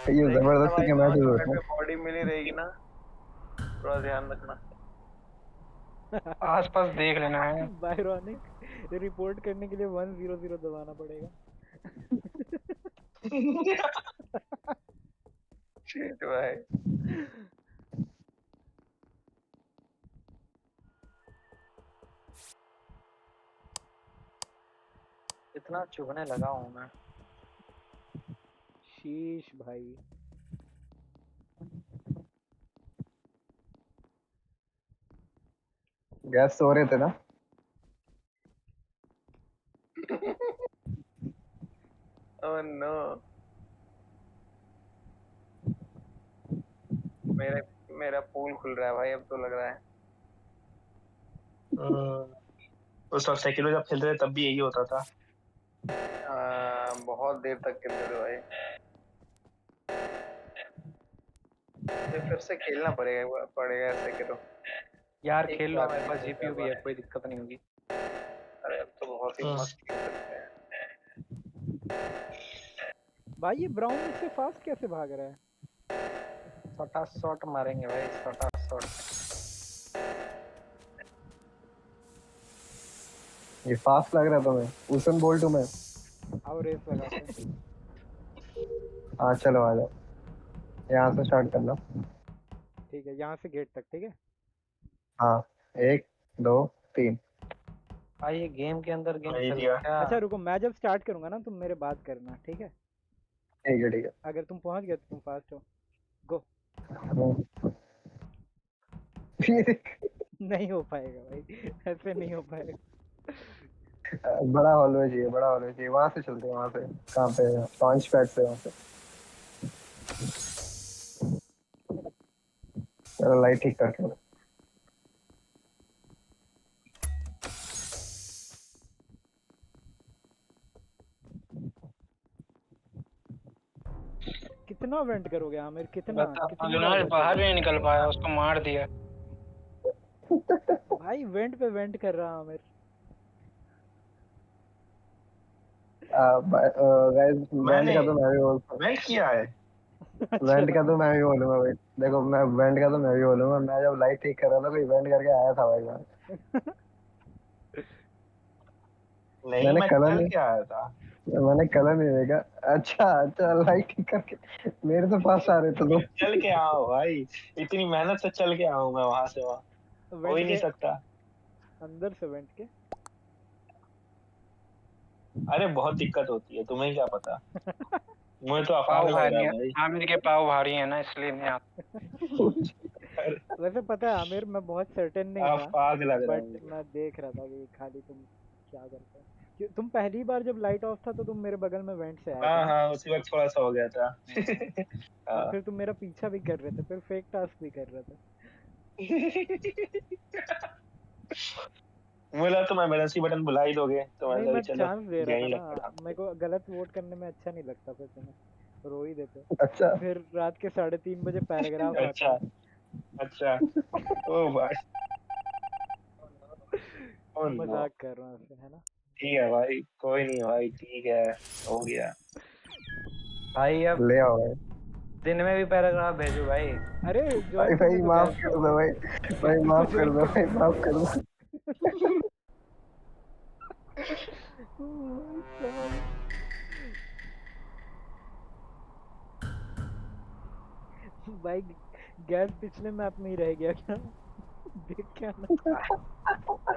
देख लेना जबरदस्ती भाई, के 5 मैचेस हो मिनट रहे में बॉडी मिली रहेगी ना, थोड़ा ध्यान रखना। आसपास देख लेना है। बायरॉनिक रिपोर्ट करने के लिए 100 दबाना पड़ेगा। शिट भाई। इतना चुभने लगा हूँ मैं। शीश भाई, गैस सो रहे थे ना। ओह नो, मेरे मेरा पूल खुल रहा है भाई, अब तो लग रहा है। उस वक्त सेकिलो जब खेलते थे तब भी यही होता था। बहुत देर तक खेलते थे भाई। ये फिर से खेलना पड़ेगा ऐसे करो। यार एक खेल लो, बार मेरे नहीं पास हो जीपीयू भी जाता है, कोई दिक्कत नहीं होगी। अरे अब तो बहुत ही मस्त खेल सकते हैं। भाई ये ब्राउन इससे फास्ट कैसे भाग रहा है? सटा शॉट मारेंगे भाई, सटा शॉट। ये फास्ट लग रहा है तुम्हें? उसन बोल्ट हूँ मैं। आओ रेस लगाते हैं। हाँ चलो आ जाओ, यहाँ से स्टार्ट करना। ठीक है, यहाँ से गेट तक, ठीक है। हाँ 1 2 3। भाई ये गेम के अंदर गेम नहीं चल दिया। रहा है क्या? अच्छा रुको, मैं जब स्टार्ट करूंगा ना तुम मेरे बात करना, ठीक है? ठीक है। अगर तुम पहुंच गए तो तुम फास्ट हो। गो। नहीं हो पाएगा भाई, ऐसे नहीं हो पाएगा। बड़ा हॉल में चाहिए, बड़ा हॉल में चाहिए। वहां से चलते हैं, वहां से। कहाँ पे? लॉन्च पैड पे वहां से। चलो लाइट ठीक करके लो। कितना वेंट करोगे आमिर, कितना बता, कितनी अविनाश बार बाहर बचोगे? भी नहीं निकल पाया, उसको मार दिया। भाई वेंट पे वेंट कर रहा आमिर। गाइस वेंट मैंने का तो मैं भी बोलता वेंट किया है। हूँ। वेंट का तो मैं भी बोलूंगा भाई। देखो मैं वेंट का तो मैं भी बोलूंगा। मैं जब लाइट ठीक कर रहा था कोई वेंट करके आया था भाई वहाँ। नहीं, मैंने मैं कलर चल नहीं के आया था। देखा। अच्छा लाइट ठीक करके मेरे तो पास आ रहे थे तुम। चल के आओ भाई, इतनी मेहनत से चल के आऊँ मैं वहां से वहां, हो ही वेंट नहीं के सकता। अंदर से वेंट के। अरे बहुत दिक्कत होती है, तुम्हें क्या पता। मुझे तो पाव अफाग लग रहा भारी है है, भाई। आमिर के पाव भारी है ना, इसलिए नहीं आता। वैसे पता है आमिर, मैं बहुत सर्टेन नहीं था, अफाग लग रहा है बट मुझे। मैं देख रहा था कि खाली तुम क्या करते हो। तुम पहली बार जब लाइट ऑफ था तो तुम मेरे बगल में वेंट से आए थे हाँ ना? हाँ, उसी वक्त थोड़ा सा हो गया था। हाँ। और हाँ। फिर तुम मेरा पीछा भी कर रहे थे, फिर फेक टास्क भी कर रहे थे। मुझे लगा तुम इमरजेंसी बटन बुला ही दोगे, तो मैं नहीं, लगा मैं कि चलो चांस दे रहा था यहीं ना। लग पड़ा। मेरे को गलत वोट करने में अच्छा नहीं लगता, फिर तुम्हें रो ही देते। अच्छा फिर रात के 3:30 बजे पैराग्राफ अच्छा आता। अच्छा। ओ भाई, ओ नो। मजाक कर रहा हूँ उससे, है ना? ठीक है भाई, कोई नहीं भाई, ठीक है, हो गया। भाई अब ले आओ भाई। दिन में भी पैराग्राफ भेजो भाई। अरे भाई ज्वाइन भाई करने दो माफ गैस कर को। दो भाई। भाई गैस को माफ कर ज्वाइन दो कर भाई, माफ कर दो। भाई गैस पिछले मैप में ही रह गया क्या? देख क्या ना।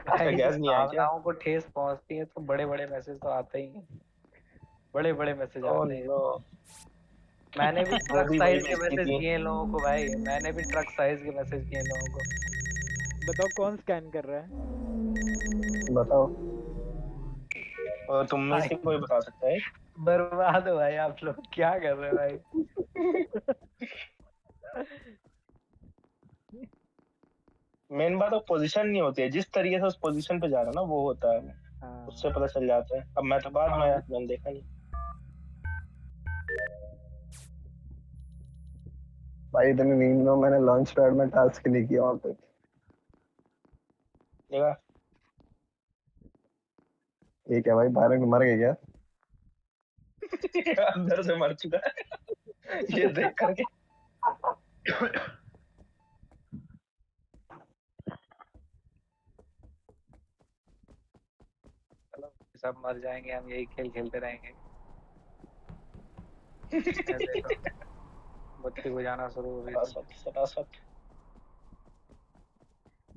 भाई गैस नहीं आया क्या? भावनाओं को ठेस पहुंचती है तो बड़े बड़े मैसेज तो आते ही हैं, बड़े बड़े मैसेज ओह आते हैं। नो। मैंने भी वो ट्रक भी वही साइज के बेचती मैसेज थी। किए हैं लोगों को भाई, मैंने भी ट्रक साइज के मैसेज किए हैं लोगों को। बताओ कौन स्कैन कर रहा है? बताओ। और तुम में से कोई बता सकता है? बर्बाद हो भाई आप लोग, क्या कर रहे हो भाई? मेन बात वो पोजीशन नहीं होती है, जिस तरीके से उस पोजीशन पे जा रहा है ना वो होता है, हाँ उससे पता चल जाता है। अब मैं तो बाद में आया, मैंने देखा नहीं। भाई इतनी नींद में मैंने लॉन्च पैड में टास्क नहीं किया वहाँ पे। देखा? ये क्या भाई, बाहर में मर गए क्या? अंदर से मर चुका है ये देख करके। चलो सब मर जाएंगे, हम यही खेल खेलते रहेंगे। ये देखो बत्ती बुझाना शुरू हो गई थी। सरासत सरासत।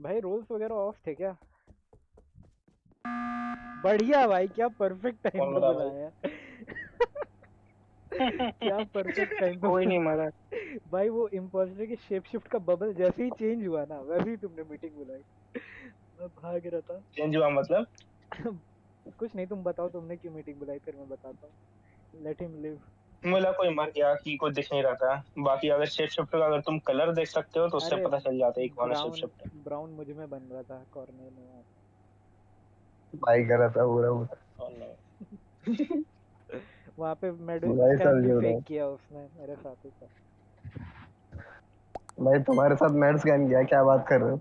भाई रोल्स वगैरह ऑफ थे क्या? बढ़िया भाई, क्या परफेक्ट टाइम कौन पे मरा भाई? बुलाया। क्या परफेक्ट टाइम पे कोई नहीं मरा। भाई वो इम्पोस्टर की शेप शिफ्ट का बबल जैसे ही चेंज हुआ ना, वैसे ही तुमने मीटिंग बुलाई। मैं भाग रहा था। चेंज हुआ मतलब? कुछ नहीं, तुम बताओ तुमने क्यों मीटिंग बुलाई, फिर मैं बताता हूँ। Let him live. मुझे कोई मर गया कि कोई दिख नहीं रहा था। बाकी अगर शेप शिफ्ट का अगर तुम कलर देख सकते हो तो उससे अरे पता चल जाता है कि कौन है शेप ब्राउन शिफ्ट। ब्राउन मुझ में बन रहा था कॉर्नर में। भाई कर रहा था पूरा पूरा। वहाँ पे मेडल भाई स्कैन चल भी जो रहा फेक है। किया उसने मेरे साथ ही था। भाई तुम्हारे साथ मैड स्कैन किया, क्या बात कर रहे हो?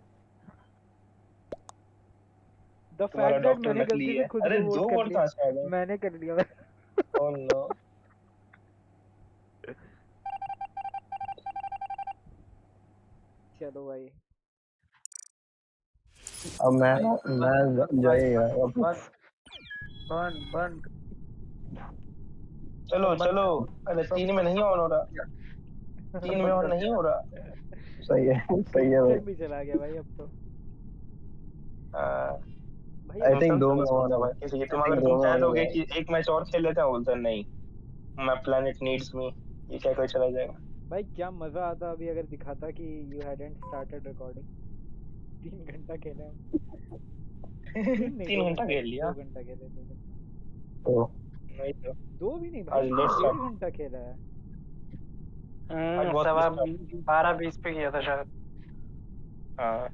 द तुम्हारा फैक्ट दैट डॉक्टर मैंने नकली गलती से है। खुद अरे को वोट 2 कर वोट लिया। कहाँ से आ गए? मैंने कर लिया। Oh no. चलो भाई। अब मैं बंद भाई, जाइएगा बंद वापस। बंद बंद। चलो सब बंद चलो। अरे सब 3 में सब नहीं सब ऑन हो बंद रहा। कर दिया, 3 सब में बंद ऑन कर नहीं दिया। हो रहा। सही है सही है भाई। विंसेंट भी चला गया भाई अब तो। हाँ, भाई आई अब थिंक इंसान दो तो में नहीं ऑन सुनता है। भाई किसी की। आई तुम थिंक अगर दो तुम में कह ऑन दोगे होगा। कि एक मैच और खेल लेते हैं, बोलते हैं नहीं, मैं प्लेनेट नीड्स मी। ये क्या कोई चला जाएगा? भाई क्या मजा आता अभी अगर दिखाता कि यू हैडंट स्टार्टेड रिकॉर्डिंग। 3 घंटा खेले हम। 3 नहीं 3 2 घंटा घंटा खेल लिया। 2 घंटा खेले 2 घंटा। तो नहीं तो 2 भी नहीं भाई, आज पूरा लेट स्टार्ट। 1.5 घंटा खेला है। आज बहुत लेट सवा स्टार्ट। 12:20 पे किया था शायद। हाँ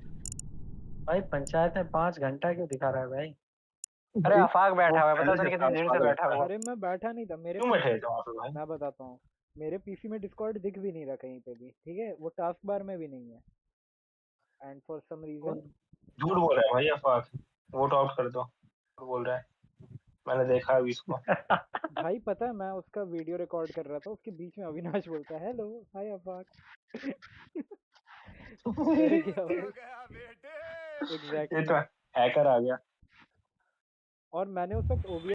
भाई पंचायत में 5 घंटा क्यों दिखा रहा है भाई? अरे भाई आफाक वो बैठा हुआ है, पहले पता चल से था कितनी देर से पागल बैठा हुआ। अरे मैं बैठा नहीं था मेरे क्यों बैठे पीसी। थे वहाँ पे भाई? मैं बताता हूँ। मेरे पीसी में डिस्कॉर्ड दिख भी नहीं रहा कहीं पे भी, ठीक है, वो टास्क बार में भी नहीं है। एंड फॉर सम रीजन झूठ बोल रहा है भाई अफवाक। वोट आउट कर दो। झूठ बोल रहा है। मैंने देखा अभी इसको। भाई पता है मैं उसका वीडियो रिकॉर्ड कर रहा था, उसके बीच में अविनाश बोलता है हेलो हाय अफाक। डर गया भाई। ये एग्जैक्टली। तो हैकर आ गया। और मैंने उस वक्त OBS